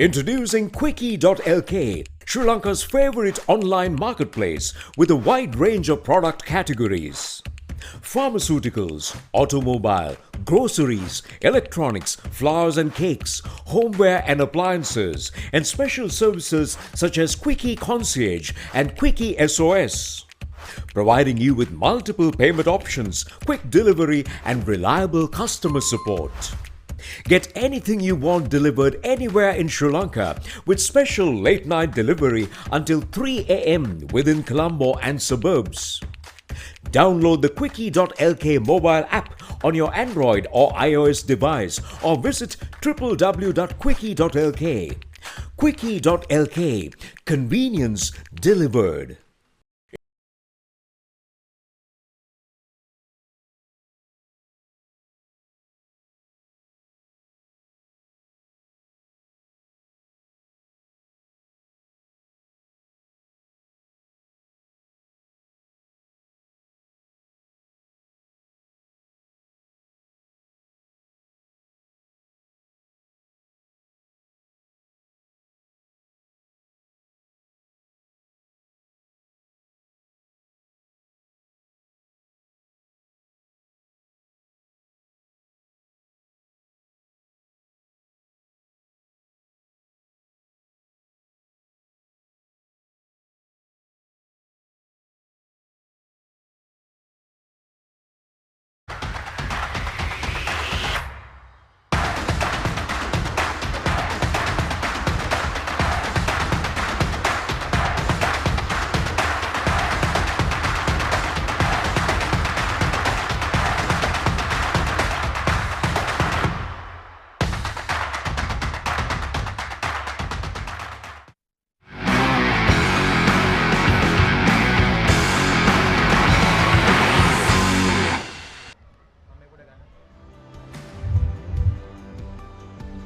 Introducing Quickie.lk, Sri Lanka's favorite online marketplace with a wide range of product categories. Pharmaceuticals, automobile, groceries, electronics, flowers and cakes, homeware and appliances, and special services such as Quickie Concierge and Quickie SOS. Providing you with multiple payment options, quick delivery, and reliable customer support. Get anything you want delivered anywhere in Sri Lanka with special late-night delivery until 3 a.m. within Colombo and suburbs. Download the Quickie.lk mobile app on your Android or iOS device or visit www.quickie.lk. Quickie.lk, convenience delivered.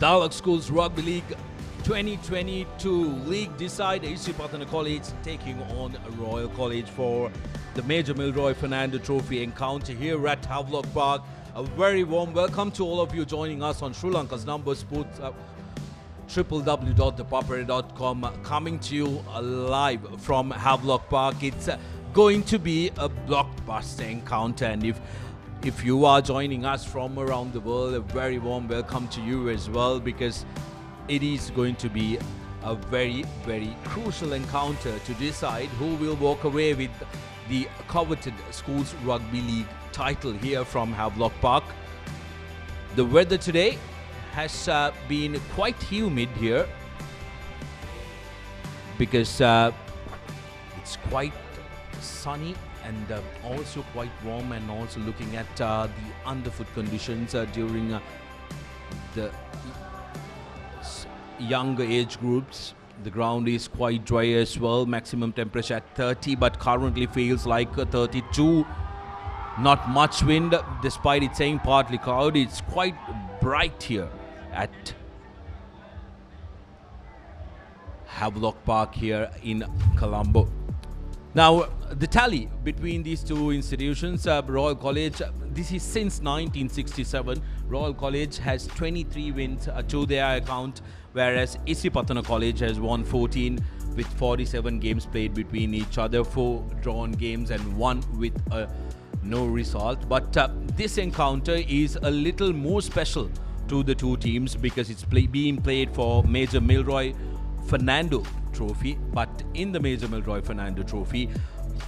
Dialog Schools Rugby League 2022 League decider Isipathana College taking on Royal College for the Major Milroy Fernando Trophy encounter here at Havelock Park. A very warm welcome to all of you joining us on Sri Lanka's number sports www.thepapare.com, coming to you live from Havelock Park. It's going to be a blockbuster encounter, and if you are joining us from around the world, a very warm welcome to you as well, because it is going to be a very, very crucial encounter to decide who will walk away with the coveted Schools Rugby League title here from Havelock Park. The weather today has been quite humid here because it's quite sunny and also quite warm, and also looking at the underfoot conditions during the younger age groups. The ground is quite dry as well. Maximum temperature at 30, but currently feels like 32. Not much wind, despite it saying partly cloudy. It's quite bright here at Havelock Park here in Colombo. Now, the tally between these two institutions, Royal College, this is since 1967. Royal College has 23 wins to their account, whereas Isipathana College has won 14 with 47 games played between each other, 4 drawn games and 1 with no result. But this encounter is a little more special to the two teams because it's being played for Major Milroy Fernando Trophy. But in the Major Milroy Fernando Trophy,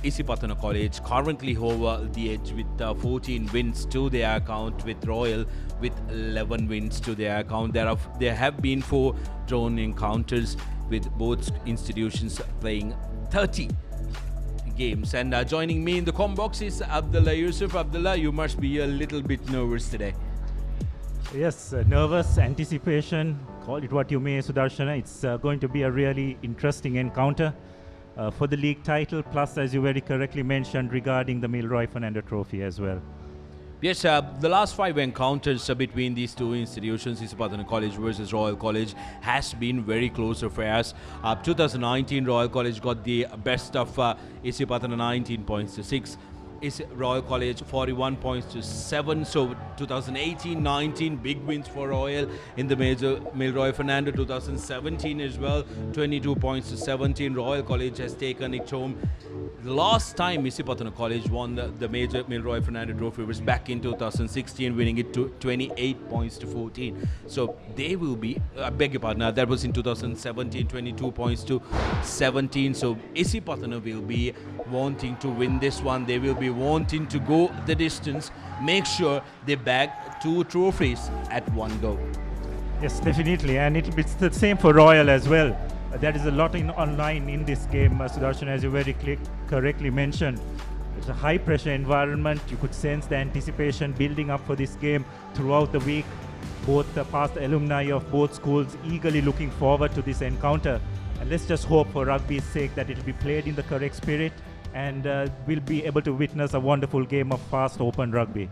Isipathana College currently hold the edge with 14 wins to their account, with Royal with 11 wins to their account. There have been 4 drawn encounters, with both institutions playing 30 games. And joining me in the comm box is Abdullah Yusuf. Abdullah, you must be a little bit nervous today. Yes, nervous, anticipation, call it what you may, Sudarshana. It's going to be a really interesting encounter for the league title, plus, as you very correctly mentioned, regarding the Milroy Fernando Trophy as well. Yes, the last 5 encounters between these two institutions, Isipathana College versus Royal College, has been very close affairs. 2019, Royal College got the best of Isipathana, 19 points to 6. is Royal College 41 points to 7. So 2018-19 big wins for Royal in the major. Milroy Fernando 2017 as well, 22 points to 17. Royal College has taken it home. Last time Isipathana College won the major Milroy Fernando Trophy was back in 2016, winning it to 28 points to 14. So they will be, I beg your pardon, that was in 2017, 22 points to 17. So Isipathana will be wanting to win this one. They will be wanting to go the distance, make sure they bag 2 trophies at one go. Yes, definitely, and it'll be the same for Royal as well. There is a lot online in this game, Sudarshan, as you very correctly mentioned. It's a high-pressure environment. You could sense the anticipation building up for this game throughout the week. Both the past alumni of both schools eagerly looking forward to this encounter. And let's just hope for rugby's sake that it will be played in the correct spirit and we'll be able to witness a wonderful game of fast, open rugby.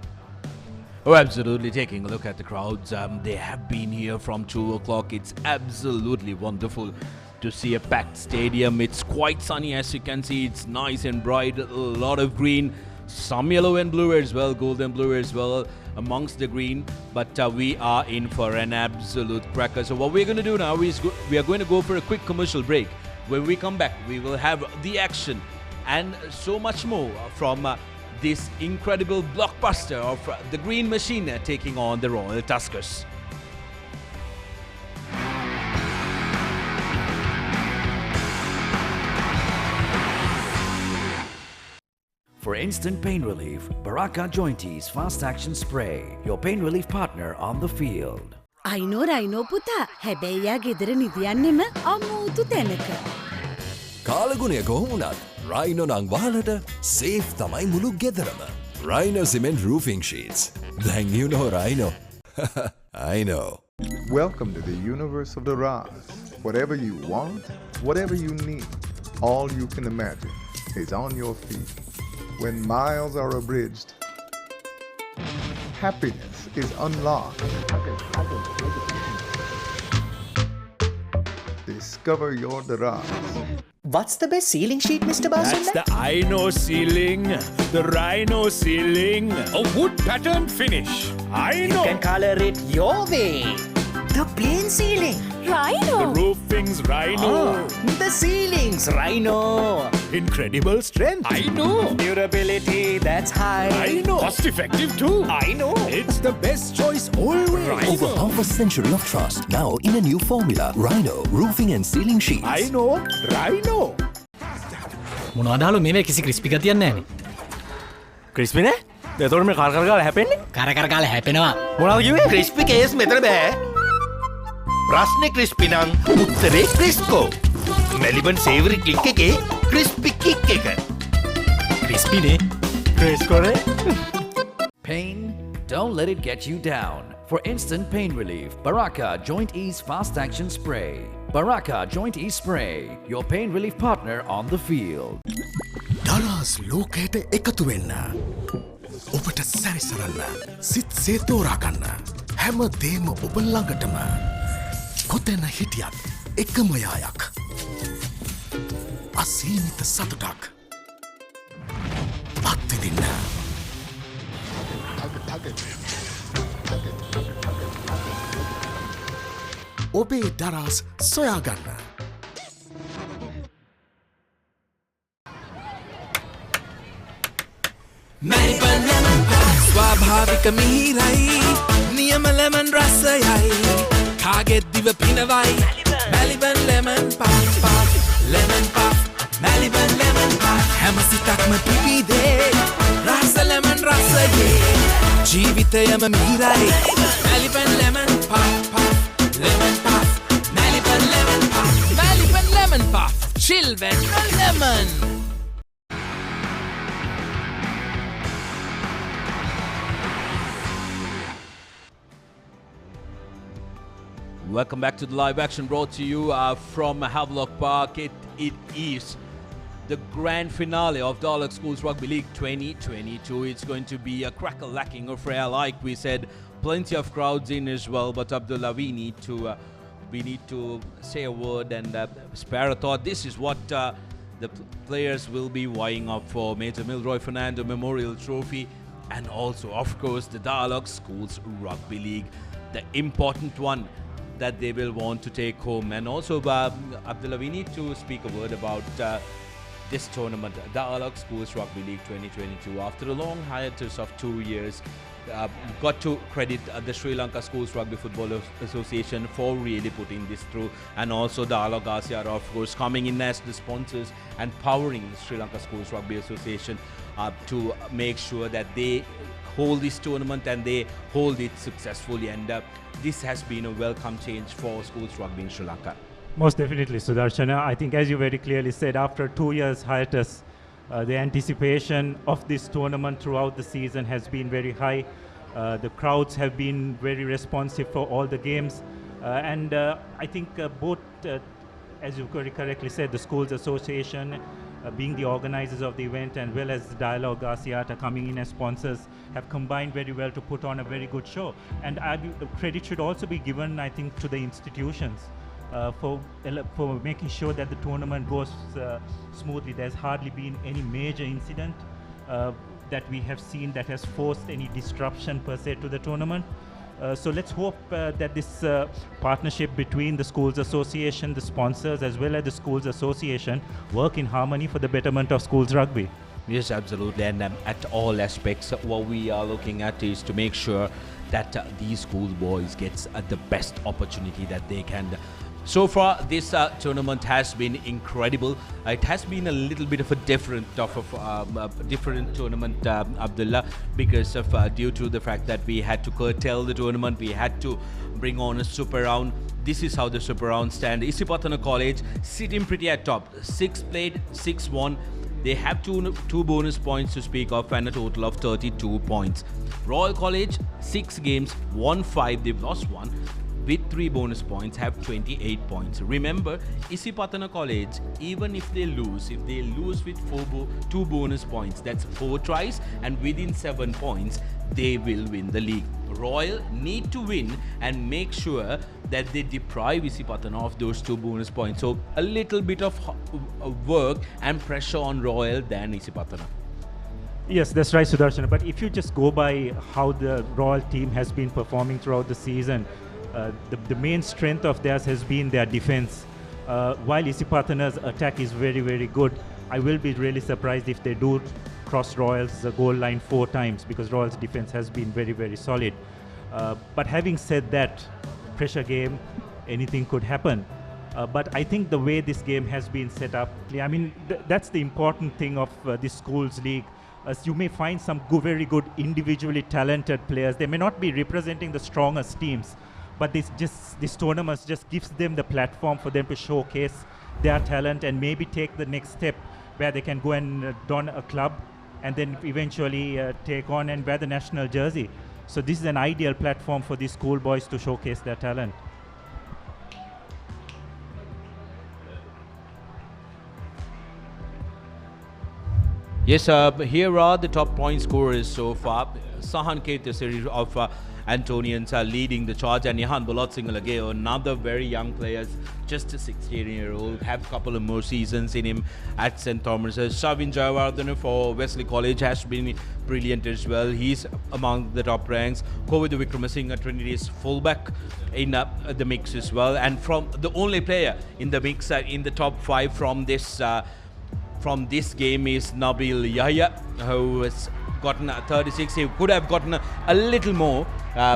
Oh, absolutely. Taking a look at the crowds, they have been here from 2 o'clock. It's absolutely wonderful to see a packed stadium. It's quite sunny, as you can see. It's nice and bright, a lot of green, some yellow and blue as well, gold and blue as well amongst the green. But we are in for an absolute cracker. So what we're going to do now is we are going to go for a quick commercial break. When we come back, we will have the action and so much more from this incredible blockbuster of the Green Machine taking on the Royal Tuskers. For instant pain relief, Baraka Jointies Fast Action Spray, your pain relief partner on the field. Rhino පුතා හැබැයි යා ගෙදර නිදියන්නෙම අමෝතු තැනක. කාලගුණය කොහොමුණත් Rhino නං වහලට safe තමයි මුළු ගෙදරම. Rhino Cement Roofing Sheets. Then you know Rhino. I know. Welcome to the universe of the Raz. Whatever you want, whatever you need, all you can imagine is on your feet. When miles are abridged, happiness is unlocked. Discover your Daraz. What's the best ceiling sheet, Mr. Basunda? That's the Rhino ceiling. The Rhino ceiling. A wood pattern finish. You can color it your way. The plain ceiling. Rhino! The roofing's Rhino. The ceiling's Rhino. Incredible strength. I know. Durability that's high. I know. Cost effective too. I know. It's the best choice always. Over half a century of trust. Now in a new formula. Rhino Roofing and Ceiling Sheets. I know. Rhino. මොනවදාලු මේ කිසි crispy ගතියක් නැහැනේ. Crispy නේ? එතකොට මේ කර ගාලා හැපෙන්නේ? කර ගාලා හැපෙනවා. මොනවද කිව්වේ? ක්‍රිස්පි කේස් මෙතන බෑ. ප්‍රශ්නේ ක්‍රිස්පි නම් උත්තරේ ක්‍රිස්කෝ. මෙලිබන් සේවරි ක්ලික් එකේ ක්‍රිස්පි කික් එක. ක්‍රිස්පි නේ? ක්‍රිස්කෝනේ? Pain? Don't let it get you down. For instant pain relief, Baraka Joint Ease Fast Action Spray. Baraka Joint Ease Spray, your pain relief partner on the field. දරස් ලෝකයට එකතු වෙන්න. ඔබට සැරිසරන්න. සිත් සේතෝරා ගන්න. හැම දේම ඔබ ළඟටම. කොතැන හිටියත් එකම යායක්. අසීමිත සතුටක්. අත්විඳින්න. ඔබේ දරස් සොයාගන්න. ස්වාභාවික මිහිරයි නියම ලෙමන් රසයයි කාගෙත් දිව පිනවයි Maliban lemon puff lemon puff Maliban lemon puff හැම සිතක්ම පිබිදේ රස ලෙමන් රසයේ ජීවිතයම මිහිරයි Maliban lemon puff lemon puff, Maliban lemon puff, Maliban lemon puff, children lemon. Welcome back to the live action brought to you from Havelock Park. It is the grand finale of Dialog Schools Rugby League 2022. It's going to be a cracker-lacking affair, like we said. Plenty of crowds in as well, but Abdullah, we need to say a word and spare a thought. This is what the The players will be vying up for Major Milroy Fernando Memorial Trophy and also, of course, the Dialog Schools Rugby League, the important one that they will want to take home. And also, Abdullah, we need to speak a word about this tournament, Dialog Schools Rugby League 2022. After a long hiatus of 2 years, got to credit the Sri Lanka Schools Rugby Football Association for really putting this through, and also Dialog Asia, of course, coming in as the sponsors and powering the Sri Lanka Schools Rugby Association to make sure that they hold this tournament and they hold it successfully. And this has been a welcome change for schools rugby in Sri Lanka. Most definitely, Sudarshana. I think, as you very clearly said, after 2 years hiatus, the anticipation of this tournament throughout the season has been very high. The crowds have been very responsive for all the games. And I think both, as you very correctly said, the Schools Association being the organizers of the event, and well as the Dialog Asiata coming in as sponsors, have combined very well to put on a very good show. And credit should also be given, I think, to the institutions for making sure that the tournament goes smoothly. There's hardly been any major incident that we have seen that has forced any disruption per se to the tournament. So let's hope that this partnership between the Schools Association, the sponsors, as well as the Schools Association work in harmony for the betterment of schools rugby. Yes, absolutely. And at all aspects, what we are looking at is to make sure that these school boys gets the best opportunity that they can. So far, this tournament has been incredible. It has been a little bit of a different tournament, Abdullah, because of due to the fact that we had to curtail the tournament, we had to bring on a super round. This is how the super round stand. Isipathana College sitting pretty at top. 6 played, 6 won. They have two bonus points to speak of and a total of 32 points. Royal College, 6 games, won 5, they've lost 1. With 3 bonus points, have 28 points. Remember, Isipathana College, even if they lose with 2 bonus points, that's 4 tries, and within 7 points, they will win the league. Royal need to win and make sure that they deprive Isipathana of those 2 bonus points. So a little bit of work and pressure on Royal than Isipathana. Yes, that's right, Sudarshana. But if you just go by how the Royal team has been performing throughout the season, the main strength of theirs has been their defense. While Isipathana's attack is very, very good, I will be really surprised if they do cross Royal's goal line 4 times, because Royal's defense has been very, very solid. But having said that, pressure game, anything could happen. But I think the way this game has been set up, I mean, that's the important thing of this schools league. As you may find some very good individually talented players. They may not be representing the strongest teams, but this tournament just gives them the platform for them to showcase their talent and maybe take the next step where they can go and don a club and then eventually take on and wear the national jersey. So this is an ideal platform for these schoolboys to showcase their talent. Yes, here are the top point scorers so far. Sahan Kate, a series of Antonians are leading the charge, and Ihan Bolot Singalage, another very young player, just a 16-year-old, have a couple of more seasons in him at St. Thomas's. Shavin Jayawardene for Wesley College has been brilliant as well. He's among the top ranks. Kovidu Vikramasinghe, Trinity's fullback, in the mix as well. And from the only player in the mix in the top 5 from this game is Nabil Yahya, who has gotten 36. He could have gotten a little more,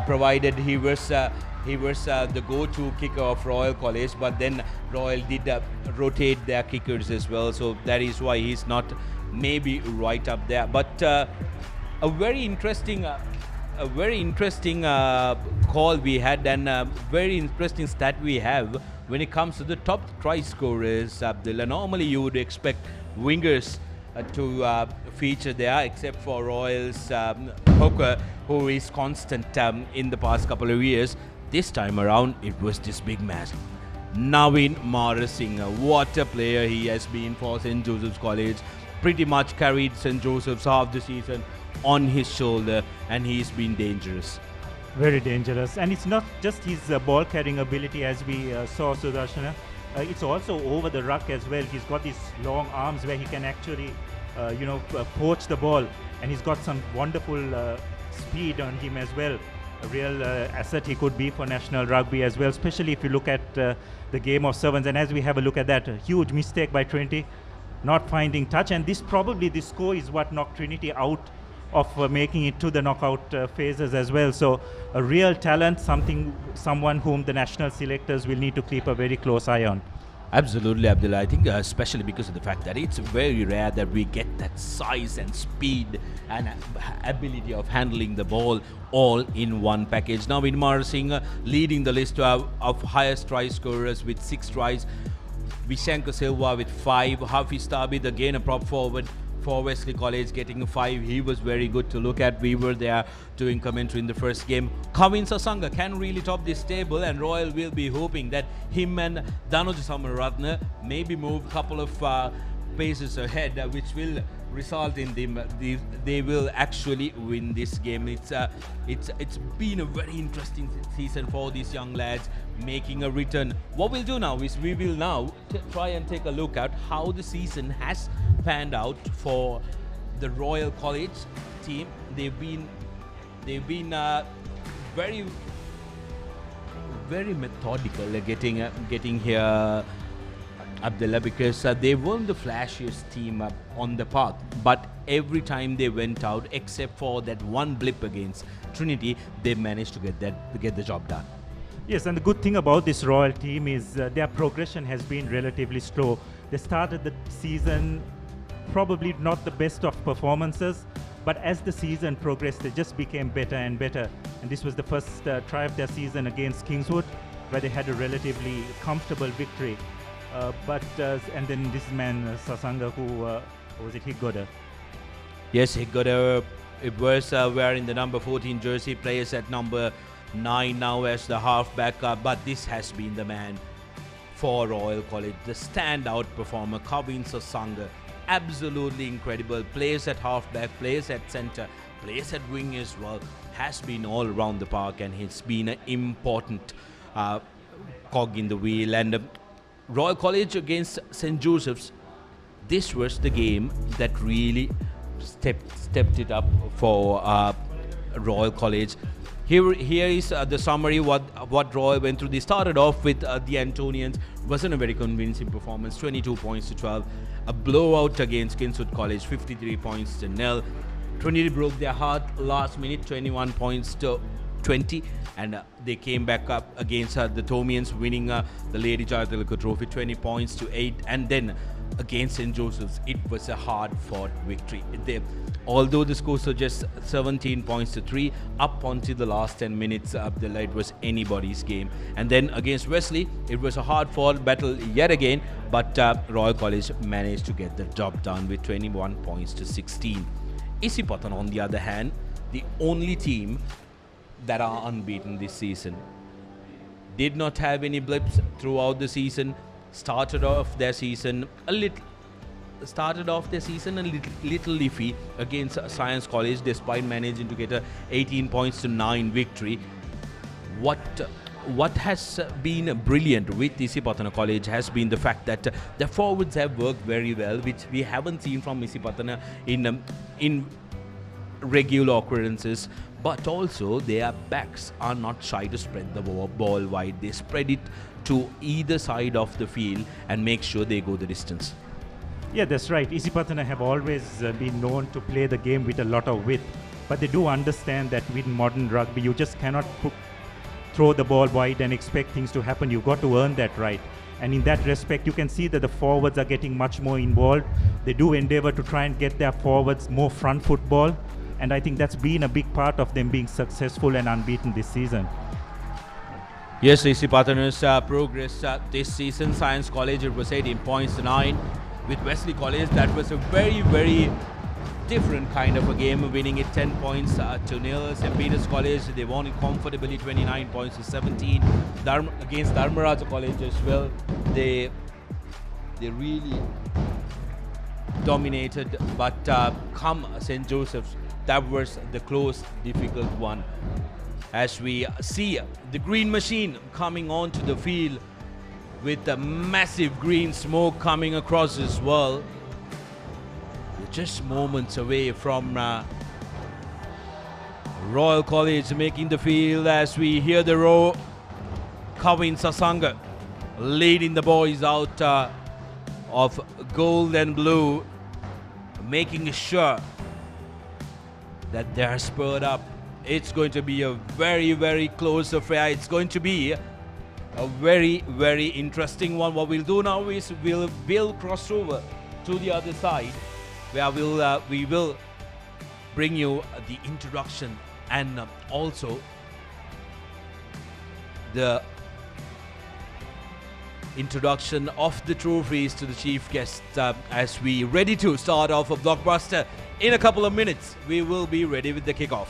provided he was the go-to kicker of Royal College, but then Royal did rotate their kickers as well, so that is why he's not maybe right up there. But a very interesting call we had, and a very interesting stat we have when it comes to the top try scorers, Abdullah. Normally you would expect wingers to feature there, except for Royals Hooker, who is constant in the past couple of years. This time around, it was this big man, Naveen Marasinghe. What a player he has been for St. Joseph's College. Pretty much carried St. Joseph's half the season on his shoulder, and he's been dangerous. Very dangerous. And it's not just his ball carrying ability, as we saw, Sudarshana. it's also over the ruck as well. He's got these long arms where he can actually, poach the ball, and he's got some wonderful speed on him as well. A real asset he could be for national rugby as well, especially if you look at the game of sevens. And as we have a look at that, a huge mistake by Trinity, not finding touch. And this score is what knocked Trinity out of making it to the knockout phases as well. So a real talent, someone whom the national selectors will need to keep a very close eye on. Absolutely, Abdullah. I think especially because of the fact that it's very rare that we get that size and speed and ability of handling the ball all in one package. Now, Inmar Singh leading the list of highest try scorers with 6 tries. Vishankar Silva with 5. Hafiz Tabid, again a prop forward for Wesley College, getting 5. He was very good to look at. We were there doing commentary in the first game. Kavin Sasanga can really top this table, and Royal will be hoping that him and Danuj Samaratne maybe move a couple of paces ahead, which will result in them. They will actually win this game. It's been a very interesting season for these young lads making a return. What we'll do now is we will now try and take a look at how the season has panned out for the Royal College team. They've been very methodical getting here, Abdullah, because they weren't the flashiest team on the park, but every time they went out, except for that one blip against Trinity, they managed to get the job done. Yes, and the good thing about this Royal team is their progression has been relatively slow. They started the season probably not the best of performances, but as the season progressed, they just became better and better. And this was the first try of their season against Kingswood, where they had a relatively comfortable victory. And then this man Sasanga, who was it, Higgoda? Yes, Higgoda. It was wearing the number 14 jersey, plays at number 9 now as the halfback, but this has been the man for Royal College, the standout performer, Kavin Sasanga. Absolutely incredible. Plays at halfback, plays at centre, plays at wing as well. Has been all around the park, and he's been an important cog in the wheel. And Royal College against St. Joseph's, this was the game that really stepped it up for Royal College. Here is the summary what Royal went through. They started off with the Antonians. Wasn't a very convincing performance. 22 points to 12. A blowout against Kingswood College, 53 points to 0. Trinity broke their heart last minute, 21 points to 20, and they came back up against the Thomians, winning the Lady Jayatillaka Trophy, 20 points to 8. And then against St. Joseph's, it was a hard-fought victory. Although the scores were just 17 points to 3, up until the last 10 minutes, Abdullah, it was anybody's game. And then against Wesley, it was a hard-fought battle yet again, but Royal College managed to get the job done with 21 points to 16. Isipathana, on the other hand, the only team that are unbeaten this season, did not have any blips throughout the season. Started off their season a little iffy against Science College, despite managing to get a 18 points to 9 victory. What has been brilliant with Isipathana College has been the fact that the forwards have worked very well, which we haven't seen from Isipathana in regular occurrences. But also their backs are not shy to spread the ball wide. They spread it to either side of the field and make sure they go the distance. Yeah, that's right. Isipathana have always been known to play the game with a lot of width, but they do understand that with modern rugby, you just cannot throw the ball wide and expect things to happen. You've got to earn that right. And in that respect, you can see that the forwards are getting much more involved. They do endeavor to try and get their forwards more front football. And I think that's been a big part of them being successful and unbeaten this season. Yes, Isipathana's progress this season. Science College, it was 18 points to 9. With Wesley College, that was a very, very different kind of a game, winning it 10 points to 0. St. Peter's College, they won it comfortably, 29 points to 17. Against Dharmaraja College as well, they really dominated, but come St. Joseph's, that was the close, difficult one. As we see the green machine coming onto the field, with the massive green smoke coming across as well. We're just moments away from Royal College making the field as we hear the row. Kavin Sasanga leading the boys out of gold and blue, making sure that they're spurred up. It's going to be a very, very close affair. It's going to be a very, very interesting one. What we'll do now is we'll cross over to the other side, where we will bring you the introduction and also the introduction of the trophies to the chief guest as we ready to start off a blockbuster. In a couple of minutes, we will be ready with the kickoff.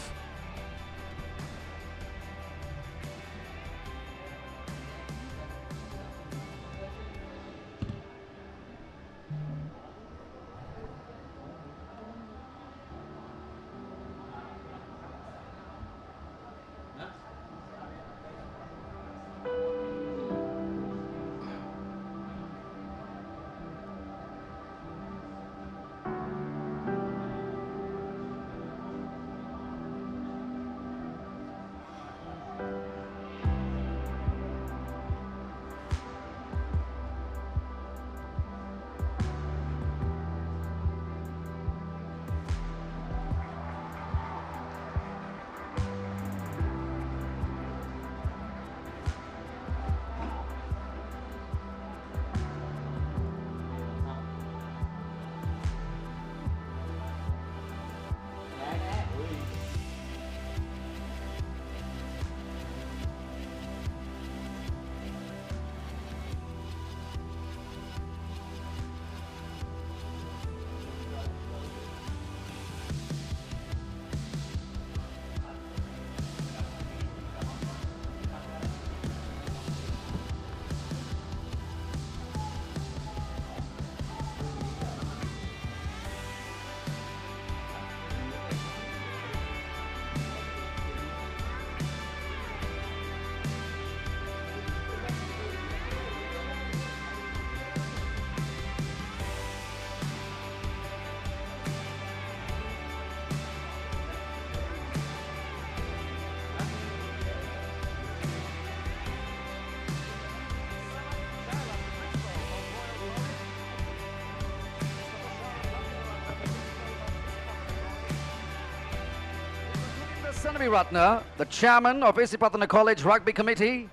Ratna, the chairman of Isipathana College Rugby Committee,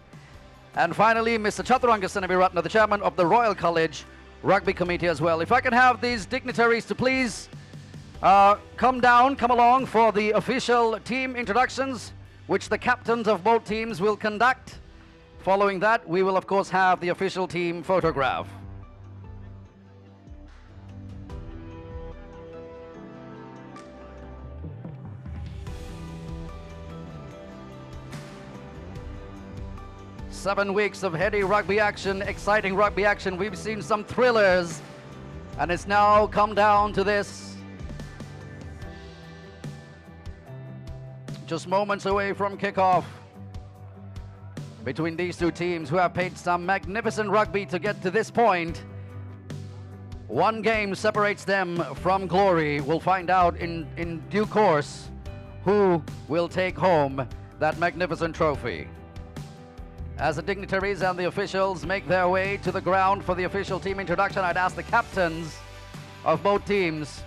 and finally Mr. Chaturanga Ratna, the chairman of the Royal College Rugby Committee as well. If I can have these dignitaries to please come along for the official team introductions, which the captains of both teams will conduct. Following that, we will of course have the official team photograph. Seven weeks of heady rugby action, exciting rugby action. We've seen some thrillers, and it's now come down to this. Just moments away from kickoff between these two teams who have played some magnificent rugby to get to this point. One game separates them from glory. We'll find out in due course who will take home that magnificent trophy. As the dignitaries and the officials make their way to the ground for the official team introduction, I'd ask the captains of both teams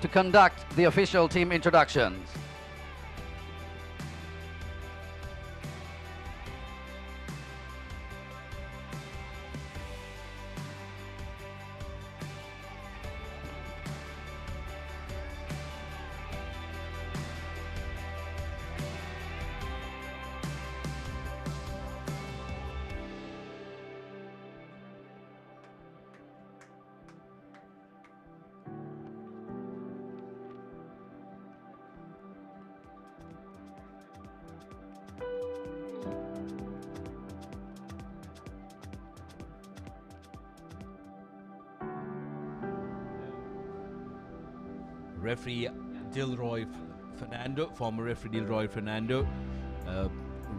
to conduct the official team introductions. Referee Dilroy Fernando, former referee Dilroy Fernando,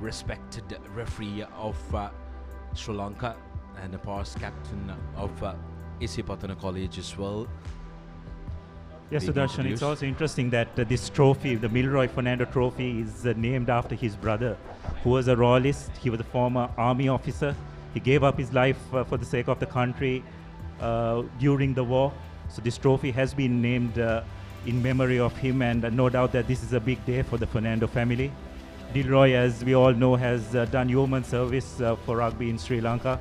respected referee of Sri Lanka and a past captain of Isipathana College as well. Yes, Sudarshan, it's also interesting that this trophy, the Milroy Fernando Trophy, is named after his brother, who was a royalist. He was a former army officer. He gave up his life for the sake of the country during the war. So this trophy has been named in memory of him, and no doubt that this is a big day for the Fernando family. Dilroy, as we all know, has done yeoman service for rugby in Sri Lanka,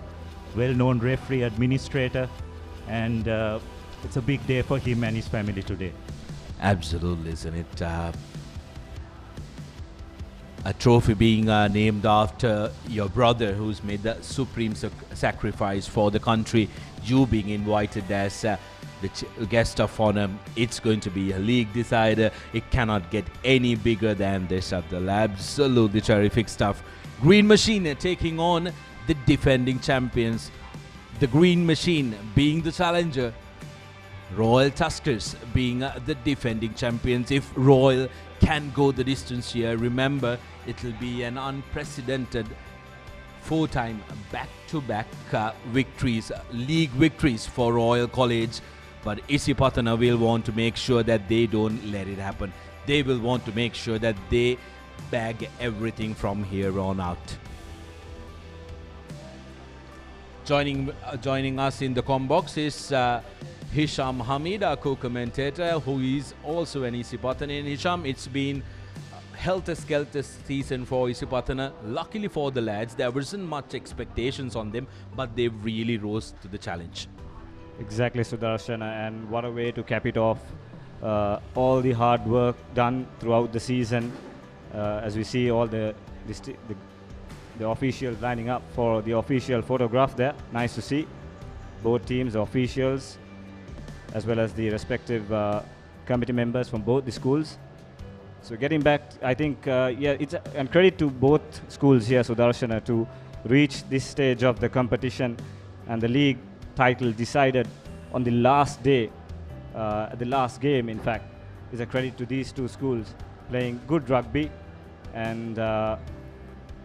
well-known referee, administrator, and it's a big day for him and his family today. Absolutely, isn't it? A trophy being named after your brother who's made the supreme sacrifice for the country, you being invited as the guest of honor. It's going to be a league decider. It cannot get any bigger than this, Abdul. Absolutely terrific stuff. Green Machine taking on the defending champions. The Green Machine being the challenger, Royal Tuskers being the defending champions. If Royal can go the distance here, remember it'll be an unprecedented 4-time back-to-back victories, league victories for Royal College. But Isipathana will want to make sure that they don't let it happen. They will want to make sure that they bag everything from here on out. Joining us in the com box is Hisham Hamid, our co-commentator, who is also an Isipathana. And Hisham, it's been helter-skelter season for Isipathana. Luckily for the lads, there wasn't much expectations on them, but they really rose to the challenge. Exactly, Sudarshan, and what a way to cap it off. All the hard work done throughout the season, as we see all the officials lining up for the official photograph there. Nice to see both teams, the officials, as well as the respective committee members from both the schools. So getting back, I think, and credit to both schools here, Sudarshana, to reach this stage of the competition and the league title decided on the last day, the last game, in fact, is a credit to these two schools playing good rugby, and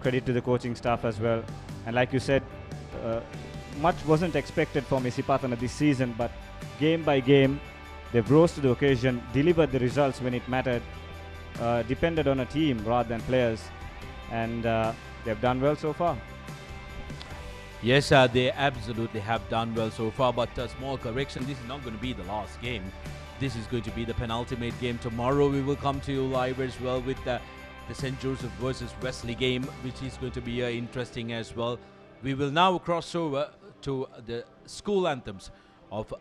credit to the coaching staff as well. And like you said, much wasn't expected from Isipathana this season, but game by game, they've rose to the occasion, delivered the results when it mattered, depended on a team rather than players, and they've done well so far. Yes, they absolutely have done well so far, but a small correction, this is not going to be the last game. This is going to be the penultimate game. Tomorrow we will come to you live as well with the St. Joseph versus Wesley game, which is going to be interesting as well. We will now cross over to the school anthems of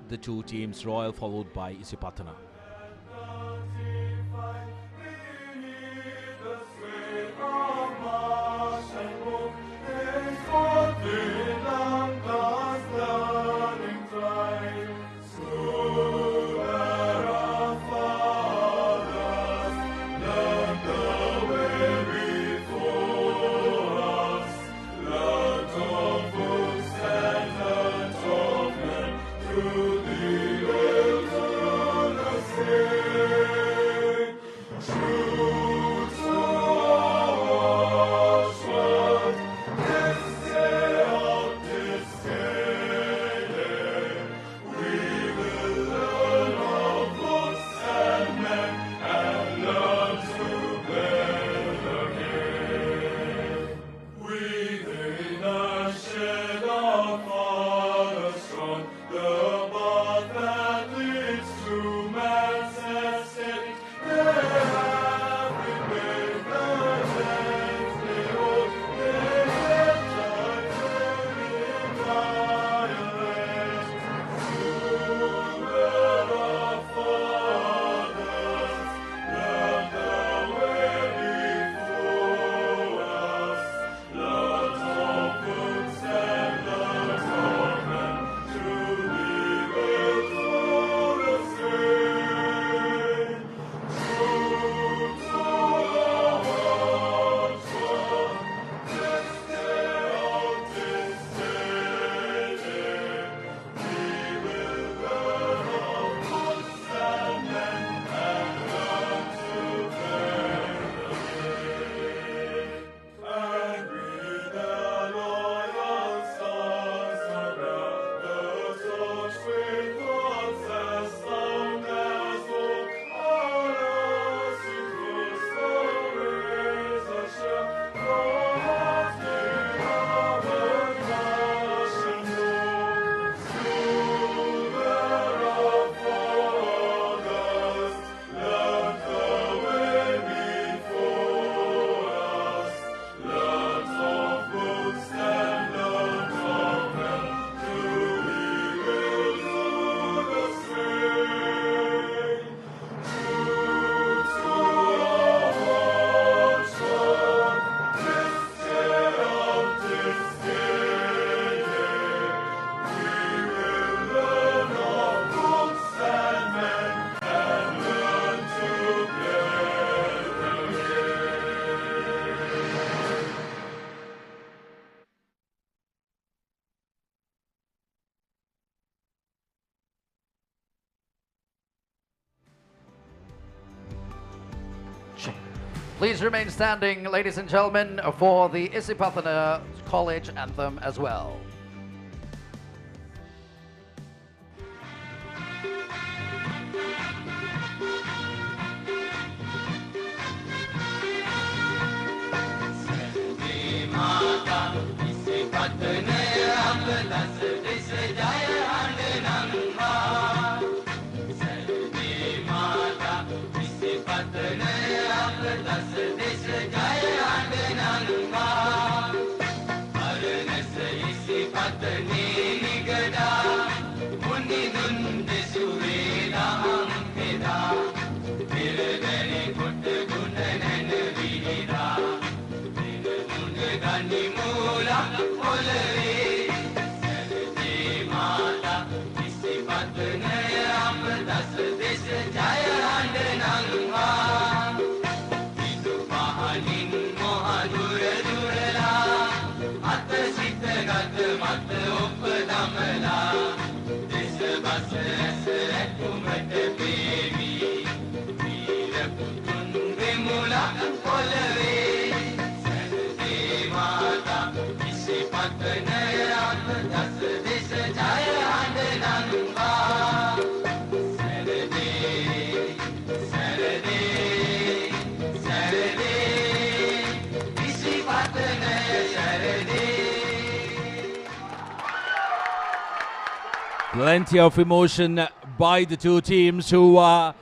the two teams, Royal followed by Isipathana. Please remain standing, ladies and gentlemen, for the Isipathana College anthem as well. Plenty of emotion by the two teams who are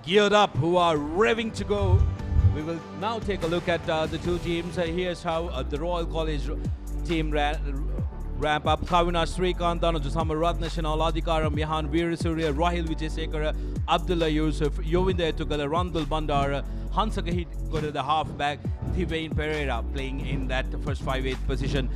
geared up, who are revving to go. We will now take a look at the two teams. Here's how the Royal College team ramp up. Kavina Srikanthana, Samaratna Shanal Adhikaram, Mihan Veerasurya, Rahil Vijayasekara, Abdullah Yusuf, Yovinda Etugala, Randul Bandara, Hansakahit go to the halfback, Thivain Pereira playing in that first 5/8 position.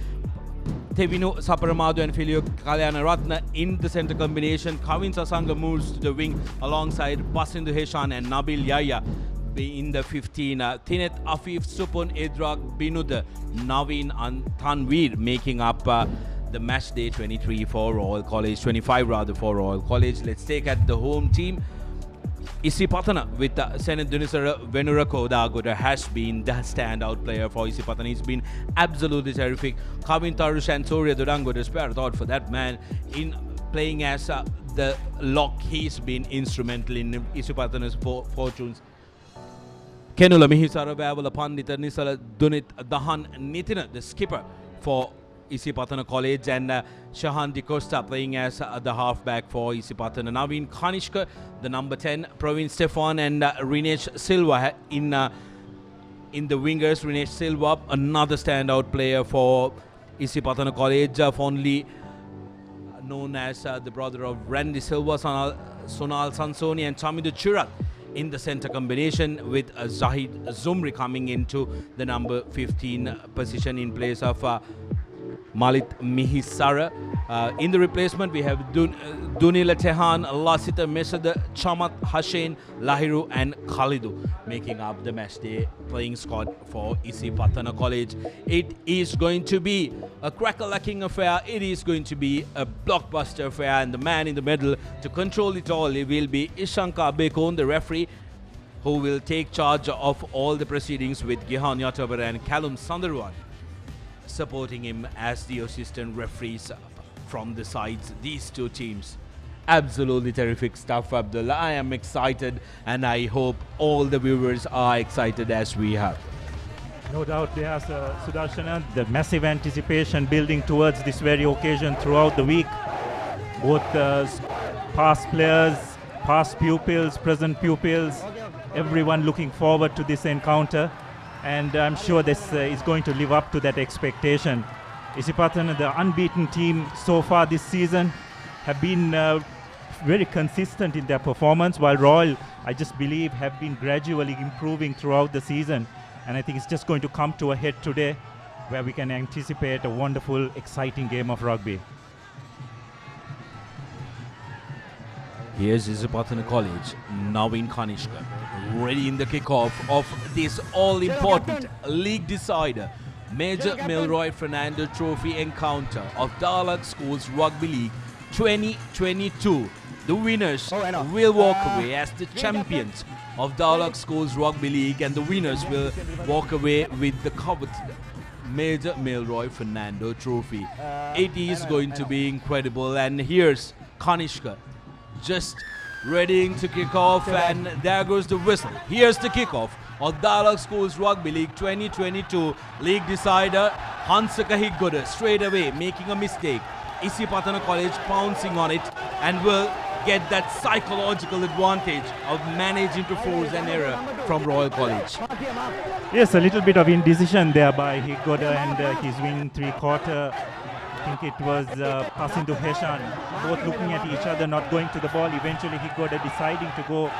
Tevinu Saparamadu and Filio Kalyana Ratna in the center combination. Kavin Sasanga moves to the wing alongside Basindu Heshan and Nabil Yaya in the 15. Thinet Afif Supun Edrak Binud Naveen and Tanveer making up the match day 23 for Royal College, 25 rather for Royal College. Let's take at the home team. Isipathana with Senat Dunisara Venurakoda has been the standout player for Isipathana. He's been absolutely terrific. Kavin Tarush and Surya Durango, spare thought for that man in playing as the lock. He's been instrumental in Isipathana's fortunes. Kenula Mihisara Bavala Pandita Nisala Dunit Dahan Nitina, the skipper for Isipathana College, and Shahan Di Costa playing as the halfback for Isipathana. Naveen Kanishka, the number 10, Praveen Stefan and Rinesh Silva in the wingers. Rinesh Silva, another standout player for Isipathana College, fondly known as the brother of Randy Silva, Sonal Sansoni and Chamidu Chirat in the center combination, with Zahid Zumri coming into the number 15 position in place of Malit Mihisara. In the replacement, we have Dunila Tehan, Lasita Mesada, Chamat Hashain, Lahiru and Khalidu making up the matchday playing squad for Isipathana College. It is going to be a cracker-lacking affair. It is going to be a blockbuster affair, and the man in the middle to control it all, it will be Ishanka Bekon, the referee, who will take charge of all the proceedings, with Gihan Yatabar and Callum Sundarwan supporting him as the assistant referees from the sides. These two teams, absolutely terrific stuff, Abdullah. I am excited, and I hope all the viewers are excited as we have. No doubt there's Sudarshana, the massive anticipation building towards this very occasion throughout the week. Both past players, past pupils, present pupils, everyone looking forward to this encounter. And I'm sure this is going to live up to that expectation. Isipathana, the unbeaten team so far this season, have been very consistent in their performance, while Royal, I just believe, have been gradually improving throughout the season. And I think it's just going to come to a head today, where we can anticipate a wonderful, exciting game of rugby. Here's Isipathana College, Naveen Kanishka, ready in the kickoff of this all-important league decider, Major Milroy Fernando Trophy encounter of Dialog Schools Rugby League 2022. The winners will walk away as the champions of Dialog Schools Rugby League, and the winners will walk away with the coveted Major Milroy Fernando Trophy. It is going to be incredible, and here's Kanishka just readying to kick off, and there goes the whistle. Here's the kickoff of Dialog Schools Rugby League 2022 League Decider. Hansaka Higgoda straight away making a mistake. Isipathana College pouncing on it and will get that psychological advantage of managing to force an error from Royal College. Yes, a little bit of indecision there by Higgoda and his wing three-quarter. I think it was passing to Heshan, both looking at each other, not going to the ball. Eventually Higgoda deciding to go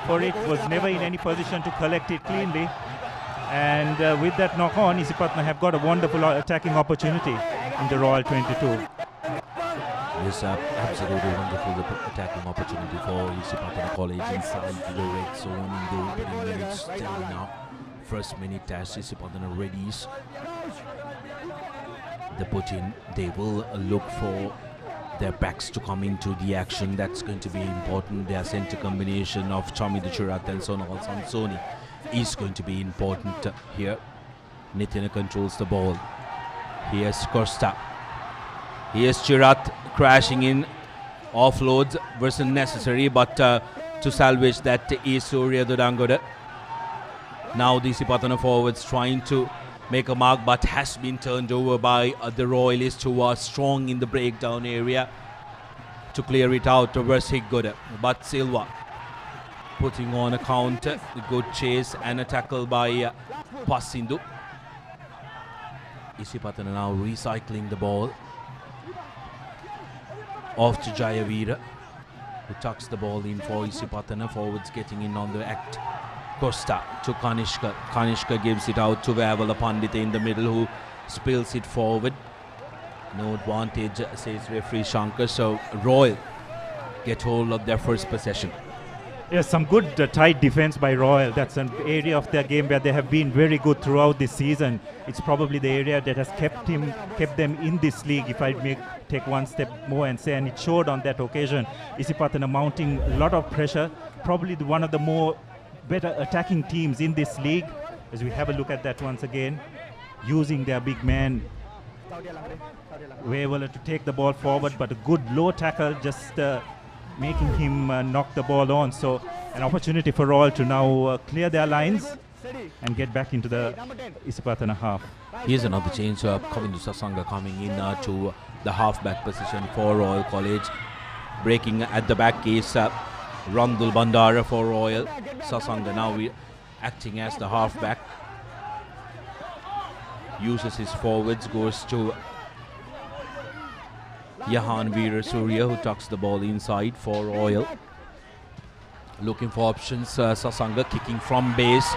for it, was never in any position to collect it cleanly. And with that knock on, Isipathana have got a wonderful attacking opportunity in the Royal 22. Yes, absolutely wonderful attacking opportunity for Isipathana College inside the red zone in the opening minutes. Still now, first minute as Isipathana readies the put in. They will look for their backs to come into the action. That's going to be important. Their center combination of Chamida Chirat and Sonal Sansoni is going to be important here. Nitina controls the ball. Here's Costa. Here's Chirat crashing in. Offloads wasn't necessary, but to salvage that is Surya Dudangoda. Now the Isipathana forwards trying to make a mark, but has been turned over by the Royalists, who are strong in the breakdown area to clear it out towards Higgoda. But Silva putting on a counter, a good chase and a tackle by Passindu. Isipathana now recycling the ball off to Jayavira, who tucks the ball in for Isipathana. Forwards getting in on the act. Costa to Kanishka. Kanishka gives it out to Vavala Pandita in the middle, who spills it forward. No advantage, says referee Shankar. So Royal get hold of their first possession. Yes, some good tight defense by Royal. That's an area of their game where they have been very good throughout this season. It's probably the area that has kept them in this league, if I may take one step more and say, and it showed on that occasion. Isipathana mounting a lot of pressure, probably one of the more better attacking teams in this league. As we have a look at that once again, using their big man Vavala to take the ball forward, but a good low tackle, just making him knock the ball on. So an opportunity for Royal to now clear their lines and get back into the Isipathana half. Here's another change. Kavindu Sasanga coming in to the halfback position for Royal College. Breaking at the back is Randul Bandara for Royal. Sasanga now acting as the halfback. Uses his forwards, goes to Yahan Veera Surya, who tucks the ball inside for Royal. Looking for options. Sasanga kicking from base.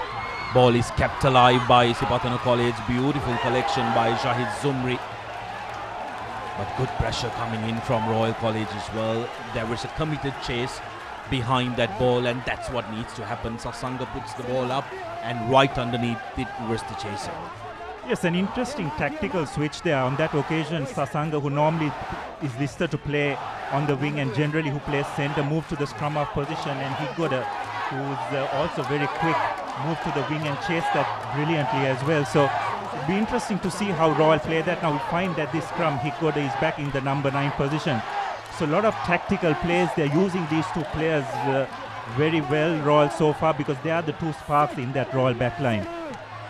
Ball is kept alive by Isipathana College. Beautiful collection by Shahid Zumri. But good pressure coming in from Royal College as well. There was a committed chase behind that ball, and that's what needs to happen. Sasanga puts the ball up, and right underneath it was the chaser. Yes, an interesting tactical switch there. On that occasion, Sasanga, who normally is listed to play on the wing and generally who plays center, moved to the scrum half position, and Higgoda, who's also very quick, moved to the wing and chased that brilliantly as well. So it'll be interesting to see how Royal play that. Now we find that this scrum, Higgoda is back in the number 9 position. So a lot of tactical plays. They're using these two players very well, Royal, so far, because they are the two sparks in that Royal backline.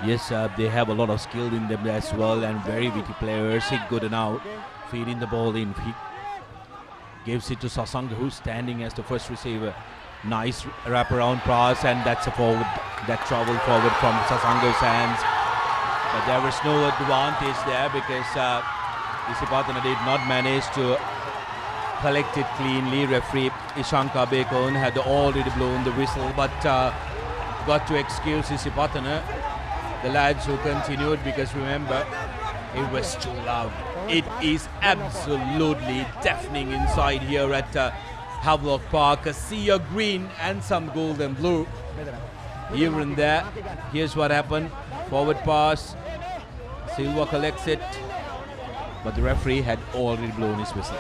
Yes, they have a lot of skill in them as well, and very witty players. Higgoda now feeding the ball in. He gives it to Sasanga, who's standing as the first receiver. Nice wraparound pass, and that's a forward that traveled forward from Sasanga's hands. But there was no advantage there because Isipathana did not manage to collect it cleanly. Referee Ishanka Bekon had already blown the whistle, but got to excuse Isipathana, the lads who continued, because remember, it was too loud. It is absolutely deafening inside here at Havelock Park. A sea of green and some gold and blue here and there. Here's what happened. Forward pass. Silva collects it, but the referee had already blown his whistle.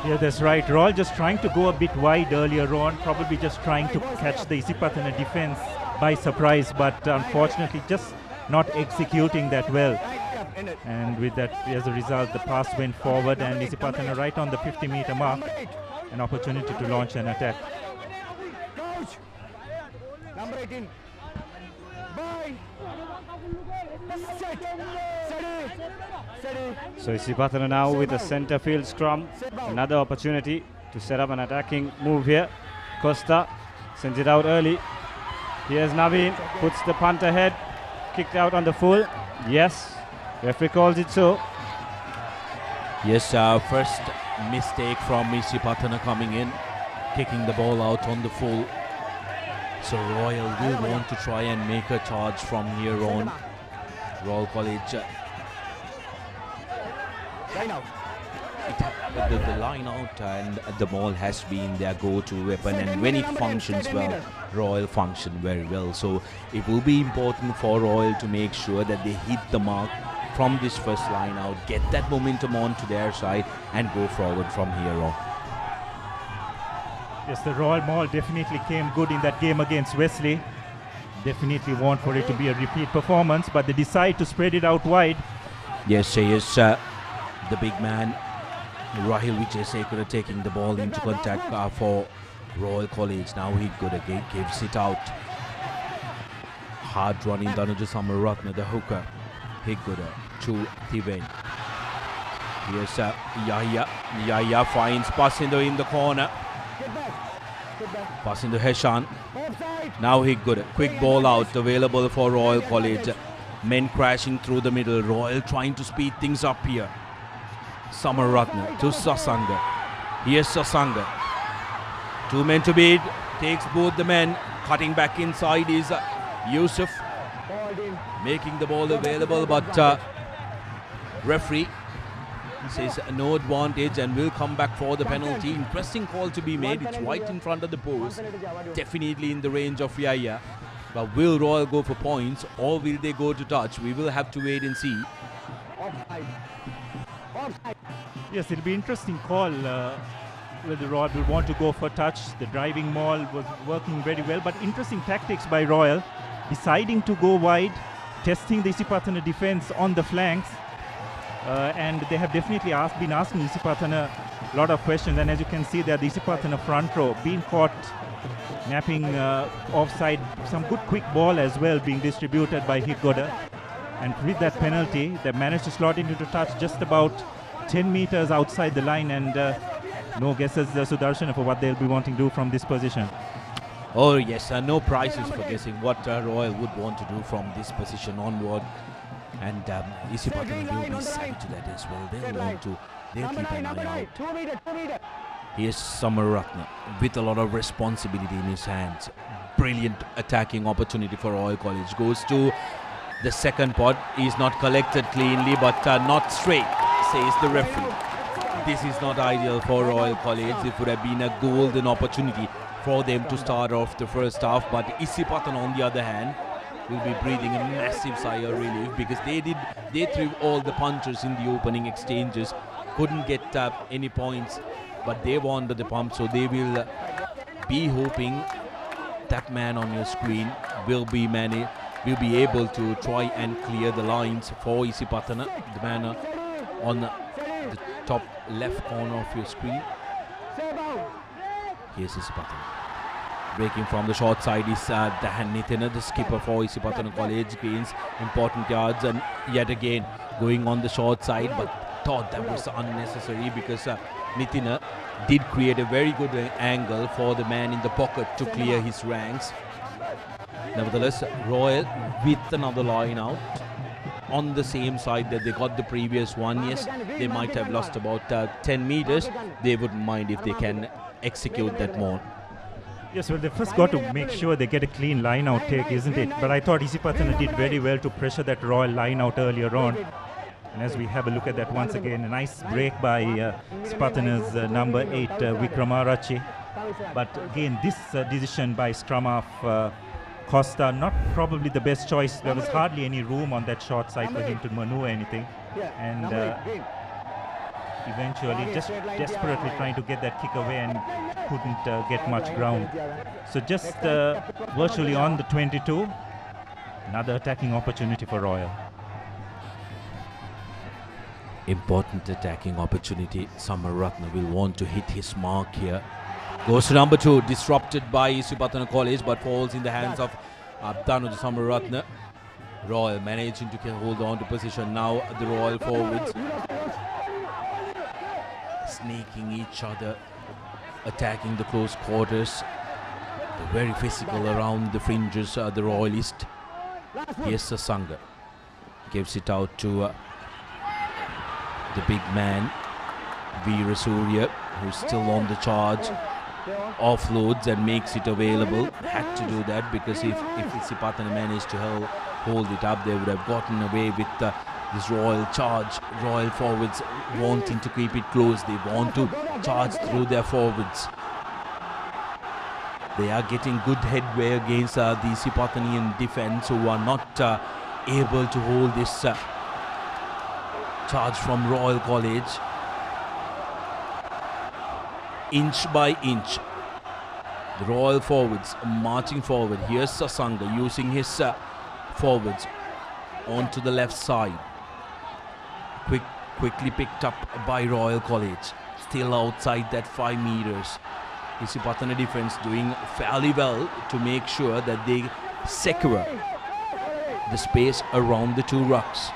Yeah, that's right. Royal just trying to go a bit wide earlier on, probably just trying to catch the Isipathana defense by surprise, but unfortunately just not executing that well. And with that, as a result, the pass went forward and Isipathana right on the 50-meter mark, an opportunity to launch an attack. Coach, number 18. Bye. So Isipathana now with a centre field scrum. Another opportunity to set up an attacking move here. Costa sends it out early. Here's Naveen, puts the punt ahead. Kicked out on the full. Yes, referee calls it so. Yes, first mistake from Isipathana coming in, kicking the ball out on the full. So Royal will want to try and make a charge from here on. Royal College. The line out and the ball has been their go-to weapon, and when it functions well, Royal function very well. So it will be important for Royal to make sure that they hit the mark from this first line out, get that momentum onto their side and go forward from here on. Yes, the Royal Mall definitely came good in that game against Wesley. Definitely want for it to be a repeat performance, but they decide to spread it out wide. Yes, he is the big man, Rahil Vijayasekara, taking the ball into contact for Royal College. Now he good again, gives it out. Hard running Dhanuja Samaratna, the hooker. He good to Thiven. Yes, Yahya finds Pasindo in the corner. Passing to Heshan. Now he good. Quick ball out available for Royal College. Men crashing through the middle. Royal trying to speed things up here. Samaratna to Sasanga. Here's Sasanga. 2 men to beat. Takes both the men. Cutting back inside is Yusuf. Making the ball available, but referee says no advantage and will come back for the penalty. Interesting call to be made. It's right in front of the post. Definitely in the range of Yaya. But will Royal go for points or will they go to touch? We will have to wait and see. Yes, it'll be interesting call whether Royal will want to go for touch. The driving maul was working very well, but interesting tactics by Royal. Deciding to go wide, testing the Isipathana defense on the flanks. And they have definitely been asking Isipathana a lot of questions, and as you can see there, the Isipathana front row being caught napping offside. Some good quick ball as well being distributed by Higgoda, and with that penalty they managed to slot into touch just about 10 meters outside the line, and no guesses Sudarshana for what they'll be wanting to do from this position. Oh yes, no prizes for guessing what Royal would want to do from this position onward. And Isipathana will be savvy to that as well. They'll keep an eye out. Here's Samaratna with a lot of responsibility in his hands. Brilliant attacking opportunity for Royal College. Goes to the second pot. He's not collected cleanly, but not straight, says the referee. This is not ideal for Royal College. It would have been a golden opportunity for them to start off the first half, but Isipathana on the other hand will be breathing a massive sigh of relief because they threw all the punches in the opening exchanges, couldn't get any points, but they won the pump, so they will be hoping that man on your screen will be able to try and clear the lines for Isipathana, the man on the top left corner of your screen. Here's Isipathana. Breaking from the short side is Dahan Nithina, the skipper for Isipathana College, gains important yards, and yet again going on the short side, but thought that was unnecessary because Nithina did create a very good angle for the man in the pocket to clear his ranks. Nevertheless, Royal with another line out on the same side that they got the previous one. Yes, they might have lost about 10 meters. They wouldn't mind if they can execute that more. Yes, well, they first got to make sure they get a clean line-out take, isn't it? But I thought Isipathana did very well to pressure that Royal line-out earlier on. And as we have a look at that once again, a nice break by Isipathana's number 8, Vikramarachi. But again, this decision by scrum half Costa, not probably the best choice. There was hardly any room on that short side for him to maneuver anything. And eventually just desperately trying to get that kick away and couldn't get much ground. So just virtually on the 22, another attacking opportunity for Royal. Important attacking opportunity. Samaratna will want to hit his mark here. Goes to number 2, disrupted by Isipathana College, but falls in the hands of Abdanu Samaratna. Royal managing to hold on to position. Now the Royal forwards snaking each other, attacking the close quarters. They're very physical around the fringes, the Royalist. Here's Sasanga. Gives it out to the big man, Veera Surya, who's still on the charge. Offloads and makes it available. Had to do that because if Isipathana managed to hold it up, they would have gotten away with this Royal charge. Royal forwards wanting to keep it close. They want to charge through their forwards. They are getting good headway against the Isipathanian defense, who are not able to hold this charge from Royal College. Inch by inch, the Royal forwards marching forward. Here's Sasanga using his forwards onto the left side. Quickly picked up by Royal College. Still outside that 5 meters. Isipathana defense doing fairly well to make sure that they secure the space around the 2 rucks.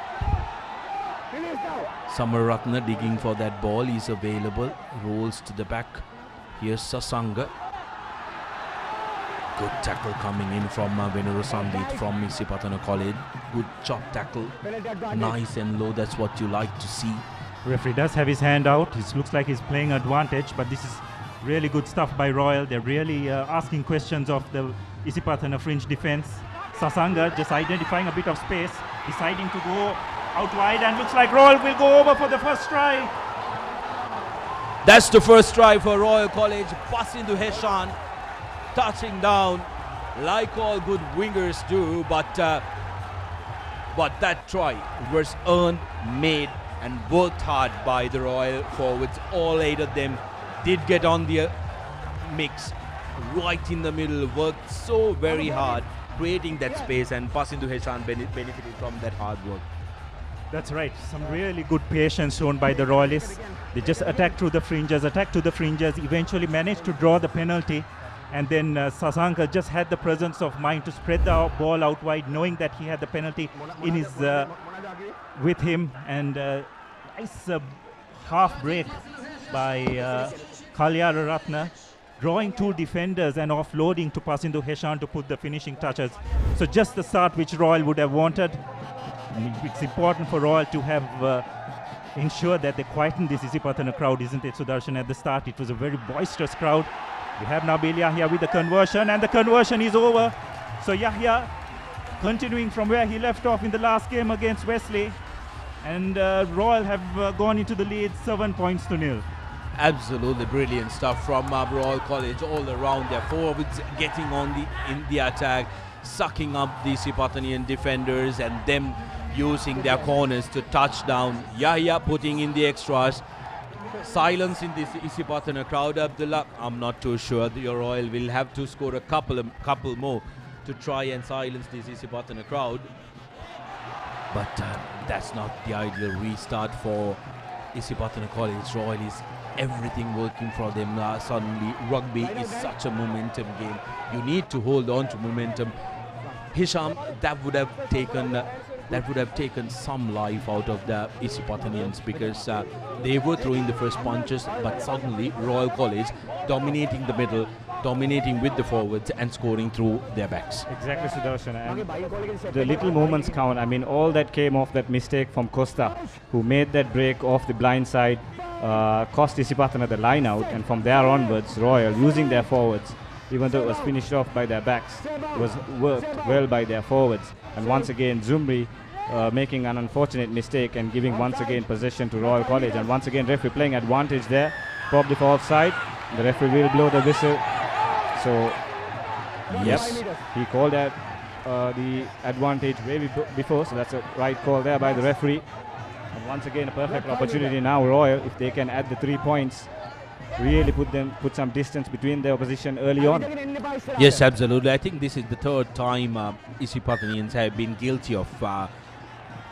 Samaratna digging for that ball, is available, rolls to the back. Here's Sasanga. Good tackle coming in from Venuru Sandit from Isipathana College. Good chop tackle, nice and low, that's what you like to see. Referee does have his hand out. It looks like he's playing advantage, but this is really good stuff by Royal. They're really asking questions of the Isipathana fringe defense. Sasanga just identifying a bit of space, deciding to go out wide, and looks like Royal will go over for the first try. That's the first try for Royal College. Pass into Heshan, touching down like all good wingers do, but that try was earned, made and worked hard by the Royal forwards. All 8 of them did get on the mix right in the middle, worked so very hard creating that space, and passing to Heshan benefited from that hard work. That's right. Some really good patience shown by the Royalists. They just attacked through the fringes, eventually managed to draw the penalty. And then Sasanga just had the presence of mind to spread the ball out wide, knowing that he had the penalty in his with him. And nice half break by Kalyara Ratna, drawing 2 defenders and offloading to pass into Heshan to put the finishing touches. So just the start which Royal would have wanted. It's important for Royal to have ensured that they quieten this Isipathana crowd, isn't it, Sudarshan? At the start, it was a very boisterous crowd. We have Nabil Yahya with the conversion, and the conversion is over. So Yahya continuing from where he left off in the last game against Wesley, and Royal have gone into the lead 7 points to 0. Absolutely brilliant stuff from Royal College all around. Their forwards getting on in the attack, sucking up the Isipathanian defenders, and them using their corners to touch down. Yahya putting in the extras. Silence in this Isipathana crowd, Abdullah. I'm not too sure. The Royal will have to score a couple more to try and silence this Isipathana crowd. But that's not the ideal restart for Isipathana College. Royal is everything working for them. Suddenly, rugby is such a momentum game. You need to hold on to momentum. Hisham, that would have taken some life out of the Isipathanians, because they were throwing the first punches, but suddenly Royal College dominating the middle, dominating with the forwards and scoring through their backs. Exactly, Sudarshan. And the little moments count. I mean, all that came off that mistake from Costa, who made that break off the blind side, cost Isipathana the line out, and from there onwards, Royal using their forwards, even though it was finished off by their backs, it was worked well by their forwards. And once again, Zumri making an unfortunate mistake and giving once again possession to Royal College. And once again, referee playing advantage there, probably for offside. The referee will blow the whistle. So, yes, he called that the advantage way before, so that's a right call there by the referee. And once again, a perfect opportunity now, Royal, if they can add the 3 points, really put some distance between the opposition early on. Yes, absolutely. I think this is the third time Isipathanians have been guilty of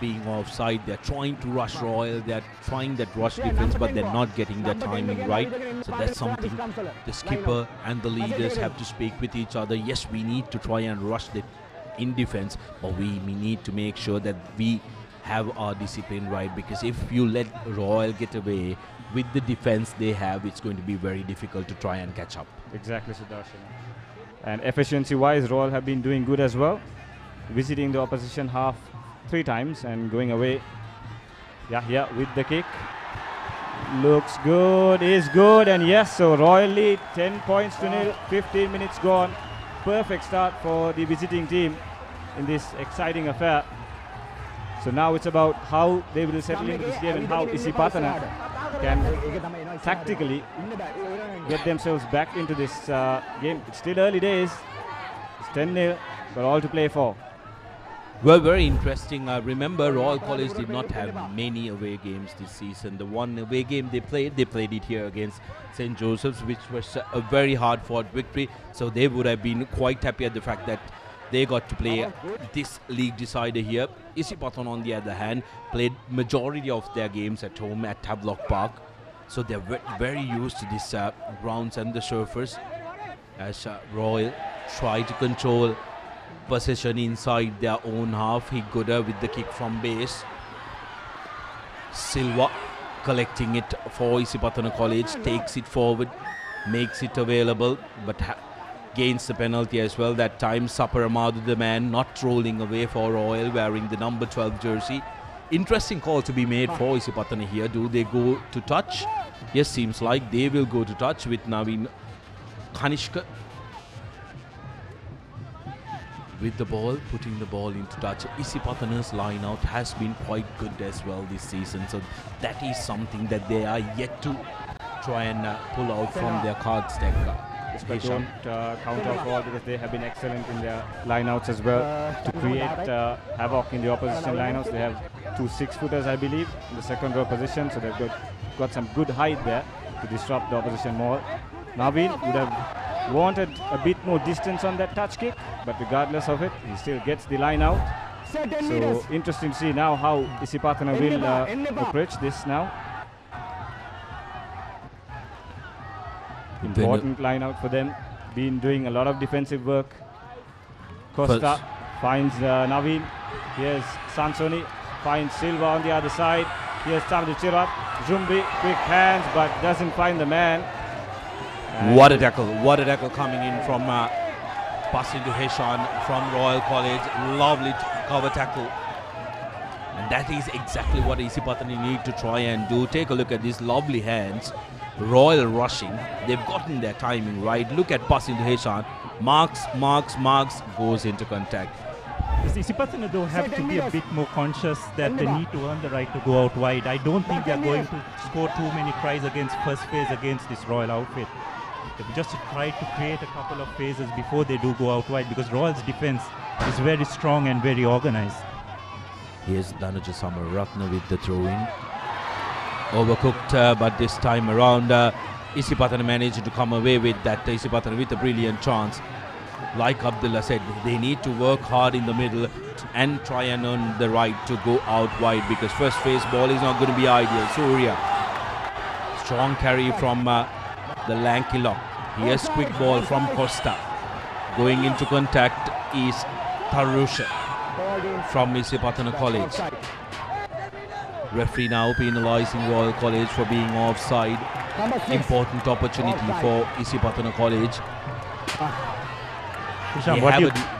being offside. They're trying to rush Royal, they're trying that rush defense, but they're not getting their timing right. So that's something the skipper and the leaders have to speak with each other. Yes, we need to try and rush them in defense, but we need to make sure that we have our discipline right, because if you let Royal get away with the defense they have, it's going to be very difficult to try and catch up. Exactly, Sudarshan. And efficiency-wise, Royal have been doing good as well, visiting the opposition half 3 times and going away. Yeah, with the kick. Looks good, is good, and yes, so Royal lead 10 points to nil, 15 minutes gone. Perfect start for the visiting team in this exciting affair. So now it's about how they will settle into this game and how Isipathana can tactically get themselves back into this game. It's still early days. It's 10-0, but all to play for. Well, very interesting. Remember, Royal College did not have many away games this season. The one away game they played it here against St. Joseph's, which was a very hard-fought victory. So they would have been quite happy at the fact that they got to play this league decider here. Isipathana, on the other hand, played majority of their games at home at Havelock Park. So they're very used to this grounds and the surfers, as Royal try to control possession inside their own half. Higuda with the kick from base. Silva collecting it for Isipathana College, takes it forward, makes it available, but gains the penalty as well. That time Sapar Amadu, the man, not rolling away for Royal, wearing the number 12 jersey. Interesting call to be made for Isipathana here. Do they go to touch? Yes, seems like they will go to touch with Naveen Kanishka with the ball, putting the ball into touch. Isipathana's line out has been quite good as well this season, so that is something that they are yet to try and pull out from their cards deck. But don't count off all, because they have been excellent in their lineouts as well to create havoc in the opposition lineouts. They have 2 6-footers, I believe, in the second row position, so they've got some good height there to disrupt the opposition more. Naveen would have wanted a bit more distance on that touch kick, but regardless of it, he still gets the line out. So interesting to see now how Isipathana will approach this now. Important line out for them. Been doing a lot of defensive work. Costa finds Naveen. Here's Sansoni. Finds Silva on the other side. Here's Samdu Chirat. Jumbi, quick hands, but doesn't find the man. What a tackle coming in from passing to Heshan from Royal College. Lovely cover tackle. And that is exactly what Isipathana need to try and do. Take a look at these lovely hands. Royal rushing. They've gotten their timing right. Look at passing to Heshan. Marks, goes into contact. Isipathana though have to be a bit more conscious that they need to earn the right to go out wide. I don't think they're going to score too many tries against first phase against this Royal outfit. They just try to create a couple of phases before they do go out wide, because Royal's defense is very strong and very organized. Here's Dhanuja Samaratna with the throw-in. Overcooked, but this time around Isipathana managed to come away with that. Isipathana with a brilliant chance. Like Abdullah said, they need to work hard in the middle and try and earn the right to go out wide, because first phase ball is not going to be ideal. Surya, strong carry from the lanky lock. Here's quick ball from Costa. Going into contact is Tarusha from Isipathana College. Referee now penalising Royal College for being offside. Important opportunity for Isipathana College.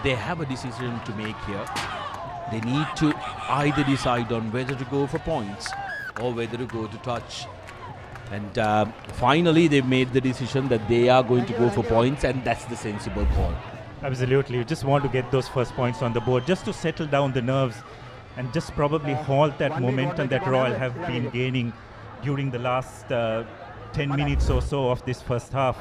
They have a decision to make here. They need to either decide on whether to go for points or whether to go to touch. And finally they've made the decision that they are going to go for points, and that's the sensible call. Absolutely. You just want to get those first points on the board just to settle down the nerves and just probably halt that momentum that Royal have been gaining during the last 10 minutes or so of this first half.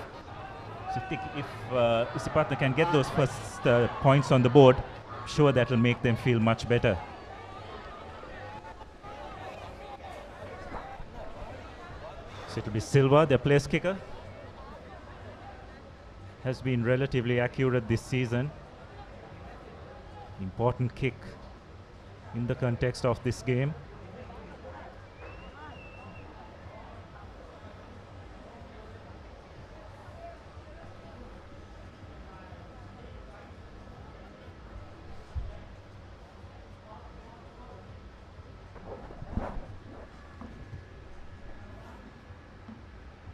So I think if Isipathana can get those first points on the board, I'm sure that will make them feel much better. So it will be Silva, their place kicker. Has been relatively accurate this season. Important kick in the context of this game.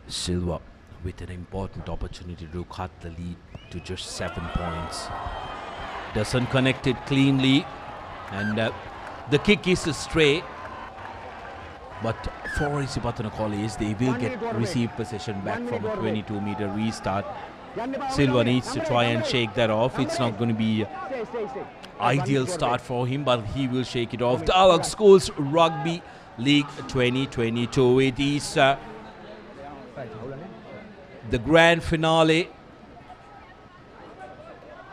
Silva with an important opportunity to cut the lead to just 7 points. Doesn't connect it cleanly, and the kick is stray. But for Isipathana College, they will receive possession back from a 22-meter restart. Silva needs to try and shake that off. It's not going to be ideal start for him, but he will shake it off. Dialog Schools Rugby League 2022. It is the grand finale,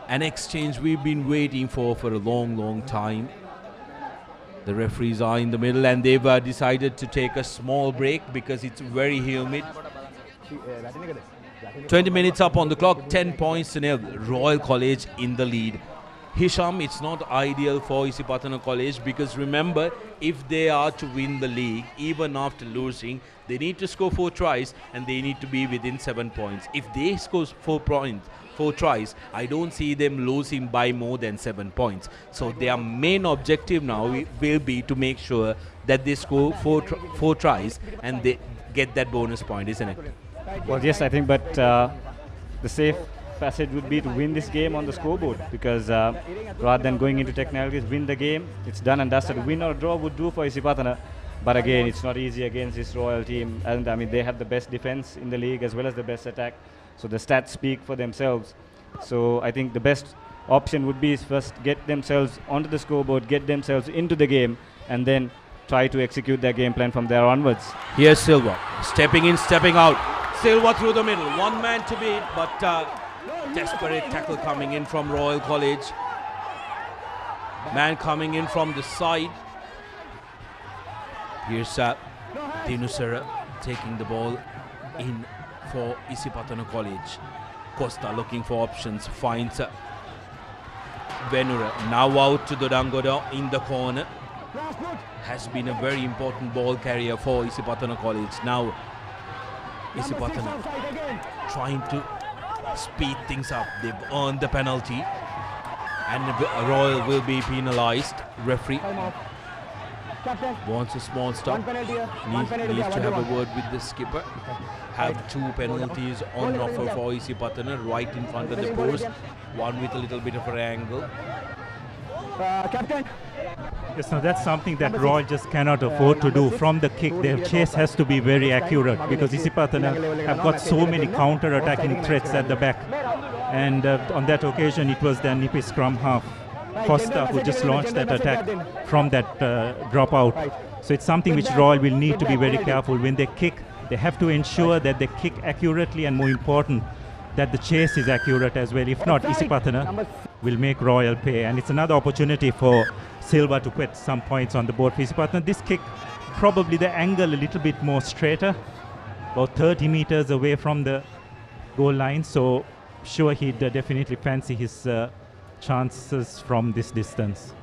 an exchange we've been waiting for a long time. The referees are in the middle, and they've decided to take a small break because it's very humid. 20 minutes up on the clock, 10 points to nil. Royal College in the lead. Hisham, it's not ideal for Isipathana College because remember, if they are to win the league, even after losing, they need to score 4 tries and they need to be within 7 points. If they score 4 tries, I don't see them losing by more than 7 points. So their main objective now will be to make sure that they score 4 tries and they get that bonus point, isn't it? Well, yes, I think, but the safe passage would be to win this game on the scoreboard because rather than going into technicalities, win the game. It's done and dusted. Win or draw would do for Isipathana. But again, it's not easy against this Royal team. And I mean, they have the best defense in the league as well as the best attack. So the stats speak for themselves. So I think the best option would be first get themselves onto the scoreboard, get themselves into the game, and then try to execute their game plan from there onwards. Here's Silva, stepping in, stepping out. Silva through the middle, one man to beat, but desperate tackle coming in from Royal College. Man coming in from the side. Here's Dinusara taking the ball in for Isipathana College. Costa looking for options, finds Venura. Now out to the Dangoda in the corner. Has been a very important ball carrier for Isipathana College. Now Isipathana trying to speed things up. They've earned the penalty and Royal will be penalized. Referee wants a small stop. Needs to have a word with the skipper. Have 2 penalties on offer for Isipathana right in front of the post. One with a little bit of an angle. Captain. Yes, now that's something that Royal just cannot afford to do. From the kick, their chase has to be very accurate because Isipathana have got so many counter-attacking threats at the back. And on that occasion, it was their nippy scrum half, Costa, who just launched that attack from that dropout. So it's something which Royal will need to be very careful. When they kick, they have to ensure that they kick accurately and, more important, that the chase is accurate as well. If not, Isipathana will make Royal pay. And it's another opportunity for Silva to put some points on the board for Isipathana. This kick, probably the angle a little bit more straighter, about 30 meters away from the goal line. So sure, he'd definitely fancy his chances from this distance.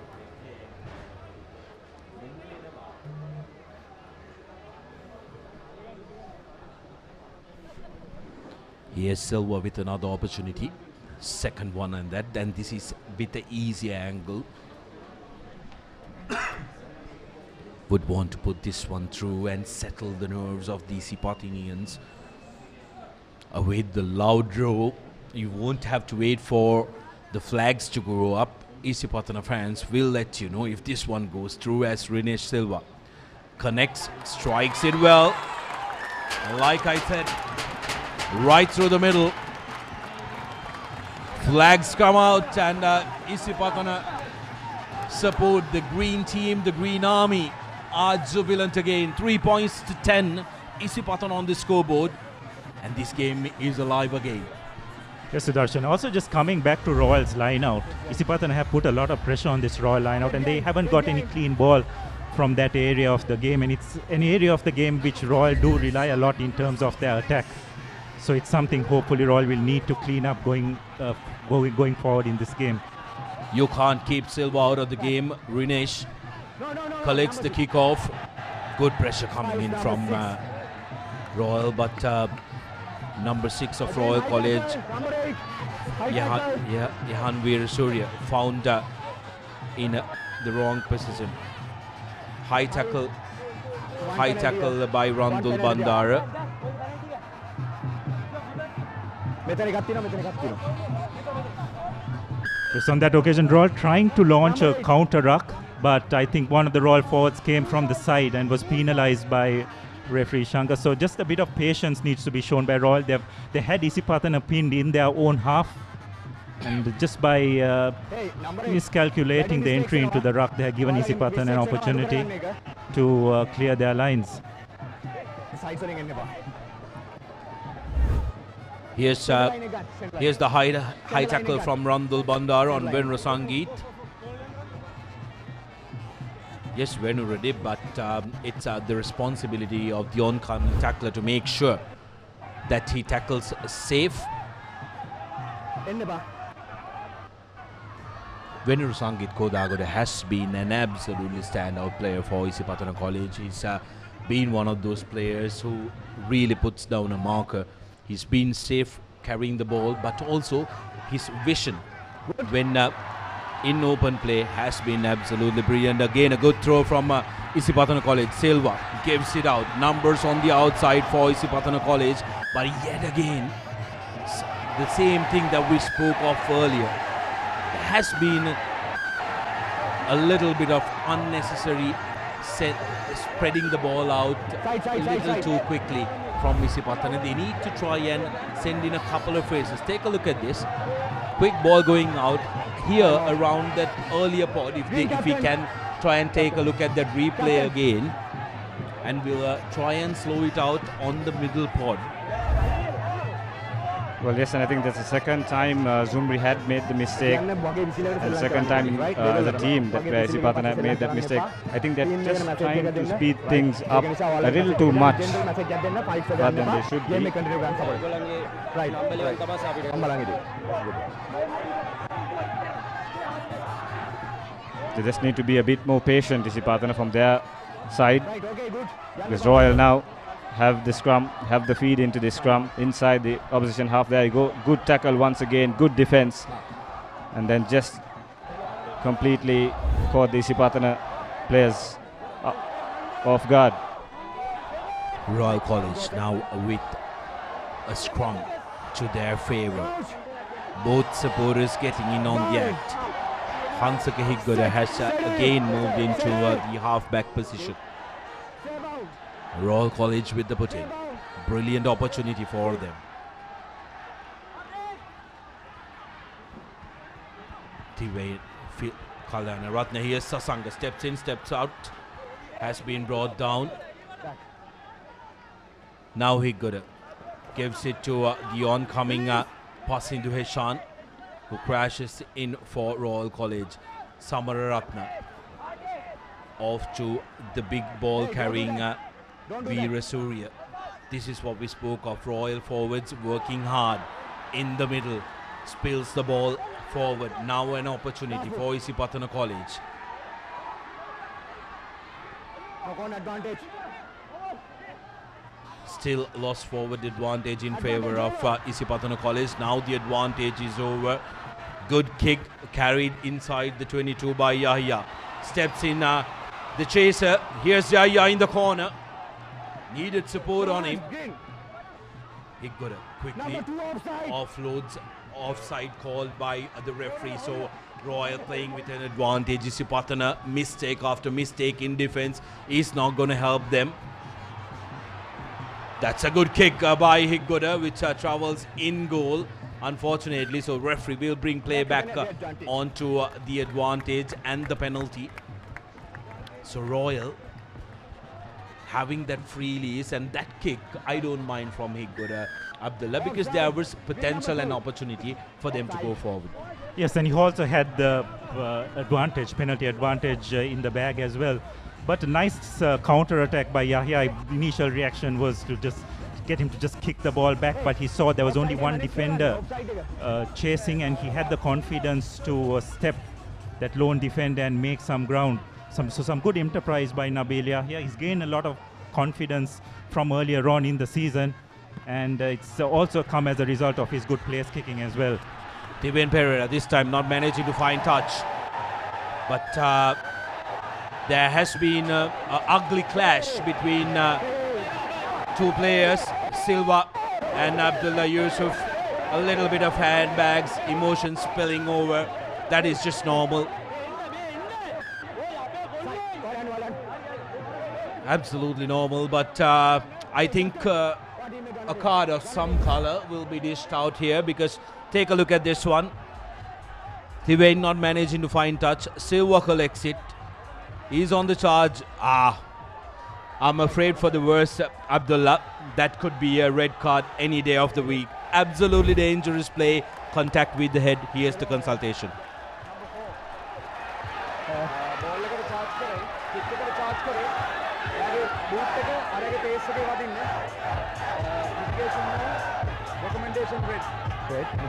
Here's Silva with another opportunity. Second one and that. And this is with the easier angle. Would want to put this one through and settle the nerves of the Isipathanians. Await the loud roar. You won't have to wait for the flags to go up. Isipathana fans will let you know if this one goes through as Rinesh Silva connects, strikes it well. And like I said, right through the middle. Flags come out and Isipathana support the green team, the green army are jubilant again. 3 points to 10. Isipathana on the scoreboard. And this game is alive again. Yes, Sudarshan. Also, just coming back to Royal's line out, Isipathana have put a lot of pressure on this Royal line out and they haven't got any clean ball from that area of the game, and it's an area of the game which Royal do rely a lot in terms of their attack. So it's something hopefully Royal will need to clean up going forward in this game. You can't keep Silva out of the game. Rinesh collects the kickoff. Good pressure coming in from Royal, but number 6 of Royal College, Jahanveer Surya, found in the wrong position. High tackle by Randul Bandara. Yes, on that occasion, Royal trying to launch a counter ruck, but I think one of the Royal forwards came from the side and was penalized by referee Shankar. So just a bit of patience needs to be shown by Royal. They had Isipathana pinned in their own half, and just by miscalculating the entry into the ruck, they have given Isipathana an opportunity to clear their lines. Here's the high tackle from Randul Bandar on Venru Sangeet. Yes, Venu ready, but it's the responsibility of the oncoming tackler to make sure that he tackles safe. Venuru Sangeet Kodagoda has been an absolutely standout player for Isipathana College. He's been one of those players who really puts down a marker. He's been safe carrying the ball, but also his vision when in open play has been absolutely brilliant. Again, a good throw from Isipathana College. Silva gives it out. Numbers on the outside for Isipathana College, but yet again, the same thing that we spoke of earlier. There has been a little bit of unnecessary spreading the ball out a little too quickly from Isipathana. They need to try and send in a couple of races. Take a look at this. Quick ball going out here around that earlier pod. If we can try and take a look at that replay again, and we'll try and slow it out on the middle pod. Well, yes, and I think that's the second time Zumri had made the mistake, and the second time as a team that Isipathana made that mistake. I think they're just trying to speed things up a little too much rather than they should be. They just need to be a bit more patient, Isipathana, from their side, because Royal now have the scrum, have the feed into the scrum inside the opposition half. There you go, good tackle once again, good defense, and then just completely caught the Isipathana players off guard. Royal College now with a scrum to their favour. Both supporters getting in on the act. Hansaka Higgoda has again moved into the half-back position. Royal College with the put-in. Brilliant opportunity for them. Kalyana Ratna, here's Sasanga, steps in, steps out, has been brought down. Now Higgoda gives it to the oncoming pass into Heshan, who crashes in for Royal College. Samara Ratna off to the big ball carrying Veera Surya. This is what we spoke of. Royal forwards working hard in the middle. Spills the ball forward. Now an opportunity for Isipathana College. Still lost forward advantage in favour of Isipathana College. Now the advantage is over. Good kick carried inside the 22 by Yahya. Steps in the chaser. Here's Yahya in the corner. Needed support on him. Higgoda quickly offloads. Offside called by the referee. So Royal playing with an advantage. Isipathana mistake after mistake in defense is not going to help them. That's a good kick by Higgoda, which travels in goal, unfortunately. So referee will bring play back onto the advantage and the penalty. So Royal having that free release and that kick, I don't mind from Higgoda Abdullah, because there was potential and opportunity for them to go forward. Yes, and he also had the advantage, penalty advantage in the bag as well. But a nice counter attack by Yahya. Initial reaction was to just get him to just kick the ball back, but he saw there was only one defender chasing, and he had the confidence to step that lone defender and make some ground. Some good enterprise by Nabil Yahya. He's gained a lot of confidence from earlier on in the season, and it's also come as a result of his good place kicking as well. Tiben Pereira this time not managing to find touch, but there has been an ugly clash between two players, Silva and Abdullah Yusuf. A little bit of handbags, emotions spilling over. That is just normal. Absolutely normal, but I think a card of some color will be dished out here, because take a look at this one. Tivain not managing to find touch. Silva collects it. He's on the charge. I'm afraid for the worst, Abdullah. That could be a red card any day of the week. Absolutely dangerous play. Contact with the head. Here's the consultation.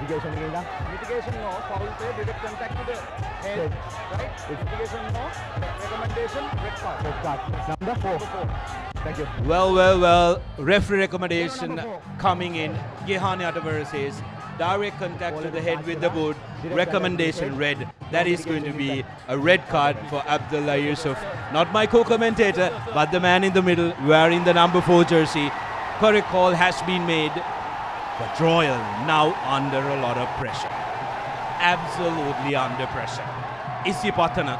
Mitigation no, foul play, direct contact to the head, right? Mitigation no, recommendation, red card. Number 4. Thank you. Well. Referee recommendation coming in. Gehani Atavar says direct contact to the head with the boot. Recommendation red. That is going to be a red card for Abdullah Yusuf. Not my co-commentator, but the man in the middle wearing the number 4 jersey. Correct call has been made. But Royal now under a lot of pressure. Absolutely under pressure. Isipathana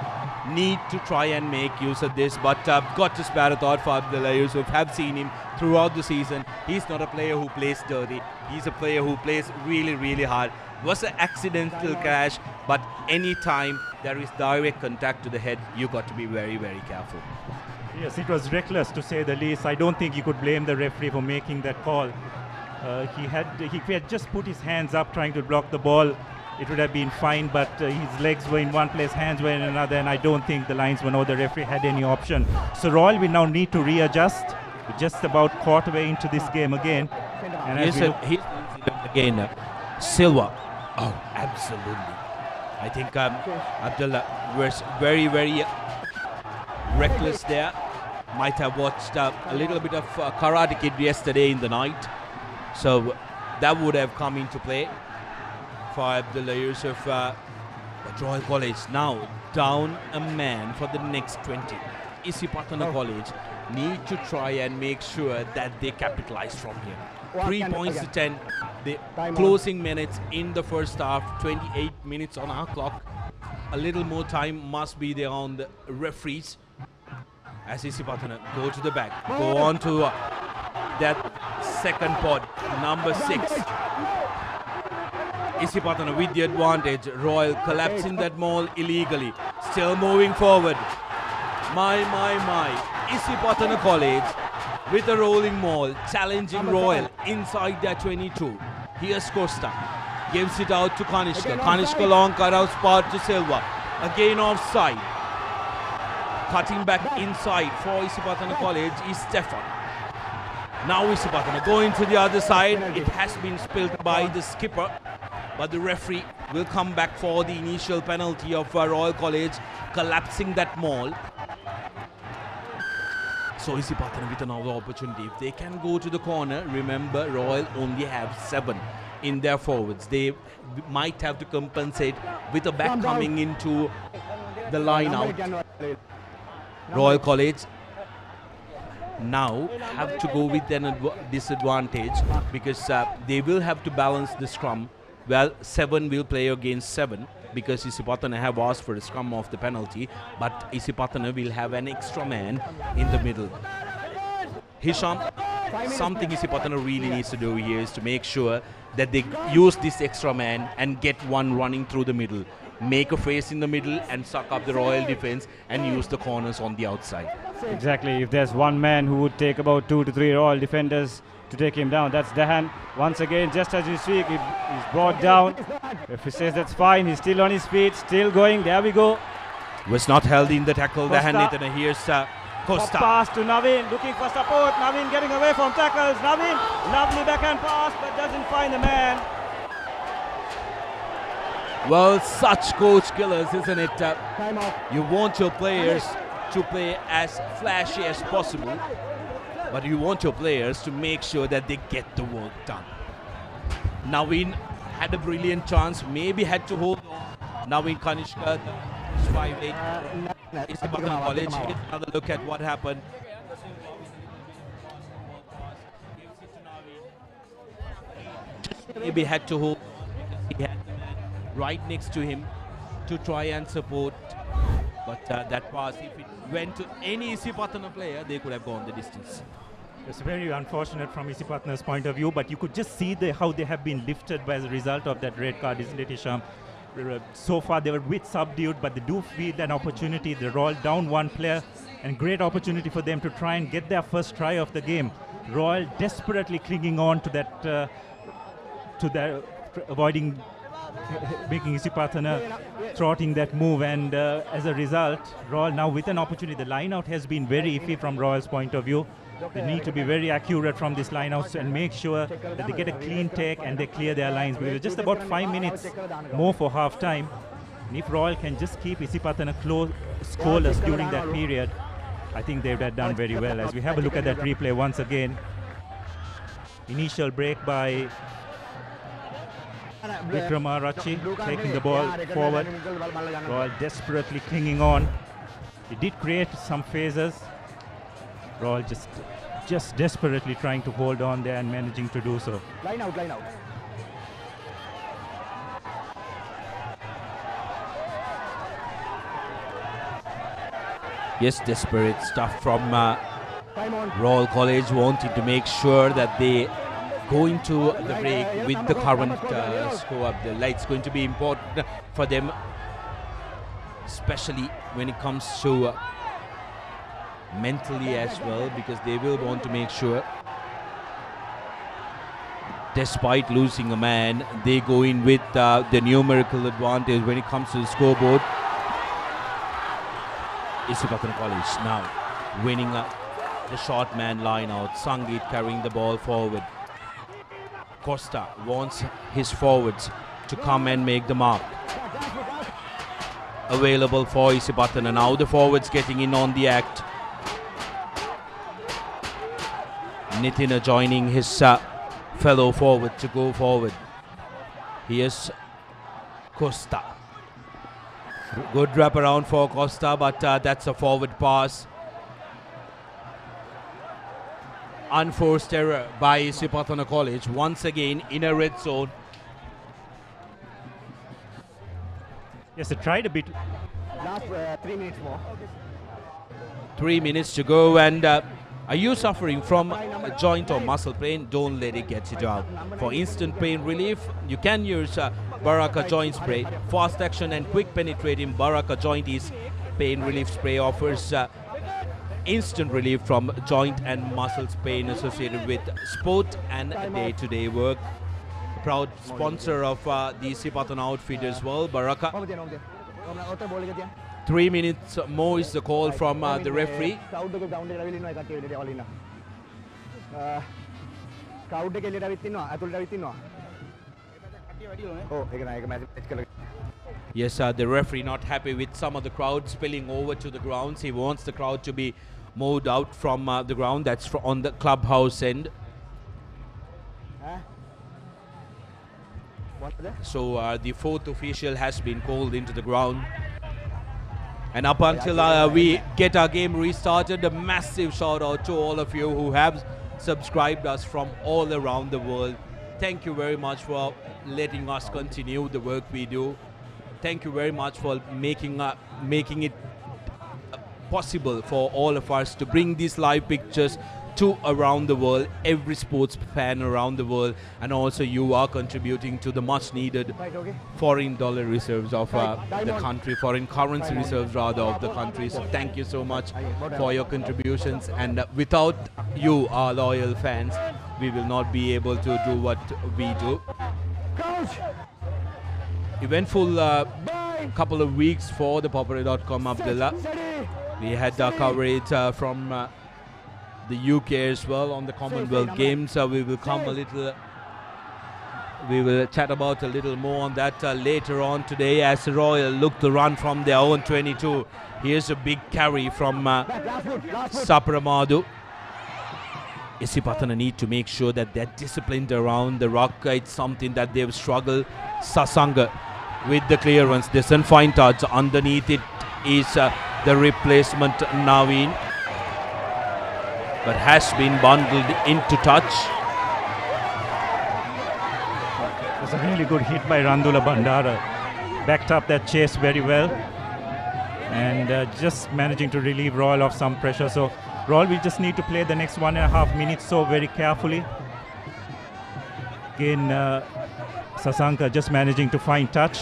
need to try and make use of this, but got to spare a thought for Abdullah Yusuf. Have seen him throughout the season. He's not a player who plays dirty. He's a player who plays really, really hard. Was an accidental crash, but anytime there is direct contact to the head, you got to be very, very careful. Yes, it was reckless to say the least. I don't think you could blame the referee for making that call. He had just put his hands up trying to block the ball, it would have been fine, but his legs were in one place, hands were in another, and I don't think the linesman or the referee had any option. So Royal will now need to readjust. We're just about quarter way into this game again. And again, Silva. Oh, absolutely. I think Abdullah was very, very reckless there. Might have watched a little bit of Karate Kid yesterday in the night. So that would have come into play for Abdullah Yusuf. But Royal College now down a man for the next 20. Isipathana College need to try and make sure that they capitalize from here. 3 points to 10. The closing minutes in the first half, 28 minutes on our clock. A little more time must be there on the referees. As Isipathana go to the back, go on to that second pod, number 6. Isipathana with the advantage. Royal collapsing that maul illegally. Still moving forward. My. Isipathana College with a rolling maul, challenging Royal inside their 22. Here's Costa. Gives it out to Kanishka. Kanishka long cut out spot to Silva. Again offside. Cutting back inside for Isipathana College is Stefan. Now Isipathana going to the other side. It has been spilled by the skipper, but the referee will come back for the initial penalty of Royal College collapsing that maul. So Isipathana with another opportunity. If they can go to the corner, remember Royal only have 7 in their forwards. They might have to compensate with a back coming into the line out. Royal College now have to go with an disadvantage because they will have to balance the scrum. Well, 7 will play against 7 because Isipathana have asked for a scrum off the penalty, but Isipathana will have an extra man in the middle. Hisham, something Isipathana really needs to do here is to make sure that they use this extra man and get one running through the middle. Make a face in the middle and suck up the Royal defense and use the corners on the outside. Exactly. If there's one man who would take about 2 to 3 Royal defenders to take him down, that's Dahan. Once again, just as you speak, he's brought down. If he says that's fine, he's still on his feet, still going. There we go. Was not held in the tackle. Dahan Nitana. Here's Costa. Pass to Naveen, looking for support. Naveen getting away from tackles. Naveen, lovely backhand pass, but doesn't find the man. Well, such coach killers, isn't it? You want your players to play as flashy as possible, but you want your players to make sure that they get the work done. Naveen had a brilliant chance, maybe had to hold on. Naveen Kanishka, 5'8", Isipathana College. Here's another look at what happened. Maybe had to hold. He had the man right next to him to try and support. But that pass, if it went to any Isipathana player, they could have gone the distance. It's very unfortunate from Isipathana's point of view, but you could just see how they have been lifted by the result of that red card, isn't it, Isham? So far they were a bit subdued, but they do feel an opportunity. They're all down one player, and great opportunity for them to try and get their first try of the game. Royal desperately clinging on to that, avoiding making Isipathana thwarting that move, and as a result, Royal now with an opportunity. The line-out has been very iffy from Royal's point of view. They need to be very accurate from this line-out and make sure that they get a clean take and they clear their lines, because it's just about 5 minutes more for half-time. And if Royal can just keep Isipathana scoreless during that period, I think they would have done very well. As we have a look at that replay once again, initial break by Vikramarachi, taking the ball forward. Royal desperately clinging on. He did create some phases. Royal just desperately trying to hold on there and managing to do so. Line out, line out. Yes, desperate stuff from Royal College, wanting to make sure that they go into the break with the current score up there. It's going to be important for them, especially when it comes to mentally as well, because they will want to make sure, despite losing a man, they go in with the numerical advantage when it comes to the scoreboard. Isipathana College now winning the short man line out. Sangeet carrying the ball forward. Costa wants his forwards to come and make the mark. Available for Isipathana. Now the forwards getting in on the act. Nitin joining his fellow forward to go forward. Here's Costa. Good wrap around for Costa, but that's a forward pass. Unforced error by Isipathana College. Once again in a red zone. Yes, they tried a bit. Last 3 minutes more. 3 minutes to go, and are you suffering from a joint or muscle pain? Don't let it get you down. For instant pain relief, you can use Baraka Joint Spray. Fast action and quick penetrating Baraka Joint Ease Pain Relief Spray offers instant relief from joint and muscles pain associated with sport and day-to-day work. Proud sponsor of the Isipathana outfit as well, Baraka. 3 minutes more is the call from the referee. Yes, the referee not happy with some of the crowd spilling over to the grounds. He wants the crowd to be moved out from the ground. That's on the clubhouse end. So the fourth official has been called into the ground. And up until we get our game restarted, a massive shout out to all of you who have subscribed us from all around the world. Thank you very much for letting us continue the work we do. Thank you very much for making it possible for all of us to bring these live pictures to around the world, every sports fan around the world, and also you are contributing to the much needed foreign dollar reserves of the country, foreign currency reserves rather of the country. So thank you so much for your contributions, and without you, our loyal fans, we will not be able to do what we do. Eventful couple of weeks for the Papare.com, Abdullah. We had coverage from the UK as well on the Commonwealth Games. We will come a little. We will chat about a little more on that later on today as Royal look to run from their own 22. Here's a big carry from Saparamadu. Isipathana need to make sure that they're disciplined around the ruck. It's something that they've struggled. Sasanga with the clearance. Doesn't find touch. Underneath it is the replacement Naveen, but has been bundled into touch. It was a really good hit by Randula Bandara. Backed up that chase very well and just managing to relieve Royal of some pressure. So Royal will just need to play the next 1.5 minutes so very carefully. Again, Sasanka just managing to find touch.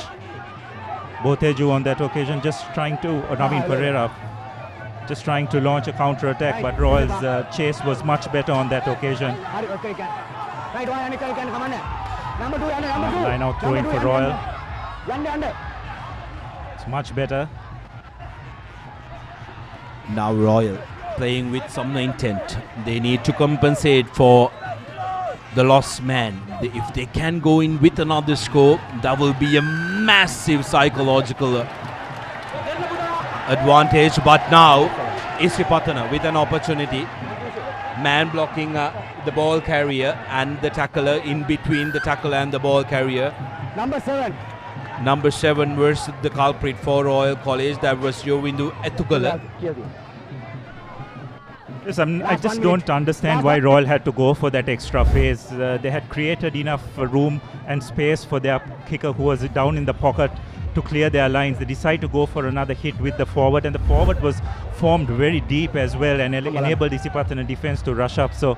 Boteju on that occasion just trying to, Naveen Pereira just trying to launch a counter attack, but Royal's chase was much better on that occasion. Line out throwing for Royal. It's much better. Now Royal playing with some intent. They need to compensate for the lost man. If they can go in with another score, that will be a massive psychological advantage. But now Isipathana with an opportunity. Man blocking the ball carrier and the tackler, in between the tackler and the ball carrier. Number 7 versus the culprit for Royal College. That was Yovindu Etugala. Yes, I just don't understand why Royal had to go for that extra phase. They had created enough room and space for their kicker who was down in the pocket to clear their lines. They decided to go for another hit with the forward, and the forward was formed very deep as well and enabled Isipathana defense to rush up. So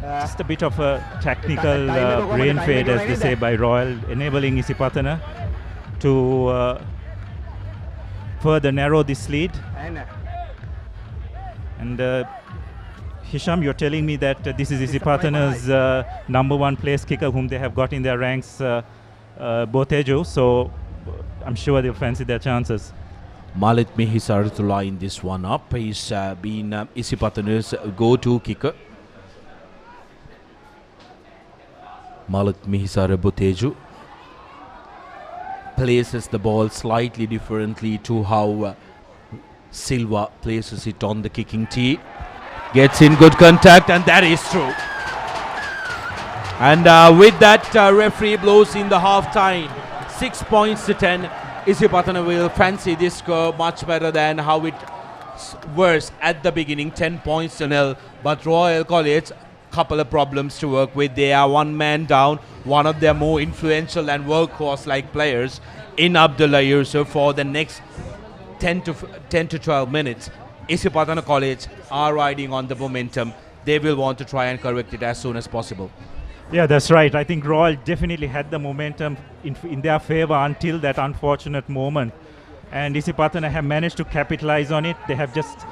just a bit of a tactical brain fade, as they say, by Royal, enabling Isipathana to further narrow this lead. And Hisham, you're telling me that this is Isipathana's number 1 place kicker whom they have got in their ranks, Botejo, so I'm sure they'll fancy their chances. Malit Mihisar to line this one up. He's been Isipathana's go-to kicker. Malit Mihisar Botejo places the ball slightly differently to how Silva places it on the kicking tee. Gets in good contact, and that is true. And with that, referee blows in the half-time. 6 points to 10. Isipathana will fancy this score much better than how it was at the beginning. 10 points to 0. But Royal College, couple of problems to work with. They are one man down. One of their more influential and workhorse-like players in Abdullah Yusuf for the next 10 to 12 minutes. Isipathana College are riding on the momentum. They will want to try and correct it as soon as possible. Yeah, that's right. I think Royal definitely had the momentum in their favor until that unfortunate moment. And Isipathana have managed to capitalize on it. They have just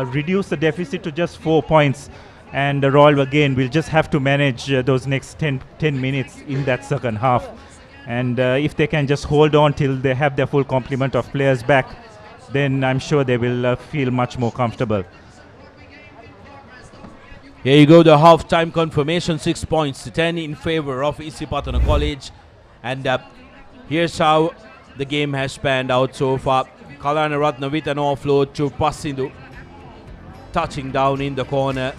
reduced the deficit to just 4 points. And the Royal again will just have to manage those next 10 minutes in that second half. And if they can just hold on till they have their full complement of players back, then I'm sure they will feel much more comfortable. Here you go, the half-time confirmation. 6 points to 10 in favor of Isipathana College. And here's how the game has panned out so far. Kalana Ratna with an offload to Pasindu. Touching down in the corner.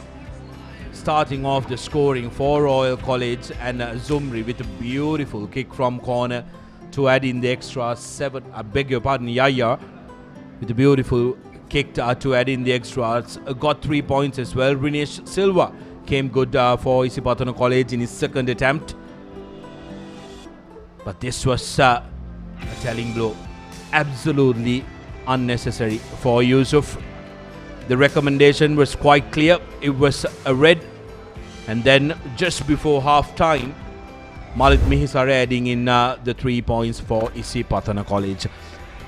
Starting off the scoring for Royal College, and Zumri with a beautiful kick from corner to add in the extra 7. I beg your pardon, Yaya with a beautiful kick to add in the extras. Got 3 points as well. Rinesh Silva came good for Isipathana College in his second attempt. But this was a telling blow. Absolutely unnecessary for Yusuf. The recommendation was quite clear. It was a red. And then just before half time, Malit Mihisar adding in the 3 points for Isipathana College.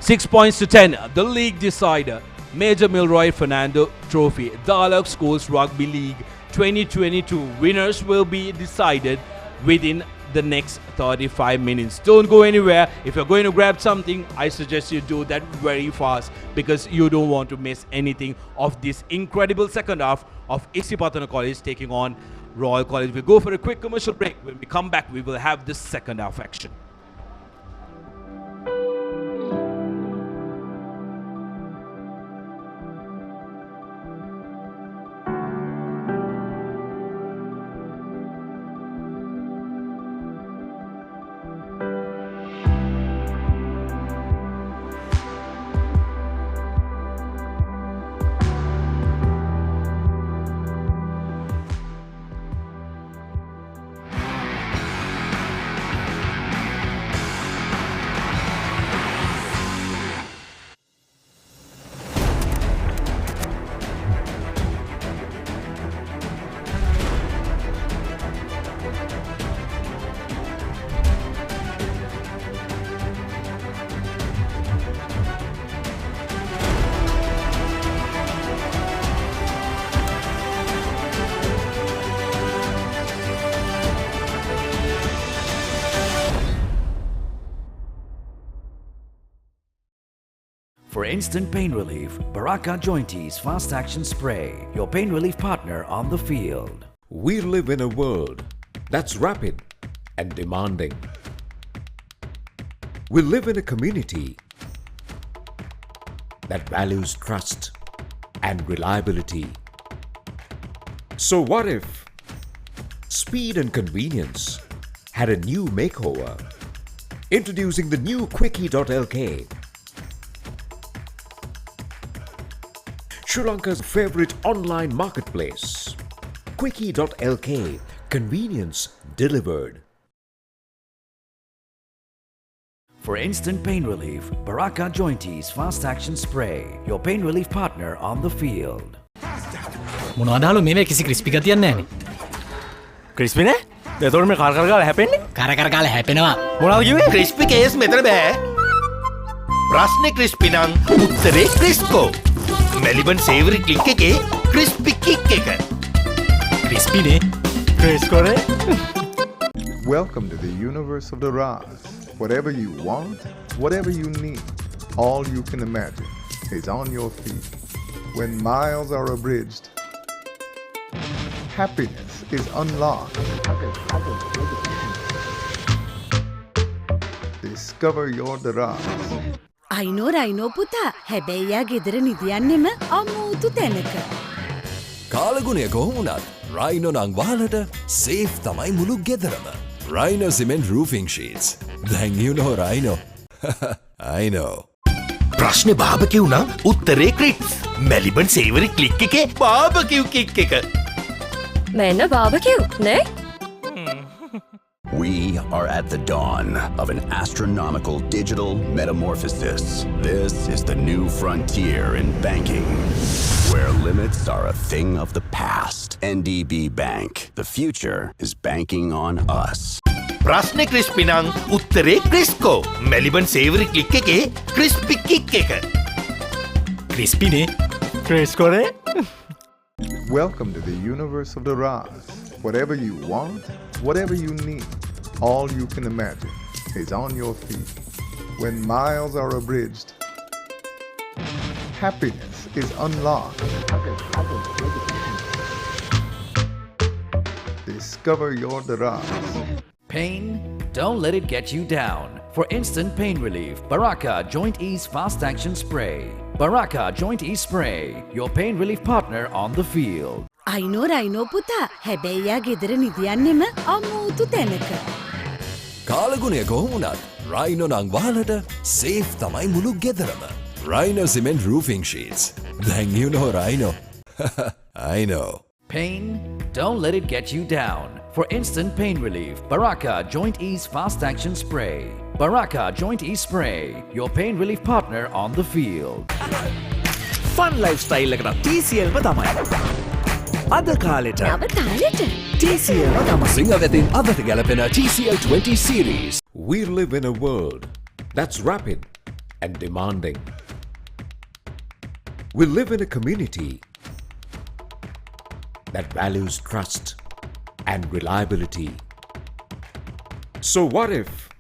6 points to 10. The league decider. Major Milroy Fernando Trophy. Dialog Schools Rugby League 2022 winners will be decided within the next 35 minutes. Don't go anywhere. If you're going to grab something, I suggest you do that very fast because you don't want to miss anything of this incredible second half of Isipathana College taking on Royal College. We'll go for a quick commercial break. When we come back, we will have this second half action. For instant pain relief, Baraka Joint Ease Fast Action Spray, your pain relief partner on the field. We live in a world that's rapid and demanding. We live in a community that values trust and reliability. So what if speed and convenience had a new makeover? Introducing the new Quickie.lk, Sri Lanka's favorite online marketplace. Quickie.lk, convenience delivered. For instant pain relief, Baraka Joint Ease Fast Action Spray, your pain relief partner on the field. මොනවදාලු මේ කිසි crispy ගතියක් නැහැනේ. Crispy නේ? එතකොට මේ කර කර ගාලා හැපෙන්නේ? කර කර ගාලා හැපෙනවා. මොනවද කිව්වේ? ක්‍රිස්පි කේස් මෙතන බෑ. ප්‍රශ්නේ ක්‍රිස්පි නම් උත්තරේ ක්‍රිස්කෝ. මෙලිබන් සේවරි ක්ලික් එකේ ක්‍රිස්පි කික් එක. ක්‍රිස්පි නේ? ක්‍රිස්කෝ නේ? Welcome to the universe of the Raz. Whatever you want, whatever you need, all you can imagine is on your feet. When miles are abridged, happiness is unlocked. Discover your Daraz. I know Rhino පුතා හැබැයි යා ගෙදර නිදියන්නෙම අමුතු තැනක. කාලගුණය කොහොමුණත් Rhino නං වාලට safe තමයි මුළු ගෙදරම. Rhino cement roofing sheets. Then you know Rhino. I know. ප්‍රශ්නේ බාබකිව් නම් උත්තරේ ක්‍රිට්ස්. මෙලිබන් සේවරි ක්ලික් එකේ බාබකිව් කික් එක. මෙන්න බාබකිව් නේ? We are at the dawn of an astronomical digital metamorphosis. This is the new frontier in banking, where limits are a thing of the past. NDB Bank. The future is banking on us. ප්‍රශ්නේ crispy නම් උත්තරේ ක්‍රිස්කෝ. Maliban සේවරි click එකේ crispy kick එක. Crispy නේ? ක්‍රිස්කෝ නේ? Welcome to the universe of the Raz. Whatever you want, whatever you need, all you can imagine is on your feet. When miles are abridged, happiness is unlocked. Discover your Daraz. Pain? Don't let it get you down. For instant pain relief, Baraka Joint Ease Fast Action Spray. Baraka Joint Ease Spray, your pain relief partner on the field. I know Rhino පුතා හැබැයි යා ගෙදර නිදියන්නෙම අමුතු තැනක. කාලගුණය කොහොමුණත් Rhino නං වාලට safe තමයි මුළු ගෙදරම. Rhino cement roofing sheets. Then you know Rhino. I know. Pain? Don't let it get you down. For instant pain relief, Baraka Joint Ease Fast Action Spray. Baraka Joint Ease Spray, your pain relief partner on the field. Fun lifestyle එකට TCL ම තමයි. අද කාලෙට නව තාලෙට TCL ම තමයි. සිංහවෙතින් අදට ගැලපෙන TCL 20 series. We live in a world that's rapid and demanding. We live in a community that values trust and reliability. So what if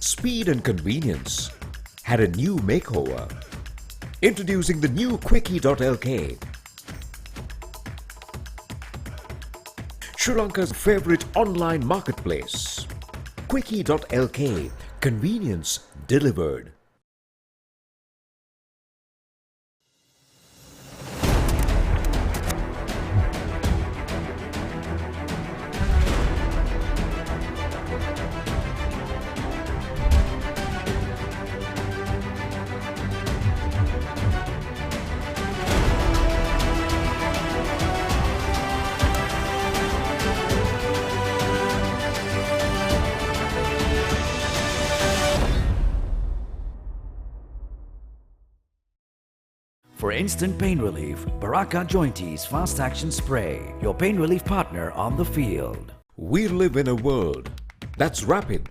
speed and convenience had a new makeover? Introducing the new Quickie.lk, Sri Lanka's favorite online marketplace. Quickie.lk, convenience delivered. For instant pain relief, Baraka Jointies Fast Action Spray, your pain relief partner on the field. We live in a world that's rapid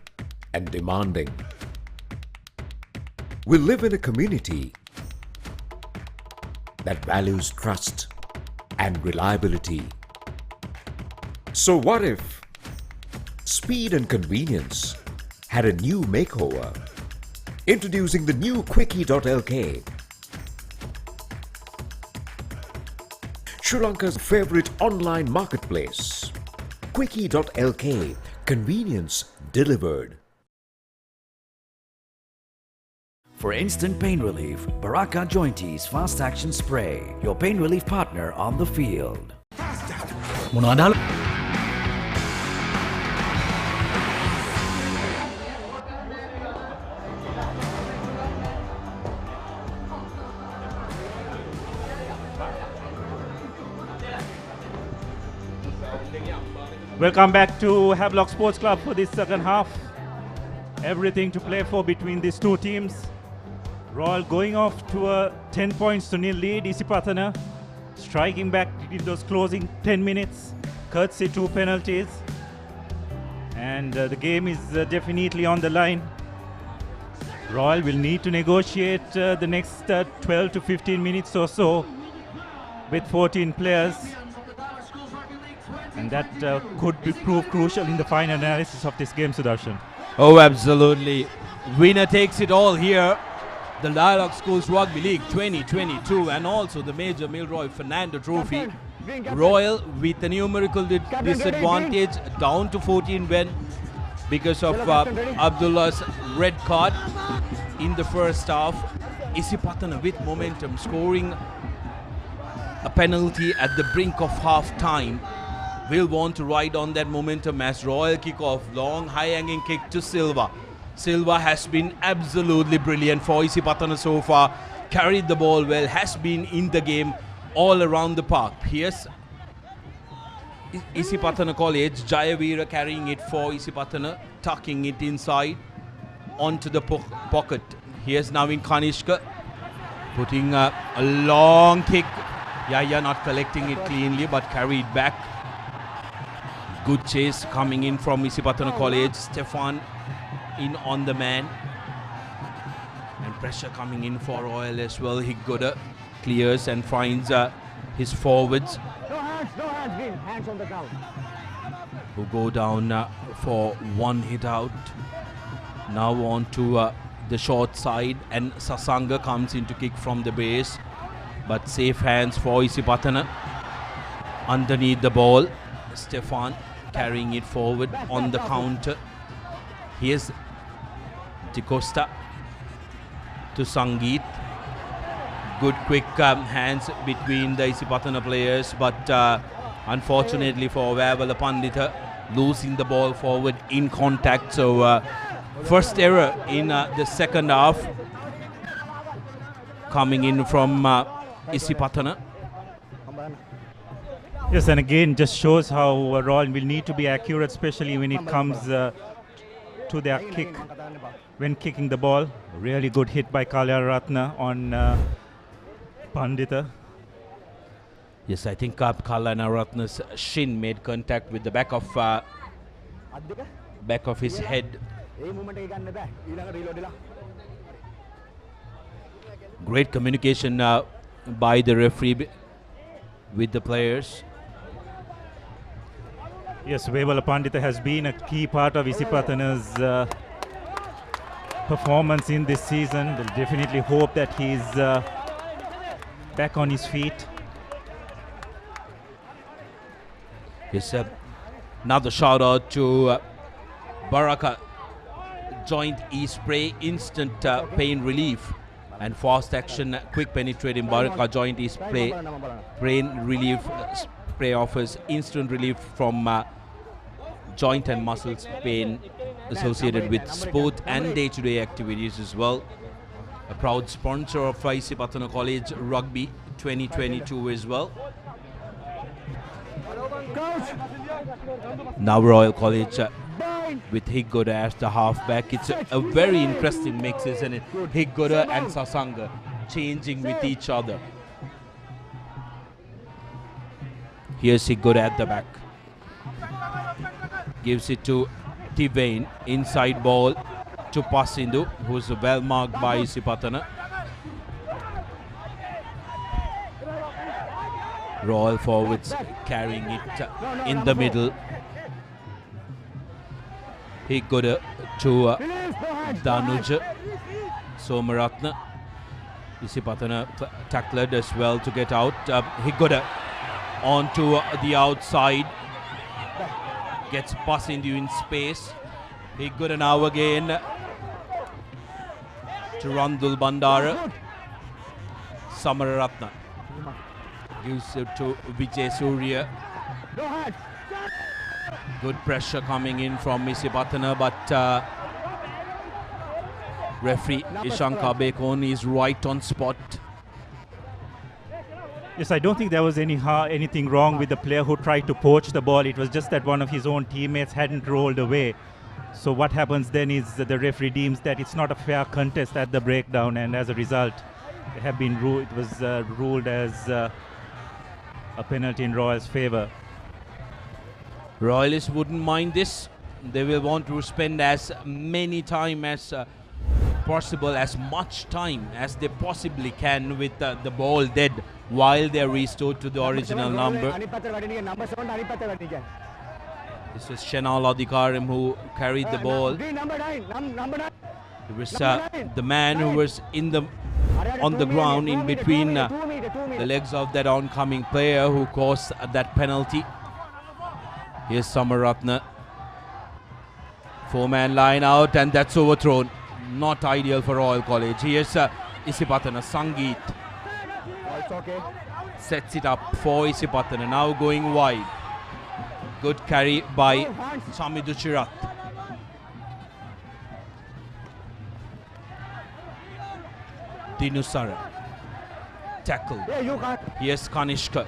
and demanding. We live in a community that values trust and reliability. So what if speed and convenience had a new makeover? Introducing the new Quickie.lk, Sri Lanka's favorite online marketplace. Quickie.lk, convenience delivered. For instant pain relief, Baraka Jointies Fast Action Spray, your pain relief partner on the field. Welcome back to Havelock Sports Club for this second half. Everything to play for between these two teams. Royal going off to a 10 points to nil lead. Isipathana striking back in those closing 10 minutes, courtesy 2 penalties. And the game is definitely on the line. Royal will need to negotiate the next 12 to 15 minutes or so with 14 players. And that could prove crucial in the final analysis of this game, Sudarshan. Oh, absolutely. Winner takes it all here. The Dialog Schools Rugby League 2022 and also the Major Milroy Fernando Trophy. Royal with a numerical disadvantage down to 14 when because of Abdullah's red card in the first half. Isipathana with momentum, scoring a penalty at the brink of half time. Will want to ride on that momentum as Royal kick off. Long high-hanging kick to Silva. Silva has been absolutely brilliant for Isipathana so far. Carried the ball well, has been in the game all around the park. Here's Isipathana College, Jayavira carrying it for Isipathana, tucking it inside onto the pocket. Here's Navin Kanishka putting a long kick. Yaya not collecting it cleanly but carried back. Good chase coming in from Isipathana College. Stefan in on the man. And pressure coming in for Royal as well. Higgoda clears and finds his forwards. No hands, Green. Hands on the ground. Who go down for one hit out. Now on to the short side. And Sasanga comes in to kick from the base. But safe hands for Isipathana. Underneath the ball. Stefan carrying it forward on the counter. Here's De Costa to Sangeet. Good quick hands between the Isipathana players, but unfortunately for Vavala Pandita, losing the ball forward in contact. So first error in the second half coming in from Isipathana. Yes, and again, just shows how Royal will need to be accurate, especially when it comes to their kick, when kicking the ball. Really good hit by Kalaratna on Pandita. Yes, I think Kalaratna's shin made contact with the back of his head. Great communication by the referee with the players. Yes, Vevala Pandita has been a key part of Isipathana's performance in this season. We'll definitely hope that he's back on his feet. Yes, another shout out to Baraka Joint E-Spray Instant Pain Relief and Fast Action Quick Penetrating Baraka Joint E-Spray Pain Relief Spray offers instant relief from joint and muscles pain associated with sport and day-to-day activities as well. A proud sponsor of Isipathana College Rugby 2022 as well. Now Royal College with Higgoda as the halfback. It's a very interesting mix, isn't it? Higgoda and Sasanga changing with each other. Here's Higgoda at the back. Gives it to Tivane. Inside ball to Pasindu, who's well marked by Isipathana. Royal forwards carrying it in the middle. Higgoda to Danuja. Somaratna. Isipathana tackled as well to get out. Higgoda onto the outside. Gets Pasindu in space. Higgoda now again to Randul Bandara. Samaratna gives it to Vijay Surya. Good pressure coming in from Isipathana, but referee Ishanka Bekon is right on spot. Yes, I don't think there was anything wrong with the player who tried to poach the ball. It was just that one of his own teammates hadn't rolled away. So what happens then is the referee deems that it's not a fair contest at the breakdown, and as a result, it was ruled as a penalty in Royal's favour. Royalists wouldn't mind this. They will want to spend as many time as possible, as much time as they possibly can with the ball dead while they are restored to the original number. This was Shenal Adhikaram who carried the ball. It was the man who was on the ground in between the legs of that oncoming player who caused that penalty. Here's Samaratna. Four-man line out, and that's overthrown. Not ideal for Royal College. Here's Isipathana. Sangeet sets it up for Isipathana. Now going wide. Good carry by Samidu Chirat. Dinusara tackled. Here's Kanishka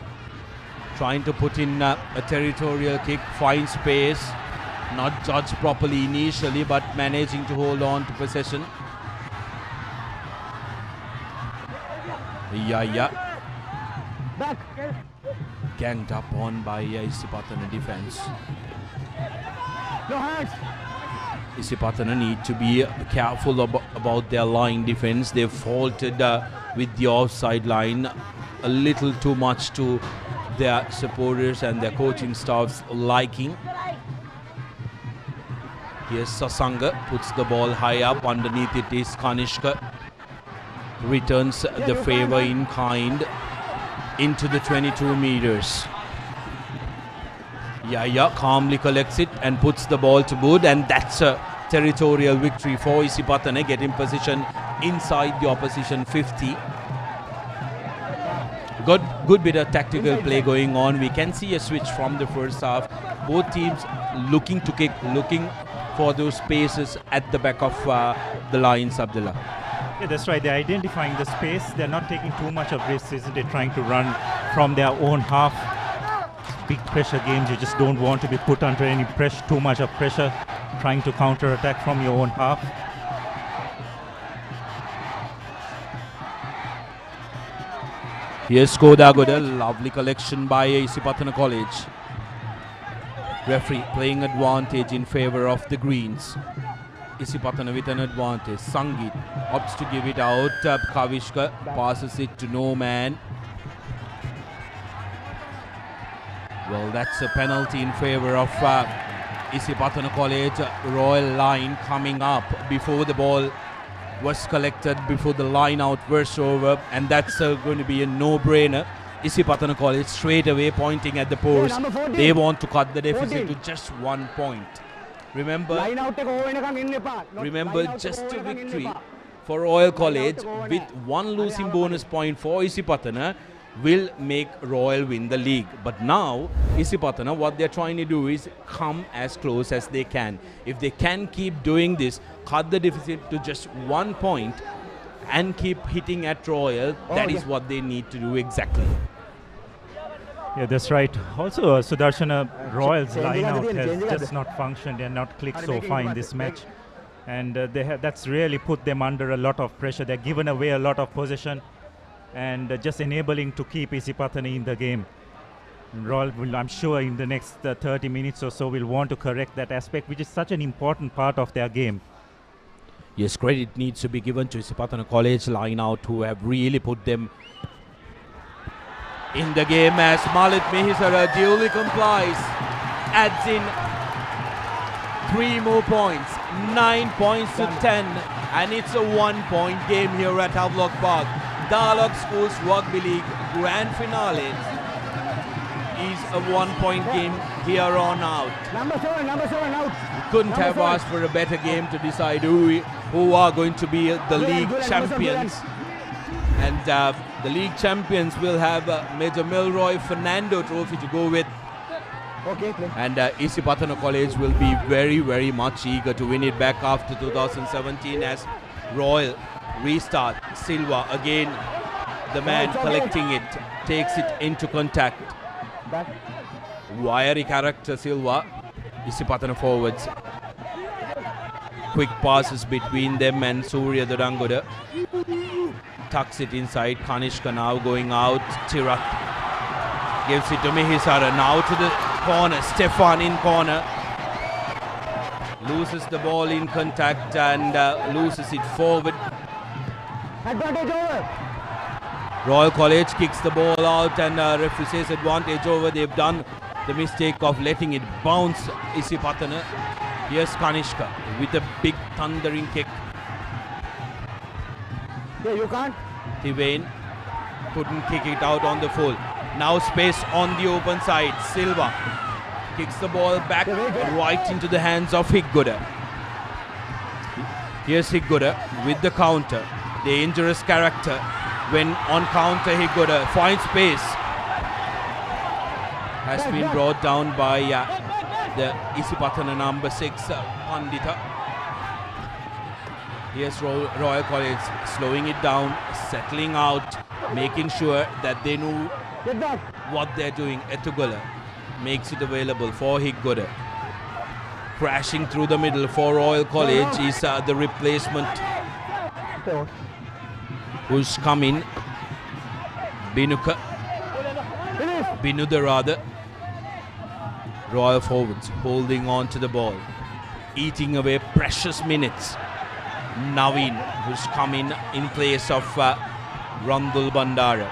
trying to put in a territorial kick, find space, not judged properly initially, but managing to hold on to possession. Ganged up on by Isipathana defense. Isipathana need to be careful about their line defense. They've faltered with the offside line a little too much to their supporters and their coaching staff's liking. Here's Sasanga, puts the ball high up. Underneath it is Kanishka. Returns the favor in kind into the 22 meters. Yaya calmly collects it and puts the ball to good, and that's a territorial victory for Isipathana, getting position inside the opposition 50. Good bit of tactical play going on. We can see a switch from the first half. Both teams looking to kick, looking for those spaces at the back of the lines, Abdullah. Yeah, that's right. They're identifying the space. They're not taking too much of risks, isn't it? Trying to run from their own half. Big pressure games, you just don't want to be put under any pressure, too much of pressure, trying to counter-attack from your own half. Here's Kodagoda, lovely collection by Isipathana College. Referee playing advantage in favor of the Greens. Isipathana with an advantage. Sangeet opts to give it out. Kavishka passes it to no man. Well, that's a penalty in favor of Isipathana College. Royal line coming up before the ball was collected, before the line out was over, and that's going to be a no-brainer. Isipathana College straight away pointing at the post. They want to cut the deficit to just 1 point. Remember, just a victory for Royal College with one losing bonus point for Isipathana will make Royal win the league. But now, Isipathana, what they're trying to do is come as close as they can. If they can keep doing this, cut the deficit to just 1 point and keep hitting at Royal, that is what they need to do exactly. Yeah, that's right. Also, Sudarshana, Royals line-out has just not functioned and not clicked so far in this match. And that's really put them under a lot of pressure. They're given away a lot of possession and just enabling to keep Isipathana in the game. Royal will, I'm sure, in the next 30 minutes or so will want to correct that aspect, which is such an important part of their game. Yes, credit needs to be given to Isipathana College line-out, who have really put them in the game, as Malit Mehisara duly complies, adds in 3 more points, 9 points to 10, and it's a 1-point game here at Havelock Park. Dialog Schools Rugby League Grand Finale is a 1-point game here on out. Number 7 out. Couldn't have asked for a better game to decide who are going to be the league champions. And the league champions will have Major Milroy Fernando Trophy to go with. And Isipathana College will be very, very much eager to win it back after 2017 as Royal restart. Silva again, the man collecting it, takes it into contact. Wiry character Silva. Isipathana forwards. Quick passes between them and Surya Durangoda. Tucks it inside. Kanishka now going out. Tirak gives it to Mehisara. Now to the corner. Stefan in corner. Loses the ball in contact and loses it forward. Advantage over. Royal College kicks the ball out and referee says advantage over. They've done the mistake of letting it bounce. Isipathana. Here's Kanishka with a big thundering kick. Yeah, you can't. Tivain couldn't kick it out on the full. Now space on the open side. Silva kicks the ball back right into the hands of Higgoda. Here's Higgoda with the counter. Dangerous character. When on counter, Higgoda finds space. Has been brought down by the Isipathana number 6, Pandita. Here's Royal College slowing it down, settling out, making sure that they know what they're doing. Etugola makes it available for Higgoda. Crashing through the middle for Royal College is the replacement who's come in. Binuda rather. Royal forwards holding on to the ball, eating away precious minutes. Naveen, who's come in place of Randul Bandara.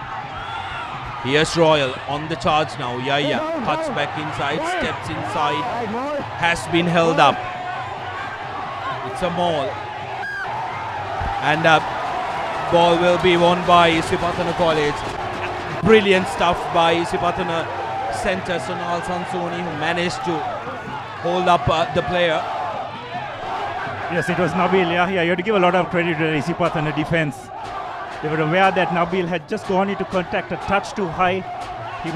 Here's Royal on the charge now. Yaya cuts back inside, steps inside, has been held up. It's a maul. And ball will be won by Isipathana College. Brilliant stuff by Isipathana centre Sonal Sansoni, who managed to hold up the player. Yes, it was Nabil Yahya. You have to give a lot of credit to Isipathana defense. They were aware that Nabil had just gone into contact a touch too high. He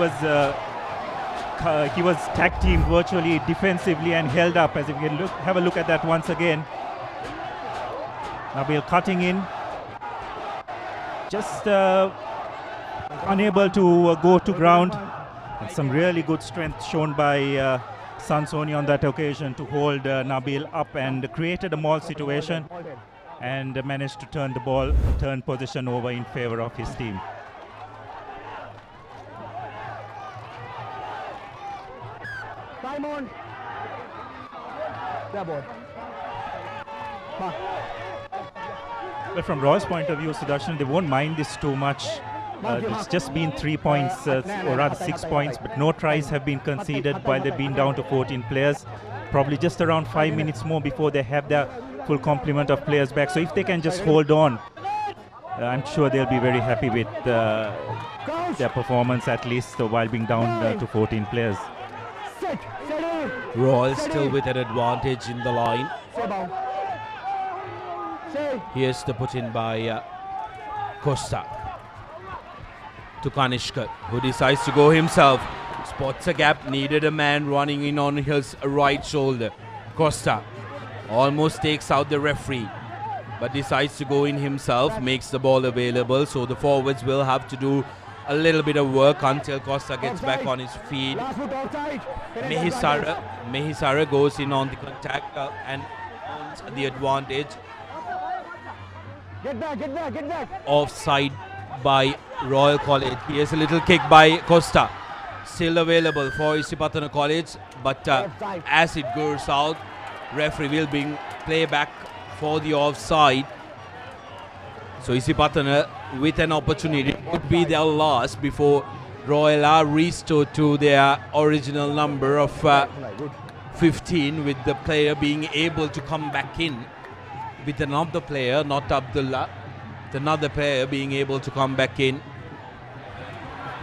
was tag teamed virtually defensively and held up. As if you can have a look at that once again. Nabil cutting in, just unable to go to ground. And some really good strength shown by Sansoni on that occasion to hold Nabil up and created a maul situation and managed to turn position over in favor of his team. Simon. But from Roy's point of view, Sudarshan, they won't mind this too much. It's just been 3 points, or rather 6 points, but no tries have been conceded while they've been down to 14 players. Probably just around 5 minutes more before they have their full complement of players back. So if they can just hold on, I'm sure they'll be very happy with their performance, at least while being down to 14 players. Royal still with an advantage in the line. Here's the put in by Costa to Kanishka, who decides to go himself. Spots a gap, needed a man running in on his right shoulder. Costa almost takes out the referee, but decides to go in himself, makes the ball available, so the forwards will have to do a little bit of work until Costa gets back on his feet. Mehisara goes in on the contact and owns the advantage. Get back. Offside by Royal College. Here's a little kick by Costa. Still available for Isipathana College, but as it goes out, referee will bring play back for the offside. So Isipathana with an opportunity, it could be their last before Royal are restored to their original number of 15, with the player being able to come back in with another player, not Abdullah, with another player being able to come back in.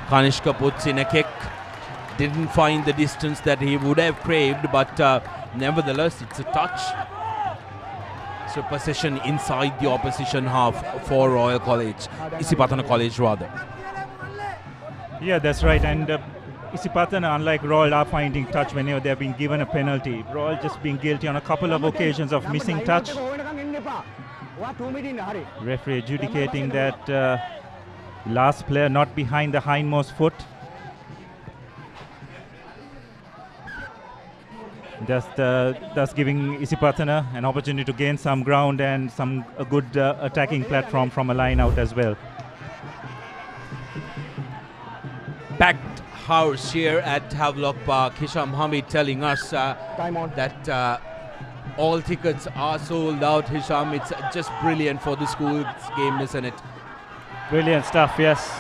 Kanishka puts in a kick, didn't find the distance that he would have craved, but nevertheless it's a touch. So possession inside the opposition half for Royal College, Isipathana College rather. Yeah, that's right. And Isipathana, unlike Royal, are finding touch whenever they have been given a penalty. Royal just being guilty on a couple of occasions of missing touch. Referee adjudicating that last player not behind the hindmost foot. Thus giving Isipathana an opportunity to gain some ground and a good attacking platform from a line out as well. Packed house here at Havelock Park. Hisham Hamid telling us that all tickets are sold out. Hisham, it's just brilliant for the school's game, isn't it? Brilliant stuff, yes.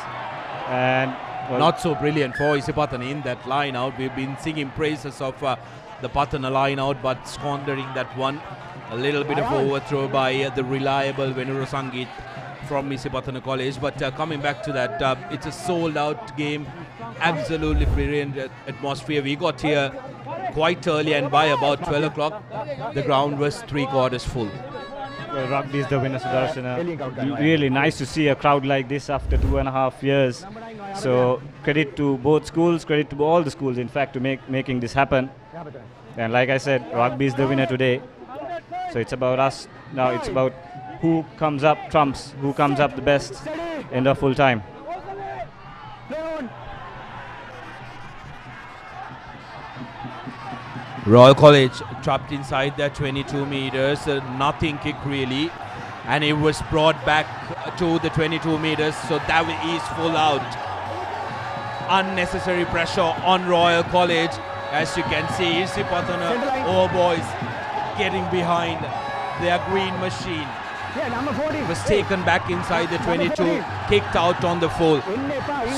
And well, not so brilliant for Isipathana in that line out. We've been singing praises of the Pathana line out, but squandering that one. A little bit of overthrow by the reliable Venuru Sangeet from Isipathana College. But coming back to that, it's a sold out game. Absolutely brilliant atmosphere. We got here quite early, and by about 12 o'clock, the ground was 3/4 full. Well, Rugby is the winner, Sudarshana. Really nice to see a crowd like this after 2.5 years. So credit to both schools, credit to all the schools, in fact, to making this happen. And like I said, Rugby is the winner today. So it's about us now. It's about who comes up trumps, who comes up the best in the full time. Royal College trapped inside their 22 meters, nothing kick really, and it was brought back to the 22 meters, so that is full out. Unnecessary pressure on Royal College, as you can see. Isipathana, oh boys, getting behind their green machine. Was taken back inside the 22, kicked out on the full.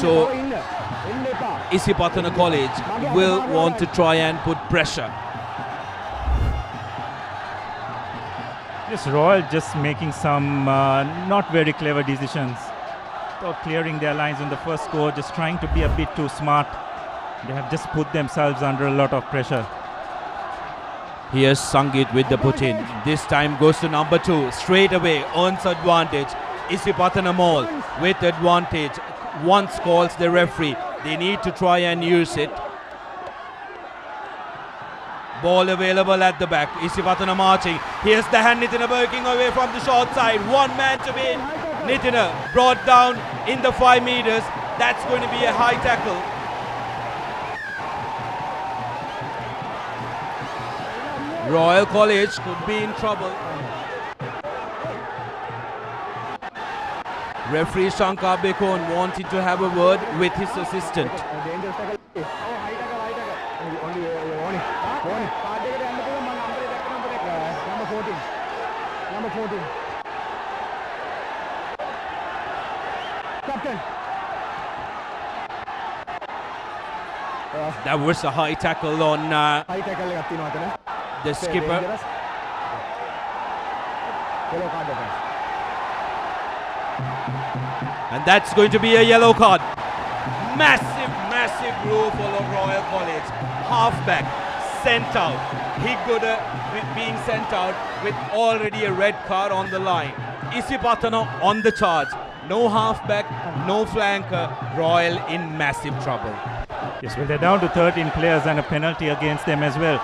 So Isipathana College will want to try and put pressure. Yes, Royal just making some not very clever decisions. So clearing their lines in the first score, just trying to be a bit too smart. They have just put themselves under a lot of pressure. Here's Sangeet with the put-in. This time goes to number 2. Straight away, earns advantage. Isipathana Mall with advantage. Once calls the referee. They need to try and use it. Ball available at the back. Isipathana marching. Here's the hand. Nitina working away from the short side. One man to win. Nitina brought down in the 5 meters. That's going to be a high tackle. Royal College could be in trouble. Referee Shankar Bekon wanted to have a word with his assistant. Number 14. Captain. That was a high tackle on the skipper. And that's going to be a yellow card. Massive blow for Royal College. Halfback sent out. Higuda being sent out with already a red card on the line. Isipathana on the charge. No halfback, no flanker. Royal in massive trouble. Yes, well, they're down to 13 players and a penalty against them as well.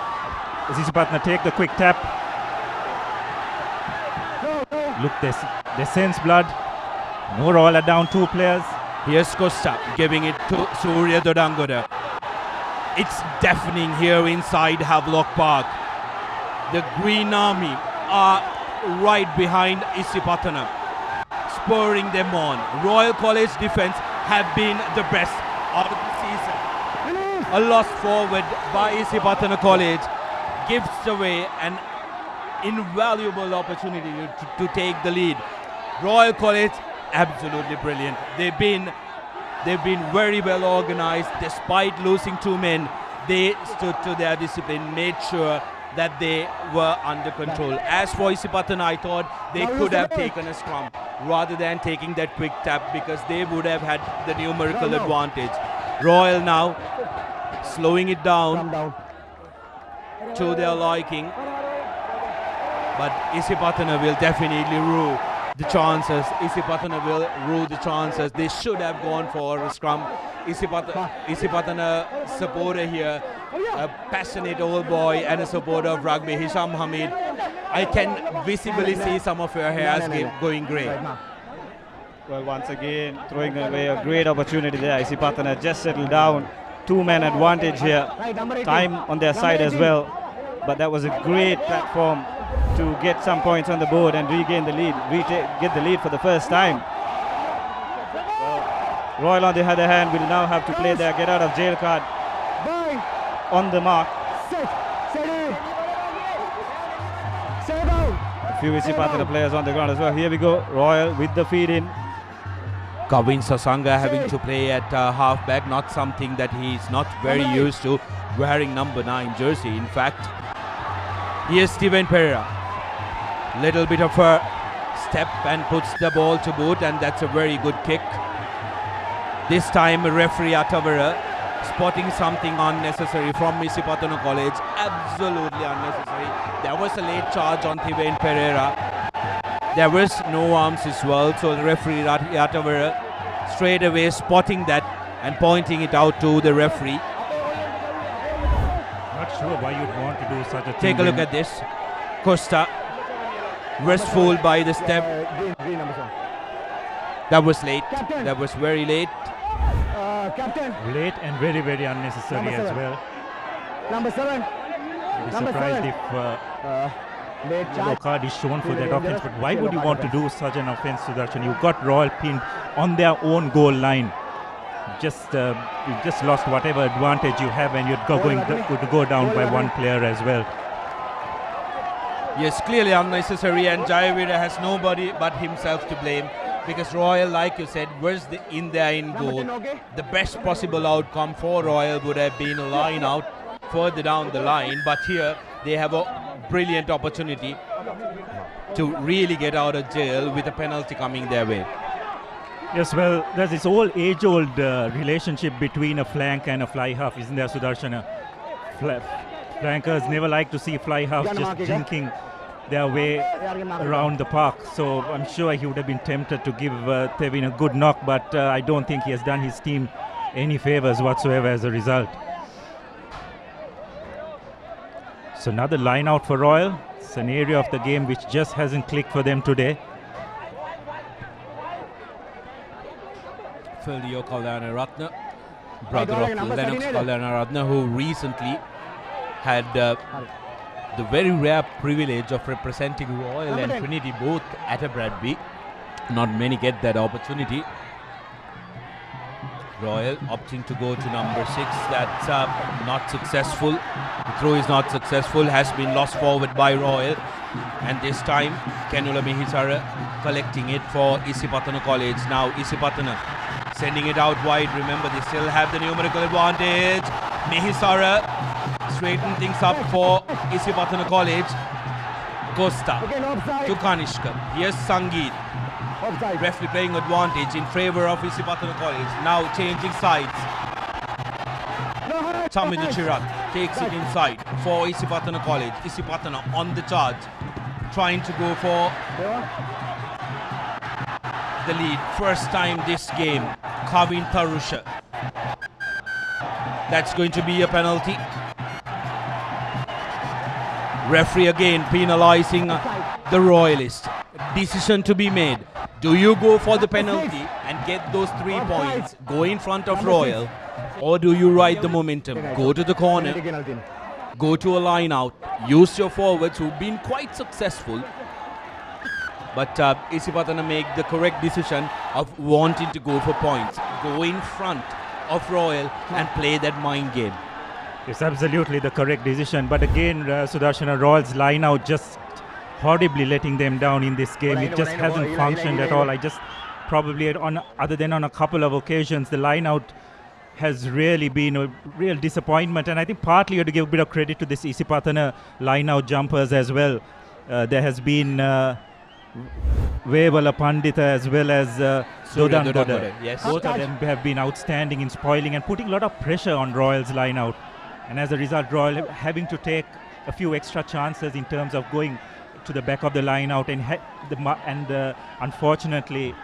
As Isipathana take the quick tap. Look, they sense blood. No, Royal are down 2 players. Here's Costa giving it to Surya Dodangoda. It's deafening here inside Havelock Park. The Green Army are right behind Isipathana, spurring them on. Royal College defense have been the best of the season. A lost forward by Isipathana College gives away an invaluable opportunity to take the lead. Royal College absolutely brilliant. They've been very well organized. Despite losing 2 men, they stood to their discipline, made sure that they were under control. As for Isipathana, I thought they could have taken a scrum rather than taking that quick tap, because they would have had the numerical advantage. Royal now slowing it down to their liking, but Isipathana will definitely rule the chances. Isipathana will rule the chances. They should have gone for a scrum. Isipathana supporter here, a passionate old boy and a supporter of rugby, Hisham Hamid. I can visibly see some of your hairs going grey. Well, once again, throwing away a great opportunity there. Isipathana just settled down. 2-man advantage here. Time on their side as well. But that was a great platform to get some points on the board and regain the lead, get the lead for the first time. Royal, on the other hand, will now have to play their get out of jail card on the mark. A few Isipathana players on the ground as well. Here we go, Royal with the feed in. Kavin Sasanga having to play at halfback, not something that he's not very used to, wearing number 9 jersey. In fact, here's Steven Pereira. Little bit of a step and puts the ball to boot, and that's a very good kick. This time referee Atavara spotting something unnecessary from Isipathana College. Absolutely unnecessary. There was a late charge on Steven Pereira. There was no arms as well, so the referee Atavara straight away spotting that and pointing it out to the referee. Not sure why you'd want to do such a thing. Take a look at this. Costa restful by the step. That was late. That was very late. Late and very, very unnecessary as well. Number 7. I'd be surprised if yellow card is shown for that offense. But why would you want to do such an offense, Sudarshan? You've got Royal pinned on their own goal line. You just lost whatever advantage you have, and you're going to go down by 1 player as well. Yes, clearly unnecessary, and Jayavira has nobody but himself to blame, because Royal, like you said, was in goal. The best possible outcome for Royal would have been a line out further down the line, but here they have a brilliant opportunity to really get out of jail with a penalty coming their way. Yes, well, there's this old age-old relationship between a flank and a fly half, isn't there, Sudarshana? Flankers never like to see fly halves just jinking their way around the park. So I'm sure he would have been tempted to give Tevin a good knock, but I don't think he has done his team any favors whatsoever as a result. So another line out for Royal. It's an area of the game which just hasn't clicked for them today. Filio Kalanaratne, brother of Lennox Kalanaratne, who recently had the very rare privilege of representing Royal and Trinity both at a Rugby. Not many get that opportunity. Royal opting to go to number 6. That's not successful. The throw is not successful, has been lost forward by Royal. And this time, Kenula Mihisara collecting it for Isipathana College. Now Isipathana sending it out wide. Remember, they still have the numerical advantage. Mehisara straighten things up for Isipathana College. Costa to Kanishka. Here's Sangeet. Referee playing advantage in favor of Isipathana College. Now changing sides. Tamidu Chirag takes it inside for Isipathana College. Isipathana on the charge, trying to go for the lead. First time this game. Kavin Tarusha. That's going to be a penalty. Referee again penalizing the Royalists. Decision to be made. Do you go for the penalty and get those 3 points, go in front of Royal, or do you ride the momentum, go to the corner, go to a line out, use your forwards who've been quite successful, but Isipathana make the correct decision of wanting to go for points, go in front of Royal and play that mind game. It's absolutely the correct decision. But again, Sudarshana, Royal's line out just horribly letting them down in this game. It just hasn't functioned at all. I just probably, other than on a couple of occasions, the line out has really been a real disappointment. And I think partly you have to give a bit of credit to this Isipathana line out jumpers as well. There has been Vevala Pandita as well as Dodan Goda. Yes. Both of them have been outstanding in spoiling and putting a lot of pressure on Royal's line out. And as a result, Royal having to take a few extra chances in terms of going to the back of the line out. And unfortunately,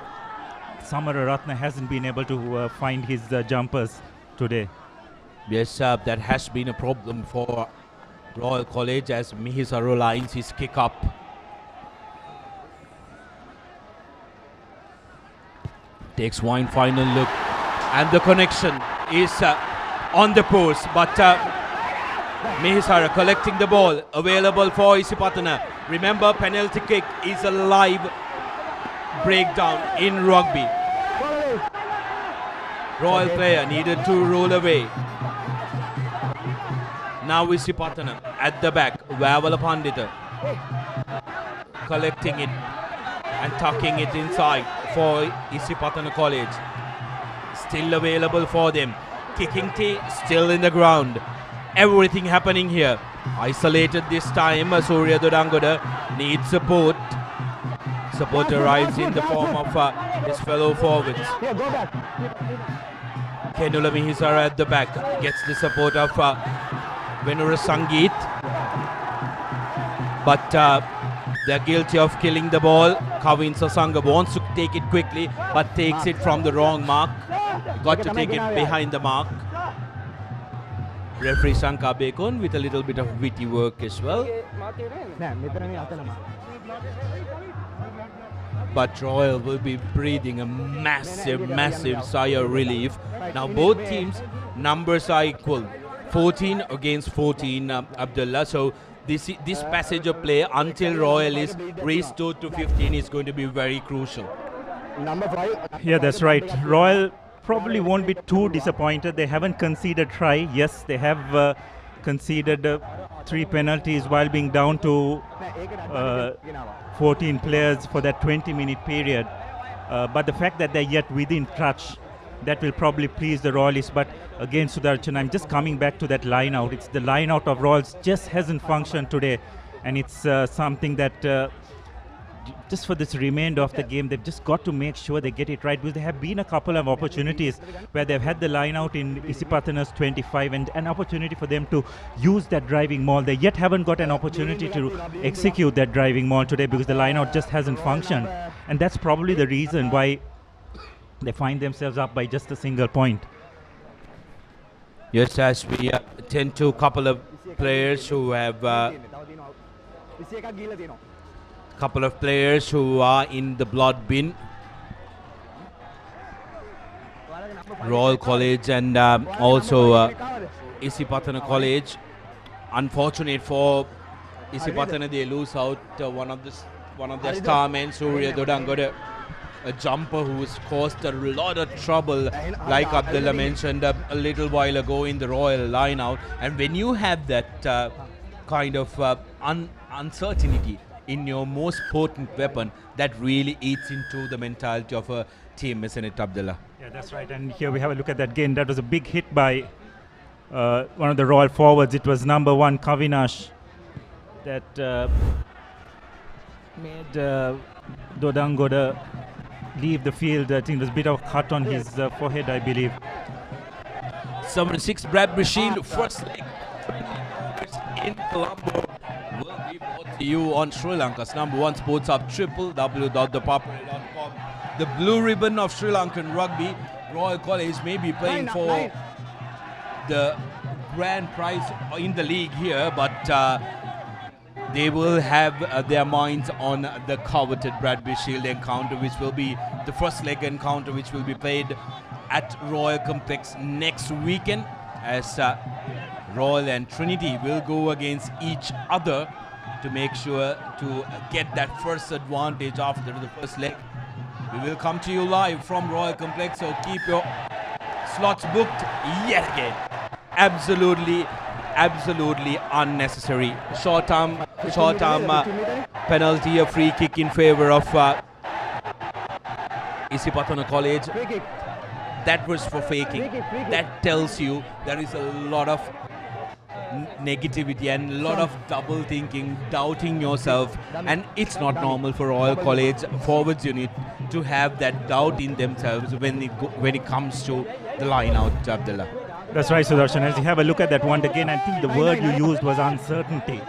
Samara Ratna hasn't been able to find his jumpers today. Yes, that has been a problem for Royal College as Mihisaro lines his kick up. Takes one final look and the connection is on the post, but Mihisara collecting the ball, available for Isipathana. Remember, penalty kick is a live breakdown in rugby. Royal player needed to roll away. Now Isipathana at the back, Vavala Pandita collecting it and tucking it inside for Isipathana College. Still available for them. Kicking tee still in the ground. Everything happening here. Isolated this time. Surya Dodangoda needs support. Support arrives in the form of his fellow forwards. Kenula Mihisara at the back gets the support of Venura Sangeet. But they're guilty of killing the ball. Kavin Sasanga wants to take it quickly but takes it from the wrong mark. Got to take it behind the mark. Referee Shankar Bacon with a little bit of witty work as well. But Royal will be breathing a massive sigh of relief. Now both teams numbers are equal. 14 against 14, Abdullah. So this passage of play until Royal is restored to 15 is going to be very crucial. Yeah, that's right. Royal probably won't be too disappointed. They haven't conceded try. Yes, they have conceded 3 penalties while being down to 14 players for that 20-minute period. But the fact that they're yet within touch, that will probably please the Royalists. But again, Sudarshan, I'm just coming back to that line out. It's the line out of Royals just hasn't functioned today. And it's something that just for this remainder of the game, they've just got to make sure they get it right, because there have been a couple of opportunities where they've had the line out in Isipathana's 25 and an opportunity for them to use that driving maul. They yet haven't got an opportunity to execute that driving maul today because the line out just hasn't functioned. And that's probably the reason why they find themselves up by just a single point. Yes, as we tend to a couple of players who have couple of players who are in the blood bin. Royal College and also Isipathana College. Unfortunate for Isipathana, they lose out one of their star men, Surya Dodangoda, a jumper who's caused a lot of trouble, like Abdullah mentioned a little while ago in the Royal line out. And when you have that kind of uncertainty in your most potent weapon, that really eats into the mentality of a team, isn't it, Abdullah? Yeah, that's right. And here we have a look at that again. That was a big hit by one of the Royal forwards. It was number 1 Kavinash that made Dodangoda leave the field. I think there's a bit of a cut on his forehead, I believe. Number 6 Bradbury Shield, first leg in Colombo, will be brought to you on Sri Lanka's number 1 sports hub, www.thepapare.com. The blue ribbon of Sri Lankan rugby. Royal College may be playing for the grand prize in the league here, but they will have their minds on the coveted Bradbury Shield encounter, which will be the first leg encounter, which will be played at Royal Complex next weekend, as Royal and Trinity will go against each other to make sure to get that first advantage after the first leg. We will come to you live from Royal Complex, so keep your slots booked yet again. Absolutely unnecessary. Short-term penalty, a free kick in favor of Isipathana College. That was for faking. That tells you there is a lot of negativity and a lot of double thinking, doubting yourself, and it's not normal for Royal College forwards unit to have that doubt in themselves when it comes to the line out, Abdullah. That's right, Sudarshan. As you have a look at that one again, I think the word you used was uncertainty.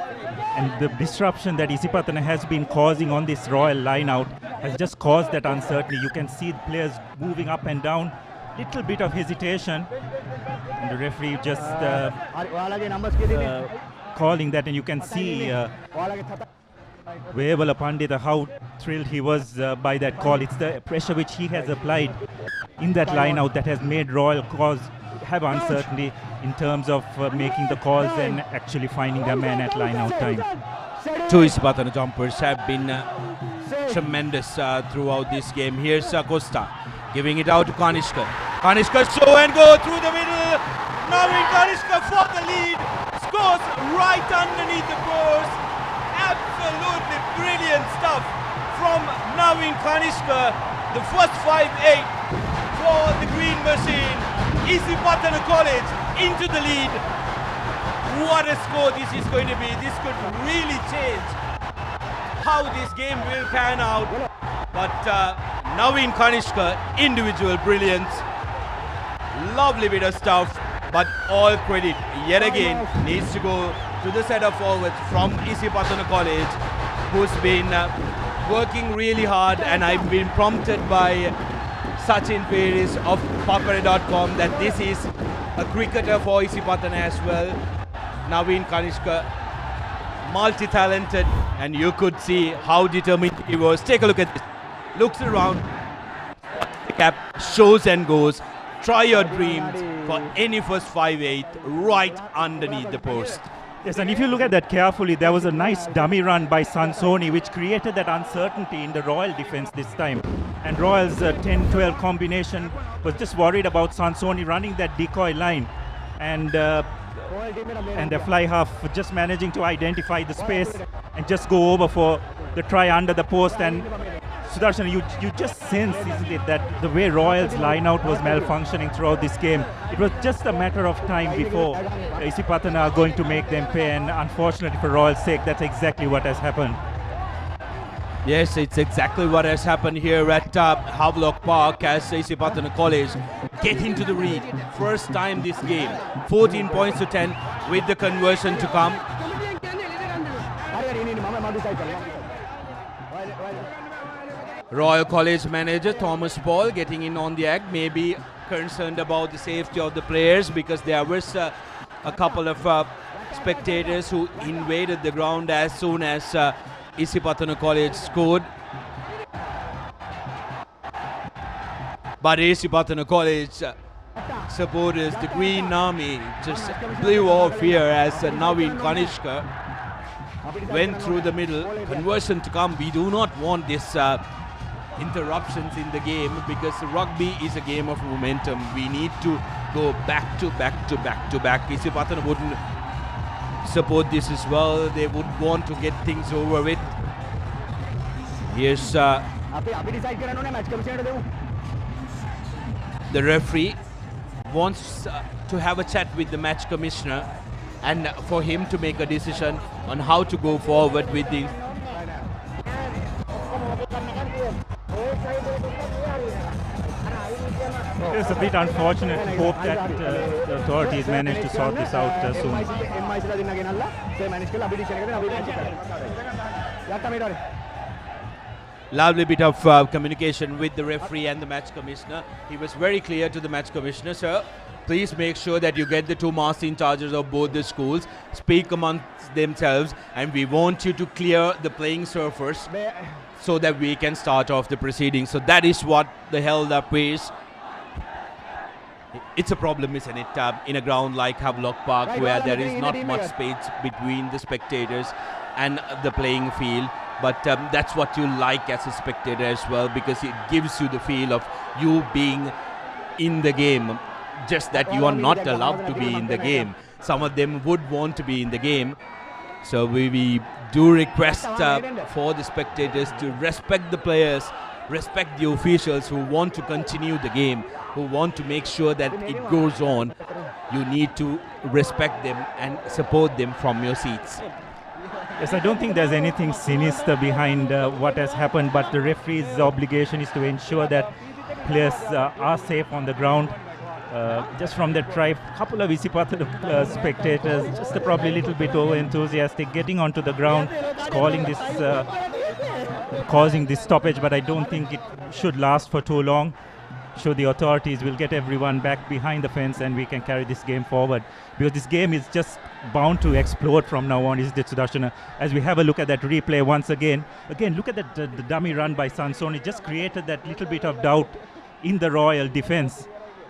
And the disruption that Isipathana has been causing on this Royal line out has just caused that uncertainty. You can see the players moving up and down, little bit of hesitation. And the referee just calling that, and you can see Vevala Pandita, how thrilled he was by that call. It's the pressure which he has applied in that line out that has made Royal have uncertainty in terms of making the calls and actually finding their man at line out time. Two Isipathana jumpers have been tremendous throughout this game. Here's Costa giving it out to Kanishka. Kanishka show and go through the middle. Navin Kanishka for the lead. Scores right underneath the post. Absolutely brilliant stuff from Navin Kanishka. The first 5-8 for the Green Machine. Isipathana College into the lead. What a score this is going to be. This could really change how this game will pan out. But Navin Kanishka, individual brilliance. Lovely bit of stuff, but all credit yet again needs to go to the set of forwards from Isipathana College, who's been working really hard, and I've been prompted by Sachin Paris of Papare.com that this is a cricketer for Isipathana as well. Navin Kanishka, multi-talented, and you could see how determined he was. Take a look at this. Looks around, the cap, shows and goes. Try your dreams for any first 5-8 right underneath the post. Yes, and if you look at that carefully, there was a nice dummy run by Sansoni which created that uncertainty in the Royal defense this time. And Royal's 10-12 combination was just worried about Sansoni running that decoy line. And the fly half just managing to identify the space and just go over for the try under the post. And Sudarshan, you just sense, isn't it, that the way Royals line out was malfunctioning throughout this game. It was just a matter of time before Isipathana are going to make them pay, and unfortunately for Royals' sake, that's exactly what has happened. Yes, it's exactly what has happened here at Havelock Park as Isipathana College get into the lead. First time this game, 14 points to 10 with the conversion to come. Royal College manager Thomas Paul getting in on the act, maybe concerned about the safety of the players because there was a couple of spectators who invaded the ground as soon as Isipathana College scored. But Isipathana College supporters, the Green Army, just blew off here as Navin Kanishka went through the middle. Conversion to come. We do not want this interruptions in the game because rugby is a game of momentum. We need to go back to back to back to back. Isipathana wouldn't support this as well. They would want to get things over with. Here's the referee wants to have a chat with the match commissioner and for him to make a decision on how to go forward with the. It's a bit unfortunate. Hope that the authorities manage to sort this out soon. Lovely bit of communication with the referee and the match commissioner. He was very clear to the match commissioner, sir, please make sure that you get the two master in charges of both the schools, speak amongst themselves, and we want you to clear the playing surface so that we can start off the proceedings. So that is what the held up is. It's a problem, isn't it, in a ground like Havelock Park, where there is not much space between the spectators and the playing field. But that's what you like as a spectator as well, because it gives you the feel of you being in the game, just that you are not allowed to be in the game. Some of them would want to be in the game. So we do request for the spectators to respect the players, respect the officials who want to continue the game, who want to make sure that it goes on. You need to respect them and support them from your seats. Yes, I don't think there's anything sinister behind what has happened, but the referee's obligation is to ensure that players are safe on the ground. Just from that try, a couple of Isipathana spectators, just probably a little bit over-enthusiastic, getting onto the ground, causing this stoppage, but I don't think it should last for too long. So the authorities will get everyone back behind the fence and we can carry this game forward, because this game is just bound to explode from now on, isn't it, Sudarshana? As we have a look at that replay once again, look at that the dummy run by Sanson. It just created that little bit of doubt in the Royal defense.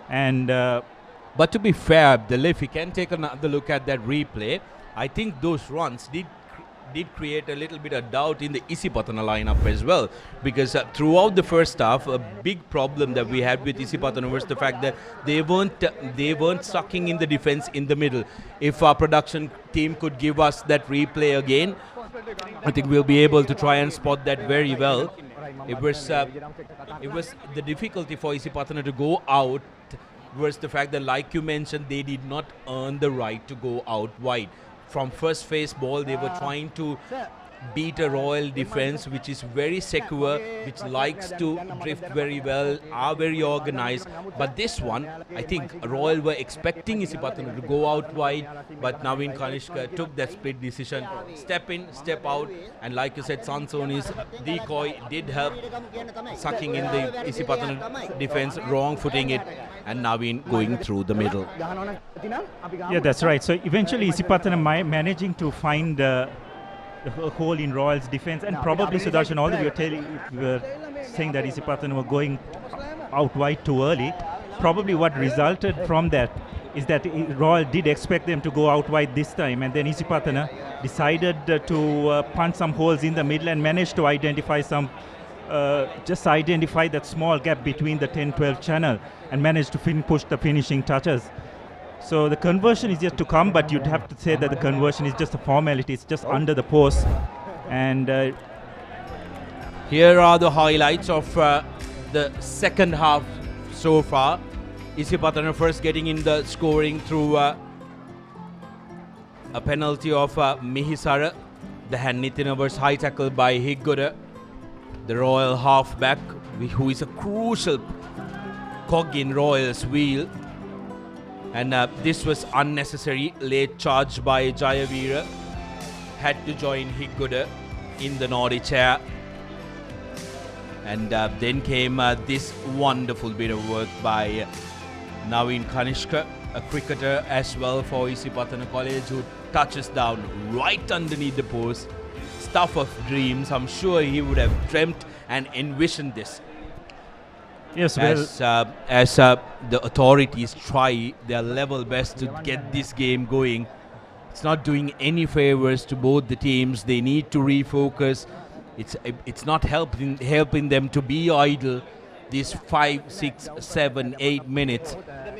And but to be fair, if we can take another look at that replay, I think those runs did create a little bit of doubt in the Isipathana lineup as well, because throughout the first half, a big problem that we had with Isipathana was the fact that they weren't sucking in the defense in the middle. If our production team could give us that replay again, I think we'll be able to try and spot that very well. It was the difficulty for Isipathana to go out was the fact that, like you mentioned, they did not earn the right to go out wide. From first phase ball, they were trying to beat a Royal defense which is very secure, which likes to drift very well, are very organized. But this one, I think Royal were expecting Isipathana to go out wide, but Naveen Kanishka took that split decision, step in, step out, and like you said, Sansoni's decoy did help sucking in the Isipathana defense, wrong footing it, and Naveen going through the middle. Yeah, that's right. So eventually Isipathana managing to find the hole in Royal's defense, and probably Sudarshan, although we were saying that Isipathana were going out wide too early, probably what resulted from that is that Royal did expect them to go out wide this time, and then Isipathana decided to punch some holes in the middle and managed to identify identify that small gap between the 10-12 channel and managed to push the finishing touches. So the conversion is yet to come, but you'd have to say that the conversion is just a formality. It's just under the post. And here are the highlights of the second half so far. Isipathana first getting in the scoring through a penalty of Mihisara. The Hannitina was high tackle by Higgoda, the Royal halfback, who is a crucial cog in Royal's wheel. And this was unnecessary. Late charge by Jayavira. Had to join Higgoda in the Nordic chair. And then came this wonderful bit of work by Naveen Kanishka, a cricketer as well for Isipathana College, who touches down right underneath the post. Stuff of dreams. I'm sure he would have dreamt and envisioned this. Yes, as the authorities try their level best to get this game going, it's not doing any favors to both the teams. They need to refocus. It's not helping them to be idle. These 5, 6, 7, 8 minutes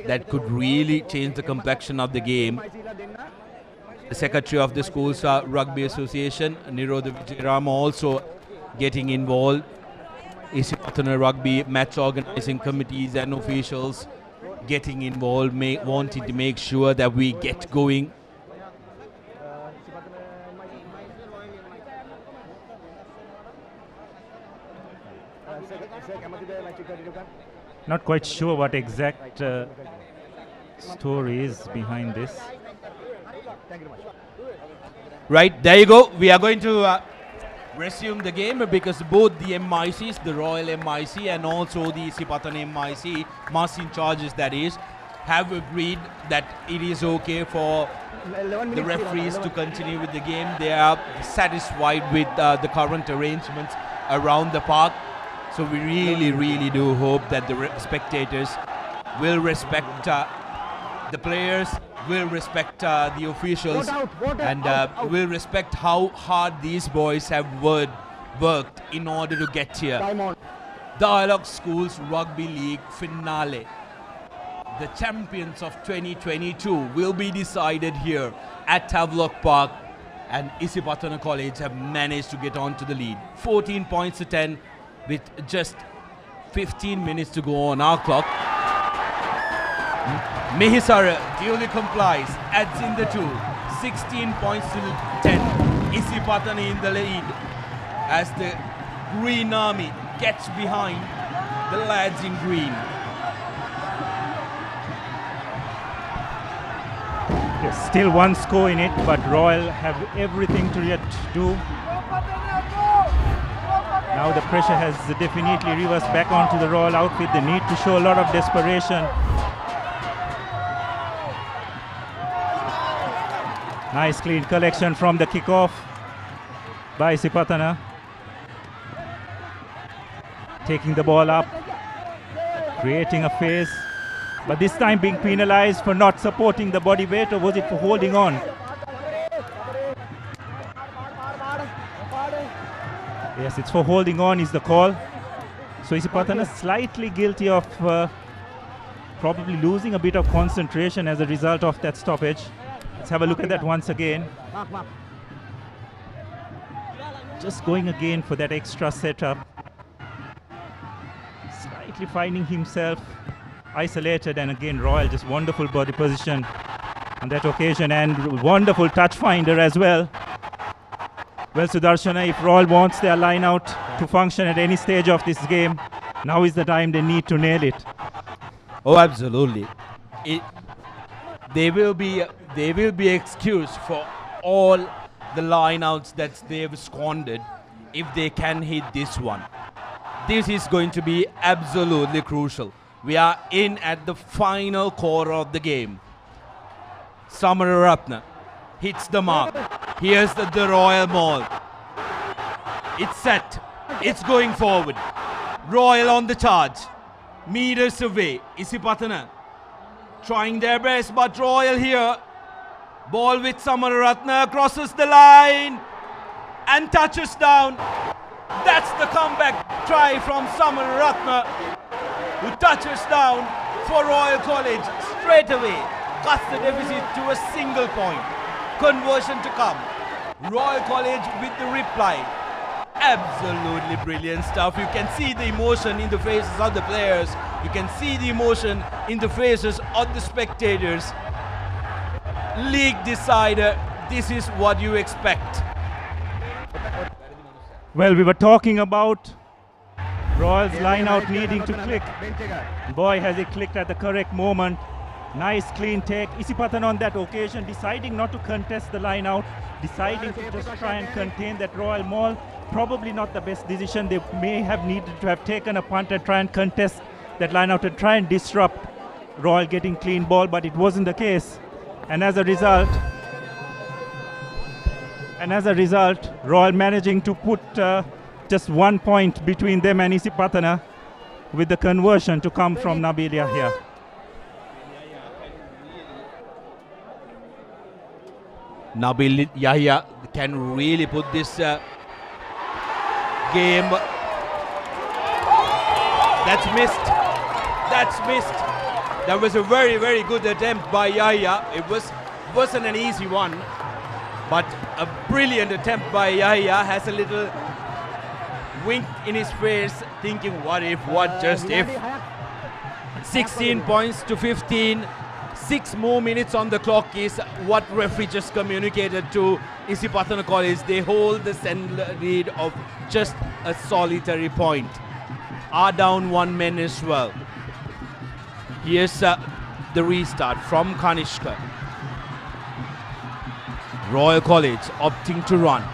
that could really change the complexion of the game. The secretary of the school's rugby association, Nirodha Vijayarama, also getting involved. Isipathana Rugby match organizing committees and officials getting involved, wanting to make sure that we get going. Not quite sure what exact story is behind this. Right, there you go. We are going to resume the game because both the MICs, the Royal MIC and also the Isipathana MIC, Marcin charges that is, have agreed that it is okay for the referees to continue with the game. They are satisfied with the current arrangements around the park. So we really do hope that the spectators will respect the players, will respect the officials, and will respect how hard these boys have worked in order to get here. Dialog Schools Rugby League finale. The champions of 2022 will be decided here at Havelock Park, and Isipathana College have managed to get on to the lead. 14 points to 10 with just 15 minutes to go on our clock. Mehisara duly complies, adds in the 2. 16 points to 10. Isipathana in the lead as the Green Army gets behind the lads in green. There's still one score in it, but Royal have everything to yet do. Now the pressure has definitely reversed back onto the Royal outfit. They need to show a lot of desperation. Nice clean collection from the kickoff by Isipathana. Taking the ball up, creating a phase, but this time being penalized for not supporting the body weight, or was it for holding on? Yes, it's for holding on is the call. So Isipathana slightly guilty of probably losing a bit of concentration as a result of that stoppage. Let's have a look at that once again. Just going again for that extra setup. Slightly finding himself isolated, and again Royal just wonderful body position on that occasion and wonderful touch finder as well. Well, Sudarshana, if Royal wants their line out to function at any stage of this game, now is the time they need to nail it. Oh, absolutely. They will be excused for all the lineouts that they've squandered if they can hit this one. This is going to be absolutely crucial. We are in at the final quarter of the game. Samararatna hits the mark. Here's the Royal Mall. It's set. It's going forward. Royal on the charge. Meters away. Isipathana trying their best, but Royal here. Ball with Samararatna, crosses the line and touches down. That's the comeback try from Samararatna, who touches down for Royal College straight away. Cuts the deficit to a single point. Conversion to come. Royal College with the reply. Absolutely brilliant stuff. You can see the emotion in the faces of the players. You can see the emotion in the faces of the spectators. League decider, this is what you expect. Well, we were talking about Royal's line out needing to click. Boy, has it clicked at the correct moment. Nice clean take. Isipathana on that occasion deciding not to contest the line out, deciding to just try and contain that Royal Mall. Probably not the best decision. They may have needed to have taken a punt and try and contest that line out and try and disrupt Royal getting clean ball, but it wasn't the case. And as a result, Royal managing to put just 1 point between them and Isipathana, with the conversion to come from Nabil Yahya. Nabil Yahya can really put this game. That's missed. That was a very good attempt by Yahya. Wasn't an easy one, but a brilliant attempt by Yahya. Has a little wink in his face, thinking what if, what just if. 16 points to 15. 6 more minutes on the clock is what referee just communicated to Isipathana College. They hold the lead of just a solitary point. Are down 1 man as well. Here's the restart from Kanishka. Royal College opting to run.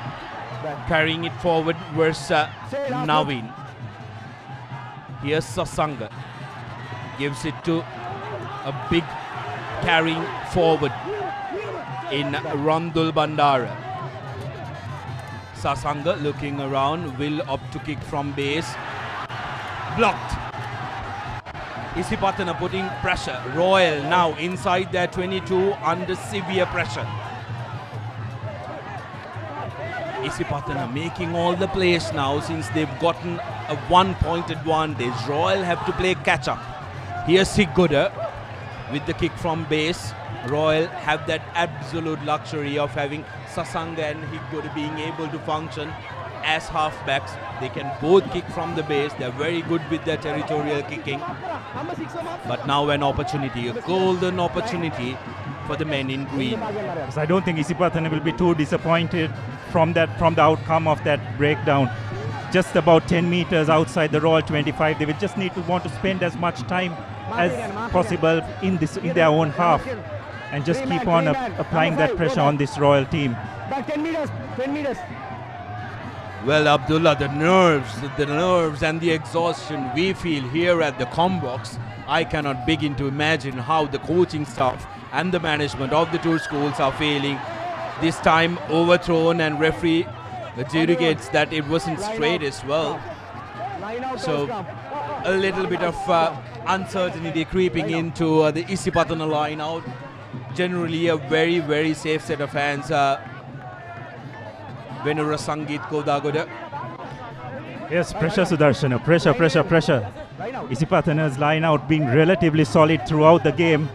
Carrying it forward versus Naveen. Here's Sasanga. Gives it to a big carrying forward in Randul Bandara. Sasanga looking around, will opt to kick from base. Blocked. Isipathana putting pressure. Royal now inside their 22 under severe pressure. Isipathana making all the plays now since they've gotten a 1-point advantage. Royal have to play catch up. Here's Sigurda with the kick from base. Royal have that absolute luxury of having Sasanga and Higgoda being able to function as halfbacks. They can both kick from the base. They're very good with their territorial kicking. But now an opportunity, a golden opportunity for the men in green. So I don't think Isipathana will be too disappointed from the outcome of that breakdown. Just about 10 meters outside the Royal 25. They will just need to want to spend as much time as possible in their own half and just keep on applying that pressure on this Royal team. Back 10 meters, 10 meters. Well, Abdullah, the nerves and the exhaustion we feel here at the Combox, I cannot begin to imagine how the coaching staff and the management of the two schools are feeling. This time overthrown, and referee adjudicates that it wasn't straight as well. So a little bit of uncertainty creeping into the Isipathana line out. Generally a very, very safe set of hands. Venura Sangit Kodagoda. Yes, pressure Sudarshana, pressure. Isipathana's line out being relatively solid throughout the game.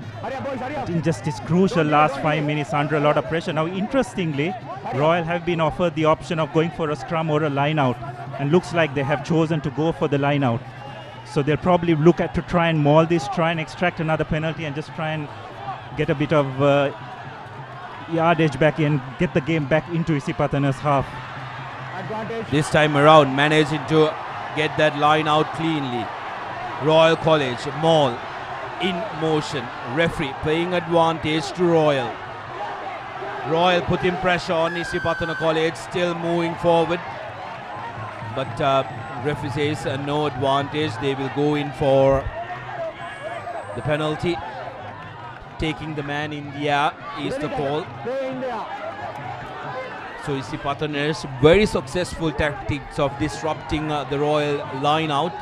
In just this crucial last 5 minutes under a lot of pressure. Now interestingly, Royal have been offered the option of going for a scrum or a line out, and looks like they have chosen to go for the line out. So they'll probably look at to try and maul this, try and extract another penalty and just try and get a bit of yardage back in, get the game back into Isipathana's half. This time around managing to get that line out cleanly. Royal College, maul in motion. Referee playing advantage to Royal. Royal putting pressure on Isipathana College, still moving forward. But referee says no advantage. They will go in for the penalty. Taking the man in the air is the call. So Isipathana's very successful tactics of disrupting the Royal line out,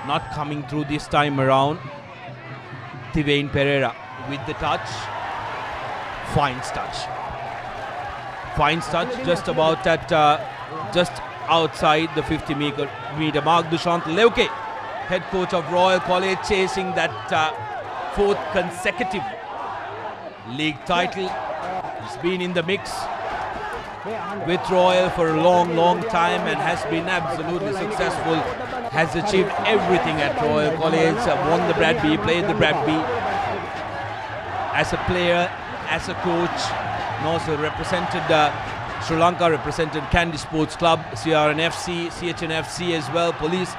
not coming through this time around. Tivain Pereira with the touch. Fines touch just about at just outside the 50-meter mark. Dushant Leuke, head coach of Royal College, chasing that fourth consecutive league title. He's been in the mix with Royal for a long time and has been absolutely successful. Has achieved everything at Royal College. Won the Bradby, played the Bradby as a player, as a coach, and also represented Sri Lanka, represented Kandy Sports Club, CRNFC, CHNFC as well. Police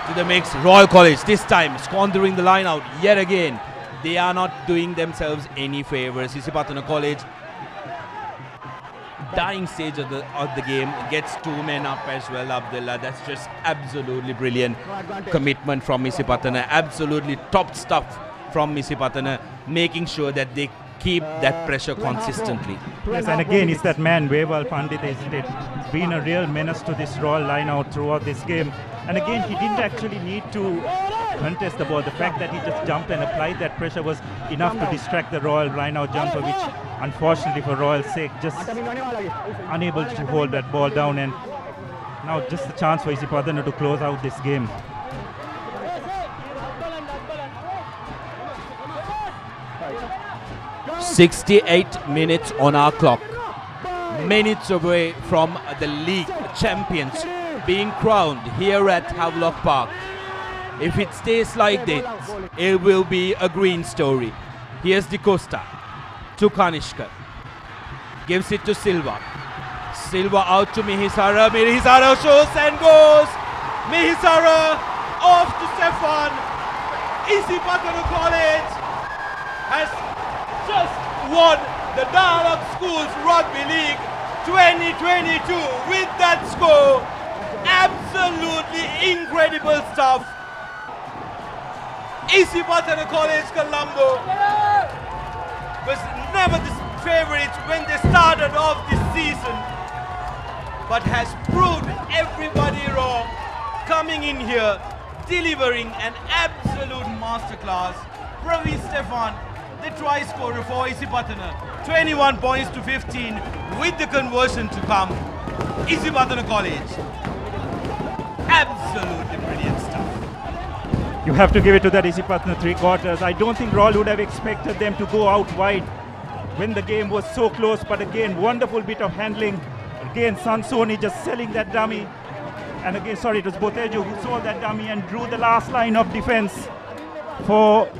to the mix. Royal College this time squandering the line out yet again. They are not doing themselves any favors. Isipathana College, dying stage of the game, gets 2 men up as well. Abdullah, that's just absolutely brilliant commitment from Isipathana. Absolutely top stuff from Isipathana, making sure that they keep that pressure consistently. Yes, and again, it's that man, Veval Pandit, isn't it? It's been a real menace to this Royal line out throughout this game. And again, he didn't actually need to contest the ball. The fact that he just jumped and applied that pressure was enough to distract the Royal line out jumper, which unfortunately for Royal's sake, just unable to hold that ball down. And now just the chance for Isipathana to close out this game. "68 minutes on our clock. Minutes away from the league champions being crowned here at Havelock Park. If it stays like this, it will be a green story. Here's Di Costa to Kanishka. Gives it to Silva. Silva out to Mihisara. Mihisara shoots and goes. Mihisara off to Stefan. Isipathana College has just won the Dialog Schools Rugby League 2022 with that score. Absolutely incredible stuff. Isipathana College Colombo was never the favorites when they started off this season, but has proved everybody wrong, coming in here, delivering an absolute masterclass. Pravi Stefan, the try scorer for Isipathana, 21 points to 15 with the conversion to come. Isipathana College, absolutely brilliant stuff. You have to give it to that Isipathana three quarters. I don't think Royal would have expected them to go out wide when the game was so close, but again, wonderful bit of handling. Again, Sansoni just selling that dummy. And again, sorry, it was Botejo who sold that dummy and drew the last line of defense for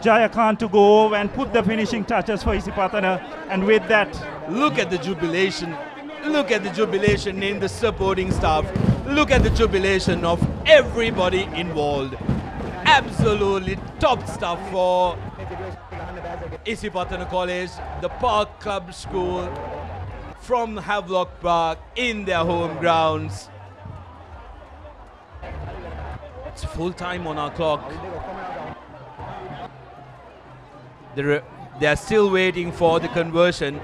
Jaya Khan to go over and put the finishing touches for Isipathana. And with that, look at the jubilation. Look at the jubilation in the supporting staff. Look at the jubilation of everybody involved. Absolutely top stuff for Isipathana College, the Park Club School from Havelock Park in their home grounds. It's full time on our clock. They're still waiting for the conversion.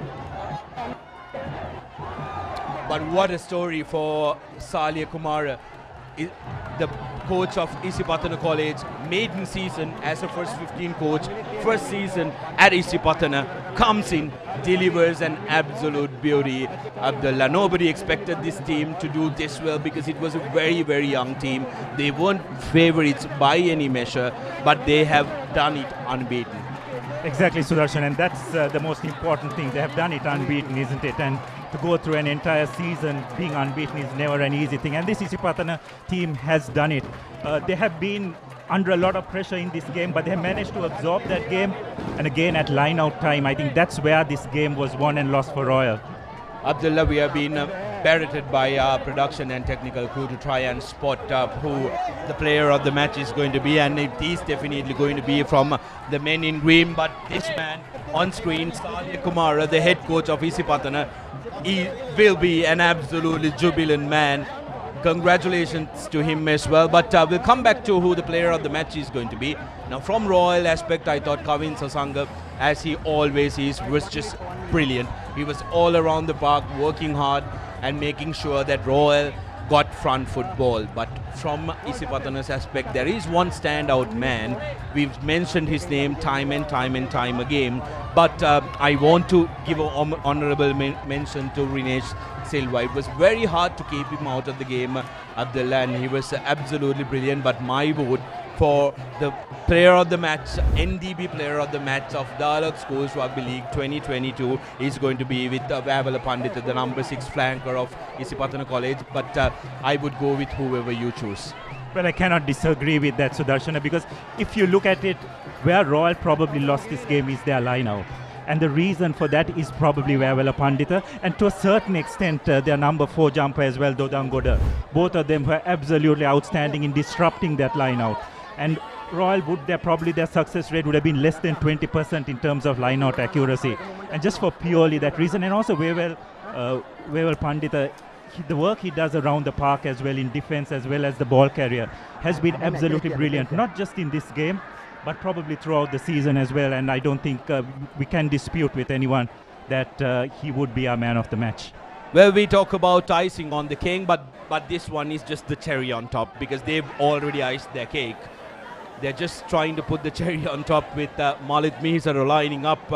But what a story for Salia Kumara, the coach of Isipathana College, maiden season as a first 15 coach, first season at Isipathana, comes in, delivers an absolute beauty. Abdullah, nobody expected this team to do this well because it was a very, very young team. They weren't favorites by any measure, but they have done it unbeaten. exactly, Sudarshan, and that's the most important thing. They have done it unbeaten, isn't it? And to go through an entire season being unbeaten is never an easy thing. And this Isipathana team has done it. They have been under a lot of pressure in this game, but they have managed to absorb that game. And again, at line-out time, I think that's where this game was won and lost for Royal. Abdullah, we have been barrated by our production and technical crew to try and spot who the player of the match is going to be, and it is definitely going to be from the men in green. But this man on screen, Salia Kumara, the head coach of Isipathana, he will be an absolutely jubilant man. Congratulations to him as well. But we'll come back to who the player of the match is going to be. Now, from Royal aspect, I thought Kavin Sasanga, as he always is, was just brilliant. He was all around the park working hard and making sure that Royal got front football. But from Isipathana's aspect, there is one standout man. We've mentioned his name time and time again. But I want to give an honorable mention to Rinesh Silva. It was very hard to keep him out of the game, Abdullah, and he was absolutely brilliant. But my vote for the player of the match, NDB player of the match of Dialog Schools Rugby League 2022 is going to be with Vavala Pandit, the number 6 flanker of Isipathana College. But I would go with whoever you choose. Well, I cannot disagree with that, Sudarshana, because if you look at it, where Royal probably lost this game is their line-out. And the reason for that is probably Vavala Pandita, and to a certain extent their number 4 jumper as well, Dodangoda. Both of them were absolutely outstanding in disrupting that line-out. And Royal would their success rate would have been less than 20% in terms of line-out accuracy. And just for purely that reason, and also Vaval Pandita, the work he does around the park as well in defense as well as the ball carrier has been absolutely brilliant, not just in this game, but probably throughout the season as well. And I don't think we can dispute with anyone that he would be our man of the match. Well, we talk about icing on the cake, but this one is just the cherry on top, because they've already iced their cake. They're just trying to put the cherry on top with Malit Mihisara lining up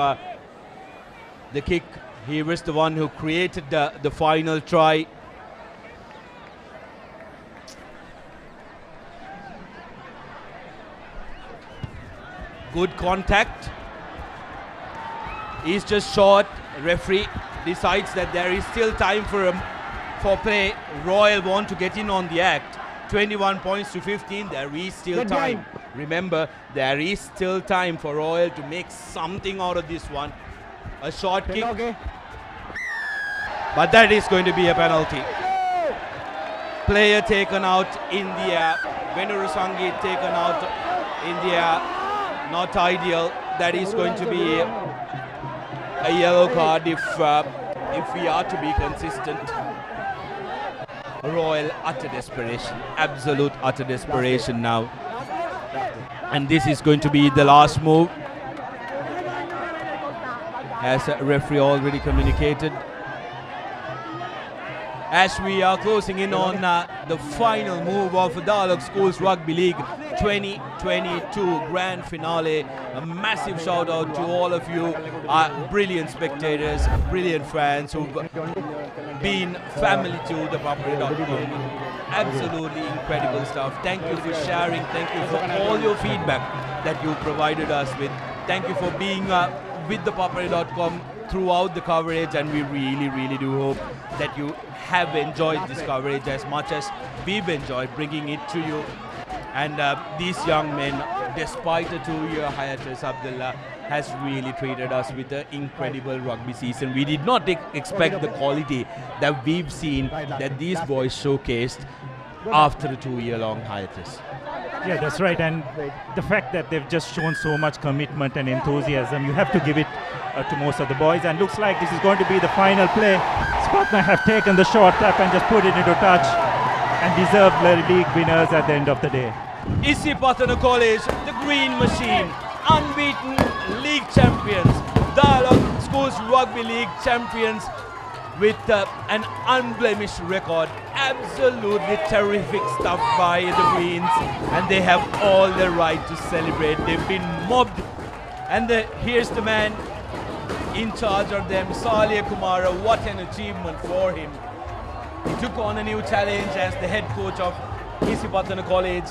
the kick. He was the one who created the final try. Good contact. He's just short. Referee decides that there is still time for play. Royal want to get in on the act. 21 points to 15. There is still Good time. game. Remember, there is still time for Royal to make something out of this one. A short kick. Okay. But that is going to be a penalty. Player taken out in the air. Venurusangi taken out in the air. Not ideal. That is going to be a yellow card if we are to be consistent. Royal utter desperation. Absolute utter desperation now. And this is going to be the last move. As a referee already communicated. As we are closing in on the final move of Dialog Schools Rugby League 2022 Grand Finale. A massive shout out to all of you, brilliant spectators, brilliant fans who've been family to the Papare.com. Absolutely incredible stuff. Thank you for sharing. Thank you for all your feedback that you provided us with. Thank you for being with the Papare.com throughout the coverage, and we really do hope that you have enjoyed this coverage as much as we've enjoyed bringing it to you. And these young men, despite a 2-year hiatus, Abdullah has really treated us with an incredible rugby season. We did not expect the quality that we've seen that these boys showcased after a 2-year-long hiatus. Yeah, that's right. And the fact that they've just shown so much commitment and enthusiasm, you have to give it to most of the boys. And looks like this is going to be the final play. Isipathana have taken the short tap and just put it into touch and deserved the league winners at the end of the day. Isipathana College, the Green Machine, unbeaten league champions, Dialog Schools Rugby League champions with an unblemished record. Absolutely terrific stuff by the Greens, and they have all the right to celebrate. They've been mobbed, and here's the man in charge of them, Salia Kumara. What an achievement for him. He took on a new challenge as the head coach of Isipathana College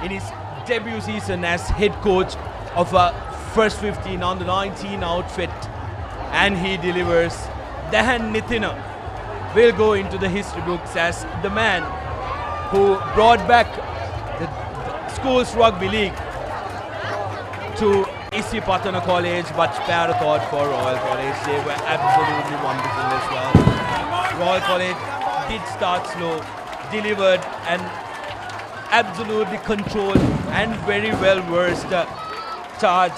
in his debut season as head coach of a first 15 under 19 outfit, and he delivers. Dahan Nithina will go into the history books as the man who brought back the Schools Rugby League to Isipathana College, but spare a thought for Royal College. They were absolutely wonderful as well. Royal College did start slow, delivered an absolutely controlled and very well versed charge.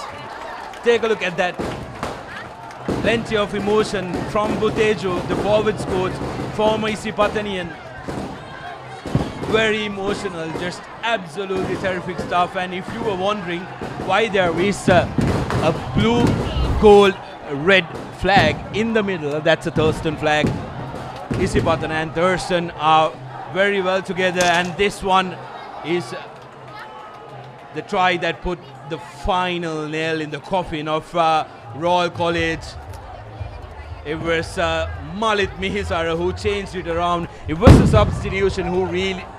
Take a look at that. Plenty of emotion from Butejo, the forwards coach, former Isipathanian. Very emotional, just absolutely terrific stuff. And if you were wondering why there is a blue, gold, red flag in the middle, that's a Thurston flag. Isipathana and Thurston are very well together, and this one is the try that put the final nail in the coffin of Royal College. It was Malit Mihisara who changed it around. It was a substitution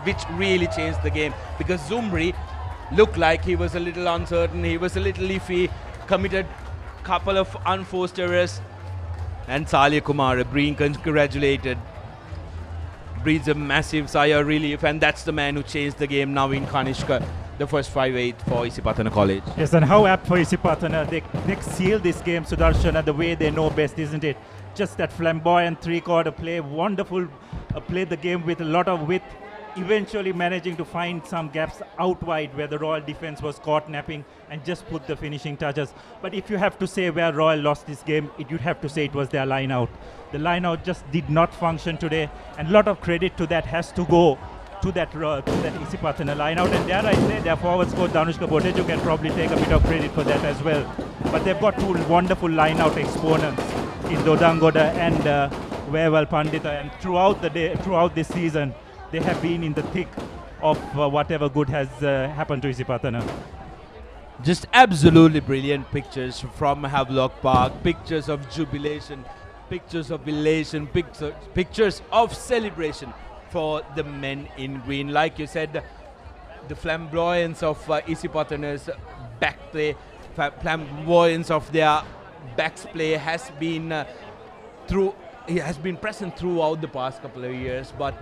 which really changed the game, because Zumri looked like he was a little uncertain, he was a little iffy, committed a couple of unforced errors, and Salia Kumar being congratulated breathes a massive sigh of relief, and that's the man who changed the game now in Kanishka, the first 5-8 for Isipathana College. Yes, and how apt for Isipathana. They seal this game, Sudarshana, the way they know best, isn't it? Just that flamboyant three-quarter play, wonderful play the game with a lot of width, eventually managing to find some gaps out wide where the Royal defense was caught napping and just put the finishing touches. But if you have to say where Royal lost this game, you'd have to say it was their line out. The line out just did not function today, and a lot of credit to that has to go to that Isipathana line out. And there I say their forwards coach Danushka Botejo can probably take a bit of credit for that as well. But they've got two wonderful line out exponents in Dodangoda and Weval Pandita, and throughout the day, throughout this season, they have been in the thick of whatever good has happened to Isipathana. Just absolutely brilliant pictures from Havelock Park, pictures of jubilation, pictures of elation, pictures of celebration for the men in green. Like you said, the flamboyance of Isipathana's back play, flamboyance of their backs play has been present throughout the past couple of years. But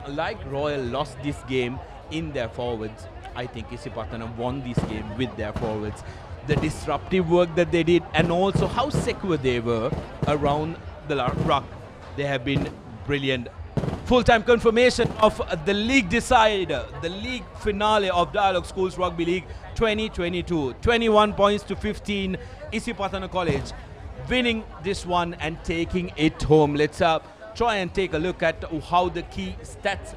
like Royal lost this game in their forwards. I think Isipathana won this game with their forwards. The disruptive work that they did and also how secure they were around the ruck. They have been brilliant. Full-time confirmation of the league decider, the league finale of Dialog Schools Rugby League 2022. 21 points to 15. Isipathana College winning this one and taking it home. Let's try and take a look at how the key stats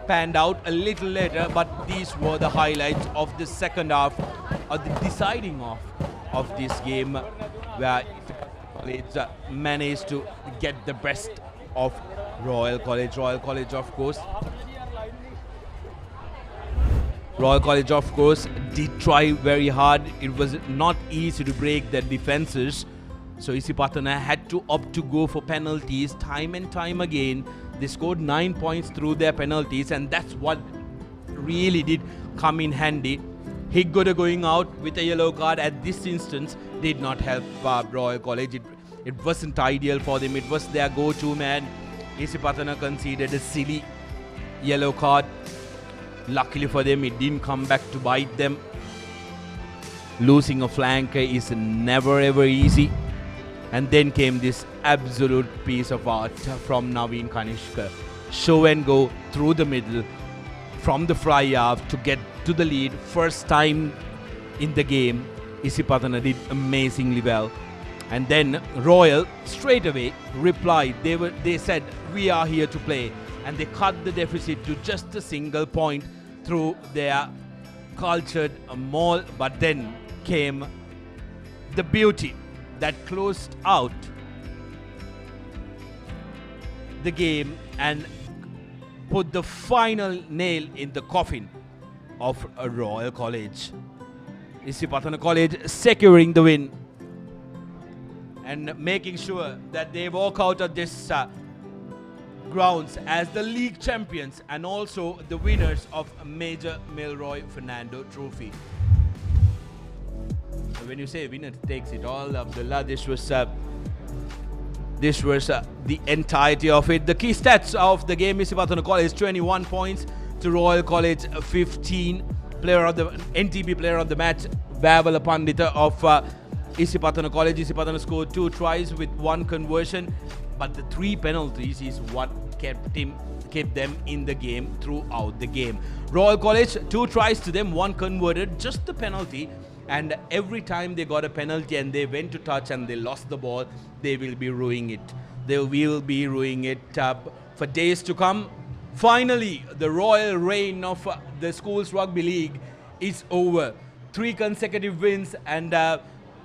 panned out a little later, but these were the highlights of the second half, or the deciding of this game, where College managed to get the best of Royal College. Royal College, of course, did try very hard. It was not easy to break their defenses, so Isipathana had to opt to go for penalties time and time again. They scored 9 points through their penalties, and that's what really did come in handy. Higgoda going out with a yellow card at this instance did not help Royal College. It wasn't ideal for them. It was their go-to man. Isipathana conceded a silly yellow card. Luckily for them, it didn't come back to bite them. Losing a flanker is never ever easy. And then came this absolute piece of art from Naveen Kanishka. Show and go through the middle from the fly half to get to the lead. First time in the game, Isipathana did amazingly well. And then Royal straight away replied. They said, we are here to play. And they cut the deficit to just a single point through their cultured maul. But then came the beauty that closed out the game and put the final nail in the coffin of a Royal College. Isipathana College securing the win and making sure that they walk out of this grounds as the league champions and also the winners of Major Milroy Fernando Trophy. When you say winner takes it all, Abdullah, this was the entirety of it. The key stats of the game: Isipathana College 21 points to Royal College 15. NTB player of the match, Babala Pandita of Isipathana College. Isipathana scored 2 tries with 1 conversion, but the 3 penalties is what kept them in the game throughout the game. Royal College 2 tries to them, 1 converted, just the penalty. And every time they got a penalty and they went to touch and they lost the ball, they will be ruining it. They will be ruining it for days to come. Finally, the royal reign of the Schools Rugby League is over. 3 consecutive wins, and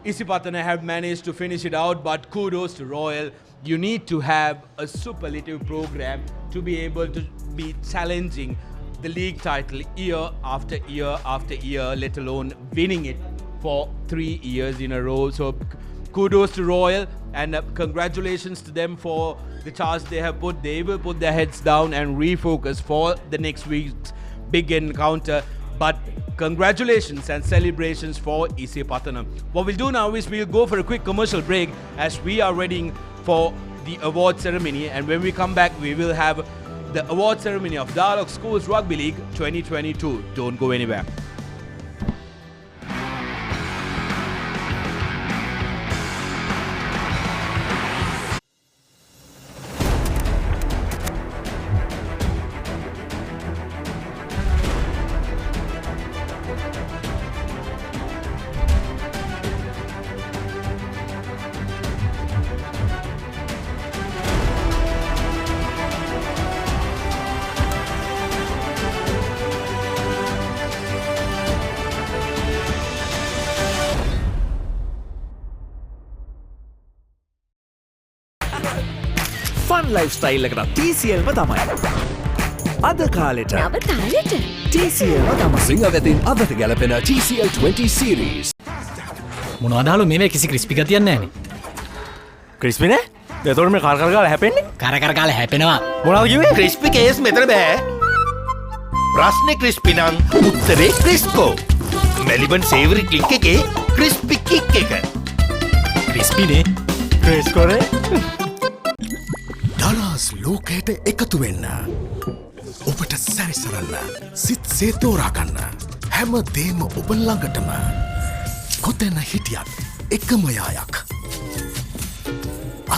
Isipathana have managed to finish it out. But kudos to Royal. You need to have a superlative program to be able to be challenging the league title year after year after year, let alone winning it for 3 years in a row. So kudos to Royal, and congratulations to them for the charge they have put. They will put their heads down and refocus for the next week's big encounter. But congratulations and celebrations for Isipathana. What we'll do now is we'll go for a quick commercial break as we are ready for the award ceremony, and when we come back we will have the award ceremony of Dialog Schools Rugby League 2022. Don't go anywhere. Fun lifestyle එකට TCLම තමයි. අද කාලෙට නව තාලෙට TCLම තමයි. සිංහවැතින් අදට ගැලපෙන TCL 20 series. මොනවදාලු මේ කිසි ක්‍රිස්පි ගතියක් නැහැනේ. ක්‍රිස්පි නෑ? එතකොට මේ කර කර ගාලා හැපෙන්නේ? කර කර ගාලා හැපෙනවා. මොනවද කිව්වේ? ක්‍රිස්පි කේස් මෙතන බෑ. ප්‍රශ්නේ ක්‍රිස්පි නම් උත්තරේ ක්‍රිස්කෝ. මෙලිබන් සේවරි ක්ලික් එකේ ක්‍රිස්පි කික් එක. ක්‍රිස්පිනේ. ක්‍රිස්කෝනේ. දලාස් ලෝකයට එකතු වෙන්න. ඔබට සැරිසරන්න සිත් සේතෝරාගන්න හැම දේම ඔබ ළඟටම කොතැන හිටියත් එකම යායක්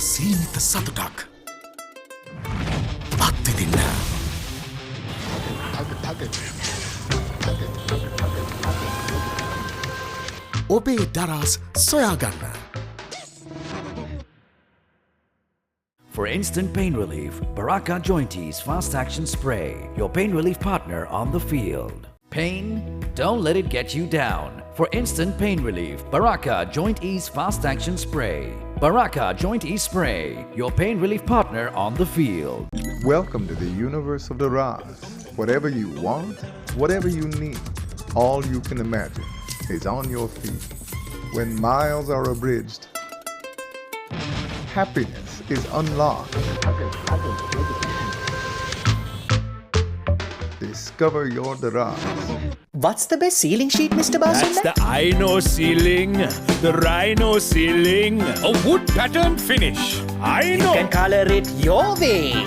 අසීමිත සතුටක් අත්විඳින්න ඔබේ දරස් සොයාගන්න. For instant pain relief, Baraka Jointies Fast Action Spray, your pain relief partner on the field. Pain? Don't let it get you down. For instant pain relief, Baraka Joint Ease Fast Action Spray. Baraka Joint Ease Spray, your pain relief partner on the field. Welcome to the universe of the Raz. Whatever you want, whatever you need, all you can imagine is on your feet. When miles are abridged, happiness is unlocked. Discover your Daraz. What's the best ceiling sheet, Mr. Basunda? That's the Ino ceiling, the Rhino ceiling, a wood pattern finish. I know. You can color it your way.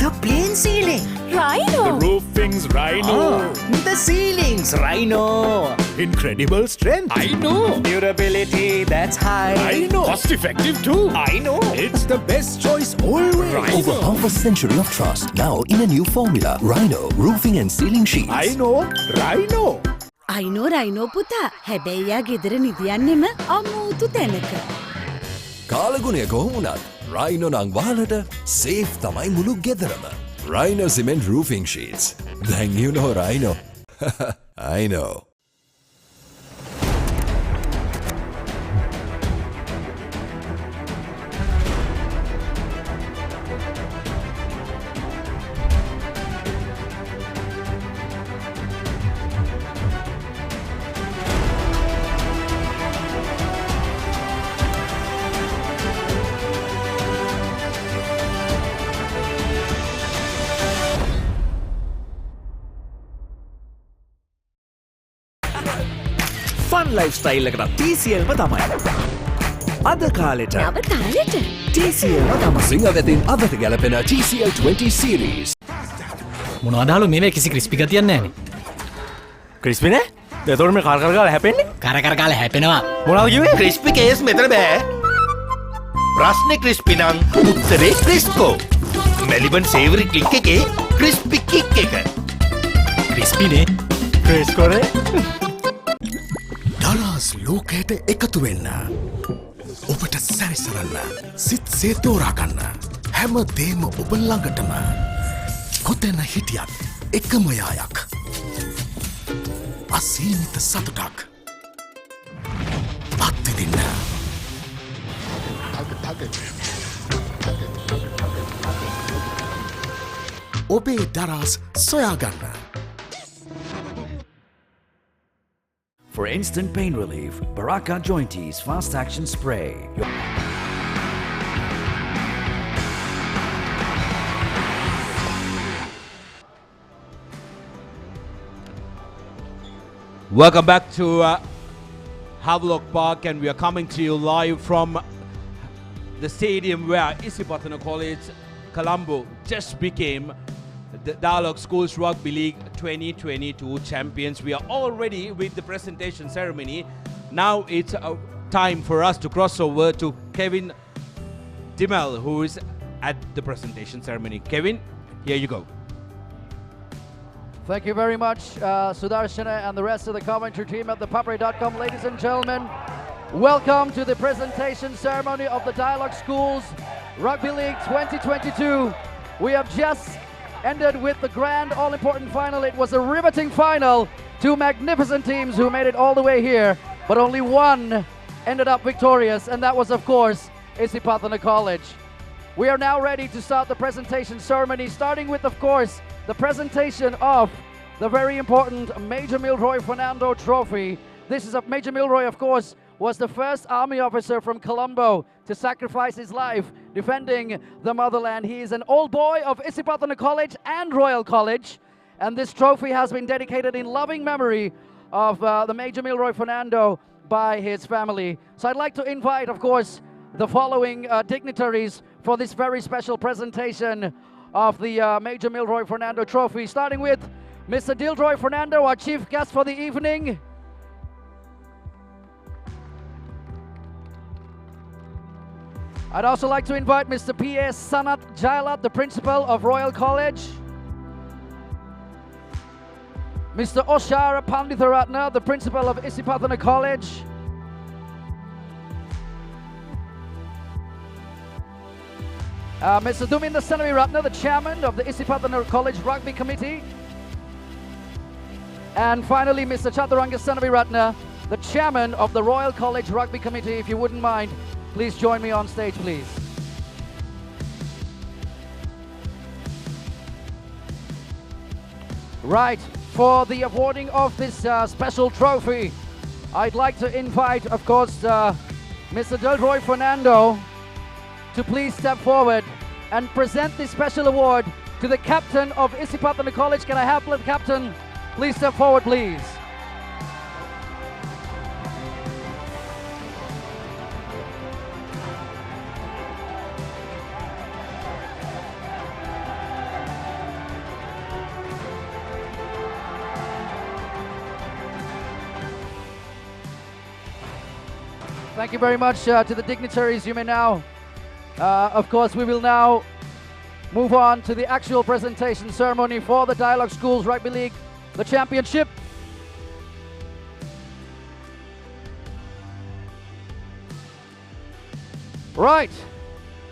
The plain ceiling. Rhino. The roofing's Rhino. The ceiling's Rhino. Incredible strength. I know. Durability that's high. I know. Cost effective too. I know. It's the best choice always. Rhino. Over half a century of trust, now in a new formula. Rhino roofing and ceiling sheets. I know. Rhino. I know Rhino පුතා හැබැයියා ගෙදර නිදියන්නෙම අමුතු තැනක. කාලගුණය කොහොමුණත් Rhino නං වාලට safe තමයි මුළු ගෙදරම. Rhino cement roofing sheets. Then you know Rhino. I know. Fun lifestyle එකකට TCL ම තමයි. අද කාලෙට නව තාලෙට TCL ම තමයි. සිංහවෙතින් අදට ගැලපෙන TCL 20 series. මොනවදාලු මේ කිසි ක්‍රිස්පි ගතියක් නැහැ නේ. ක්‍රිස්පි නේ? එතකොට මේ කර කර ගාලා හැපෙන්නේ? කර කර ගාලා හැපෙනවා. මොනවද කිව්වේ? ක්‍රිස්පි කේස් මෙතන බෑ. ප්‍රශ්නේ ක්‍රිස්පි නම් උත්තරේ ක්‍රිස්කෝ. මෙලිබන් සේවරි ක්ලික් එකේ ක්‍රිස්පි කික් එක. ක්‍රිස්පි නේ. ක්‍රිස්කෝනේ. දරස් ලෝකයට එකතු වෙන්න. ඔබට සැරිසරන්න සිත් සේතෝරාගන්න හැම දේම ඔබ ළඟටම කොතැන හිටියත් එකම යායක් අසීමිත සතුටක් අත්විඳින්න. ඔබේ දරස් සොයාගන්න. For instant pain relief, Baraka Jointies Fast Action Spray. Welcome back to Havelock Park, and we are coming to you live from the stadium where Isipathana College, Colombo, just became the Dialog Schools Rugby League 2022 champions. We are all ready with the presentation ceremony. Now it's time for us to cross over to Kevin Dimel, who is at the presentation ceremony. Kevin, here you go. Thank you very much, Sudarshana and the rest of the commentary team at the Papare.com. Ladies and gentlemen, welcome to the presentation ceremony of the Dialog Schools Rugby League 2022. We have just ended with the grand all-important final. It was a riveting final. Two magnificent teams who made it all the way here, but only one ended up victorious, and that was, of course, Isipathana College. We are now ready to start the presentation ceremony, starting with, of course, the presentation of the very important Major Milroy Fernando Trophy. This is Major Milroy, of course, was the first army officer from Colombo to sacrifice his life defending the motherland. He is an old boy of Isipathana College and Royal College, and this trophy has been dedicated in loving memory of the Major Milroy Fernando by his family. So I'd like to invite, of course, the following dignitaries for this very special presentation of the Major Milroy Fernando Trophy, starting with Mr. Dilroy Fernando, our chief guest for the evening. I'd also like to invite Mr. P.A. Sanat Jailat, the principal of Royal College. Mr. Oshara Panditharatna, the principal of Isipathana College. Mr. Duminda Senaviratna, the chairman of the Isipathana College Rugby Committee. And finally, Mr. Chaturanga Senaviratna, the chairman of the Royal College Rugby Committee. If you wouldn't mind, please join me on stage, please. Right, for the awarding of this special trophy, I'd like to invite, of course, Mr. Dilroy Fernando to please step forward and present this special award to the captain of Isipathana College. Can I have the captain please step forward, please? Thank you very much to the dignitaries. You may now, of course, we will now move on to the actual presentation ceremony for the Dialog Schools Rugby League, the championship. Right,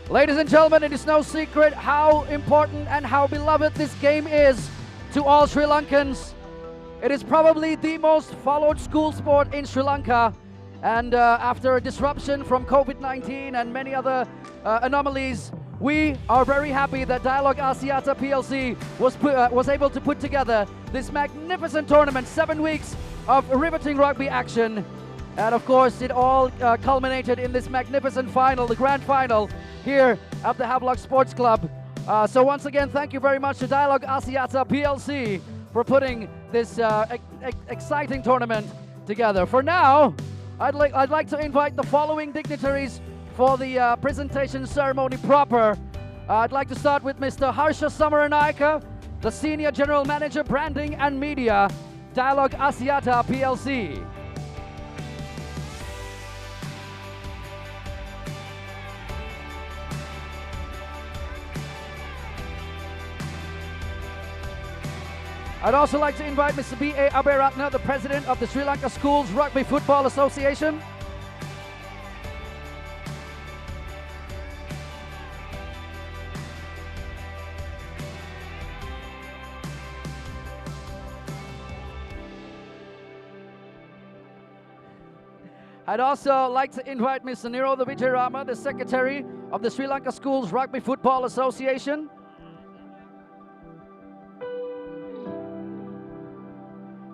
ladies and gentlemen, it is no secret how important and how beloved this game is to all Sri Lankans. It is probably the most followed school sport in Sri Lanka. And after a disruption from COVID-19 and many other anomalies, we are very happy that Dialog Asiata PLC was able to put together this magnificent tournament, 7 weeks of riveting rugby action. And of course, it all culminated in this magnificent final, the grand final, here at the Havelock Sports Club. So once again, thank you very much to Dialog Asiata PLC for putting this exciting tournament together. For now, I'd like to invite the following dignitaries for the presentation ceremony proper. I'd like to start with Mr. Harsha Samaranayaka, the Senior General Manager, Branding and Media, Dialog Asiata PLC. I'd also like to invite Mr. B.A. Aberatna, the President of the Sri Lanka Schools Rugby Football Association. I'd also like to invite Mr. Nirodha Vijayarama, the Secretary of the Sri Lanka Schools Rugby Football Association.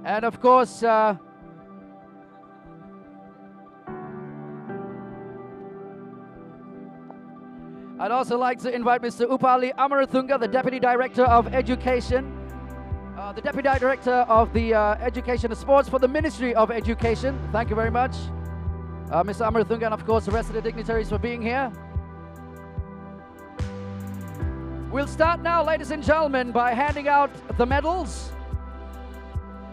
And of course, I'd also like to invite Mr. Upali Amarathunga, the Deputy Director of Education, the Deputy Director of the Education and Sports for the Ministry of Education. Thank you very much, Mr. Amarathunga, and of course the rest of the dignitaries for being here. We'll start now, ladies and gentlemen, by handing out the medals.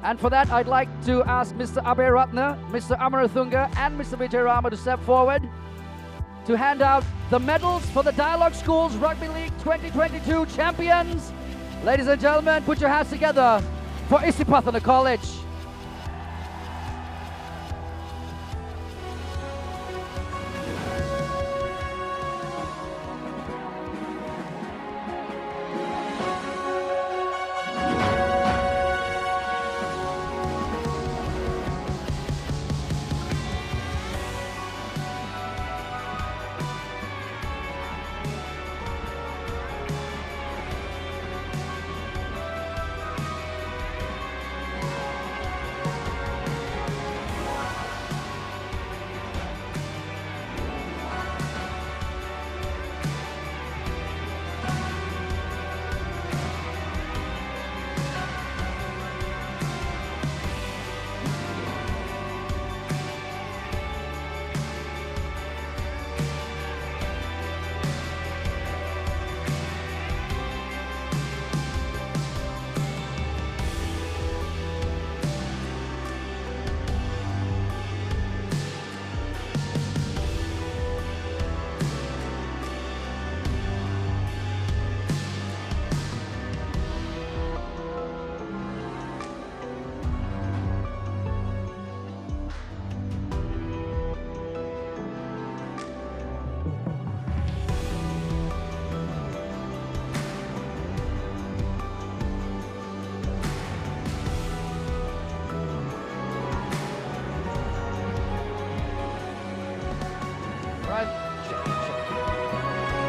And for that, I'd like to ask Mr. Aberatna, Mr. Amarathunga, and Mr. Vijayarama to step forward to hand out the medals for the Dialog Schools Rugby League 2022 champions. Ladies and gentlemen, put your hands together for Isipathana College.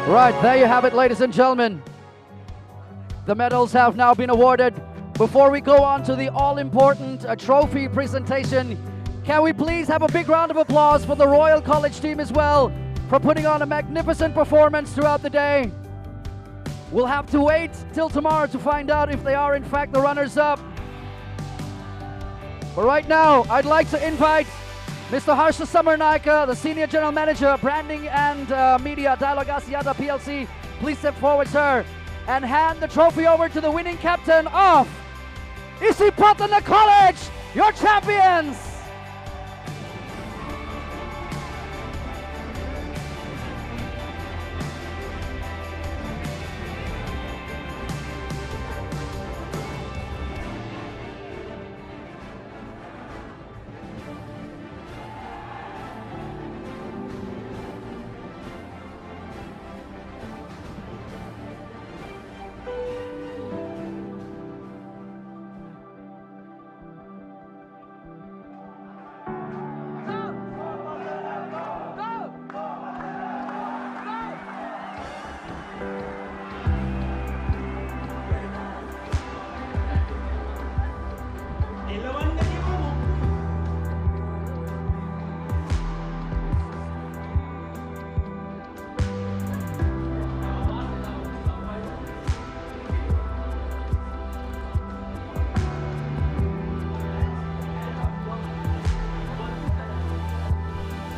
Right, there you have it, ladies and gentlemen. The medals have now been awarded. Before we go on to the all-important trophy presentation, can we please have a big round of applause for the Royal College team as well for putting on a magnificent performance throughout the day. We'll have to wait till tomorrow to find out if they are in fact the runners-up. But right now, I'd like to invite Mr. Harsha Samarnaika, the Senior General Manager, Branding and Media, Dialog Asiata PLC. Please step forward, sir, and hand the trophy over to the winning captain of Isipathana College, your champions!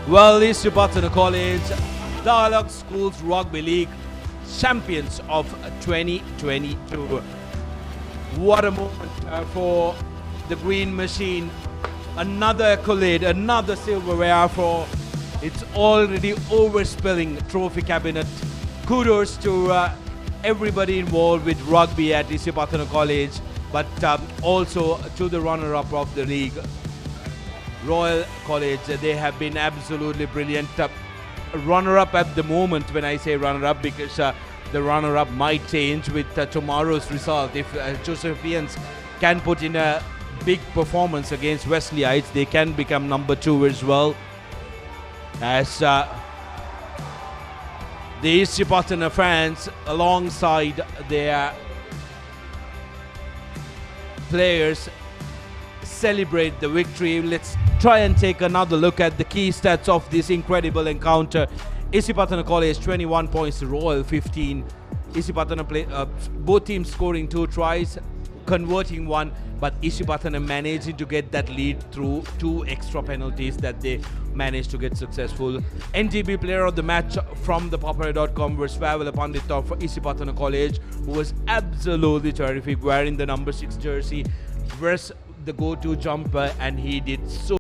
Well, Isipathana College, Dialog Schools Rugby League champions of 2022. What a moment for the Green Machine. Another accolade, another silverware for its already overspilling trophy cabinet. Kudos to everybody involved with rugby at Isipathana College, but also to the runner-up of the league, Royal College. They have been absolutely brilliant. Runner-up at the moment, when I say runner-up, because the runner-up might change with tomorrow's result. If Josephians can put in a big performance against Wesleyites, they can become number 2 as well. As the Isipathana fans, alongside their players, celebrate the victory. Let's try and take another look at the key stats of this incredible encounter. Isipathana College 21 points, Royal 15. Isipathana both teams scoring 2 tries, converting 1, but Isipathana managing to get that lead through 2 extra penalties that they managed to get successful. NGB player of the match from the Papare.com was Havelock Pandit of Isipathana College, who was absolutely terrific, wearing the number 6 jersey, versus the go-to jumper, and he did so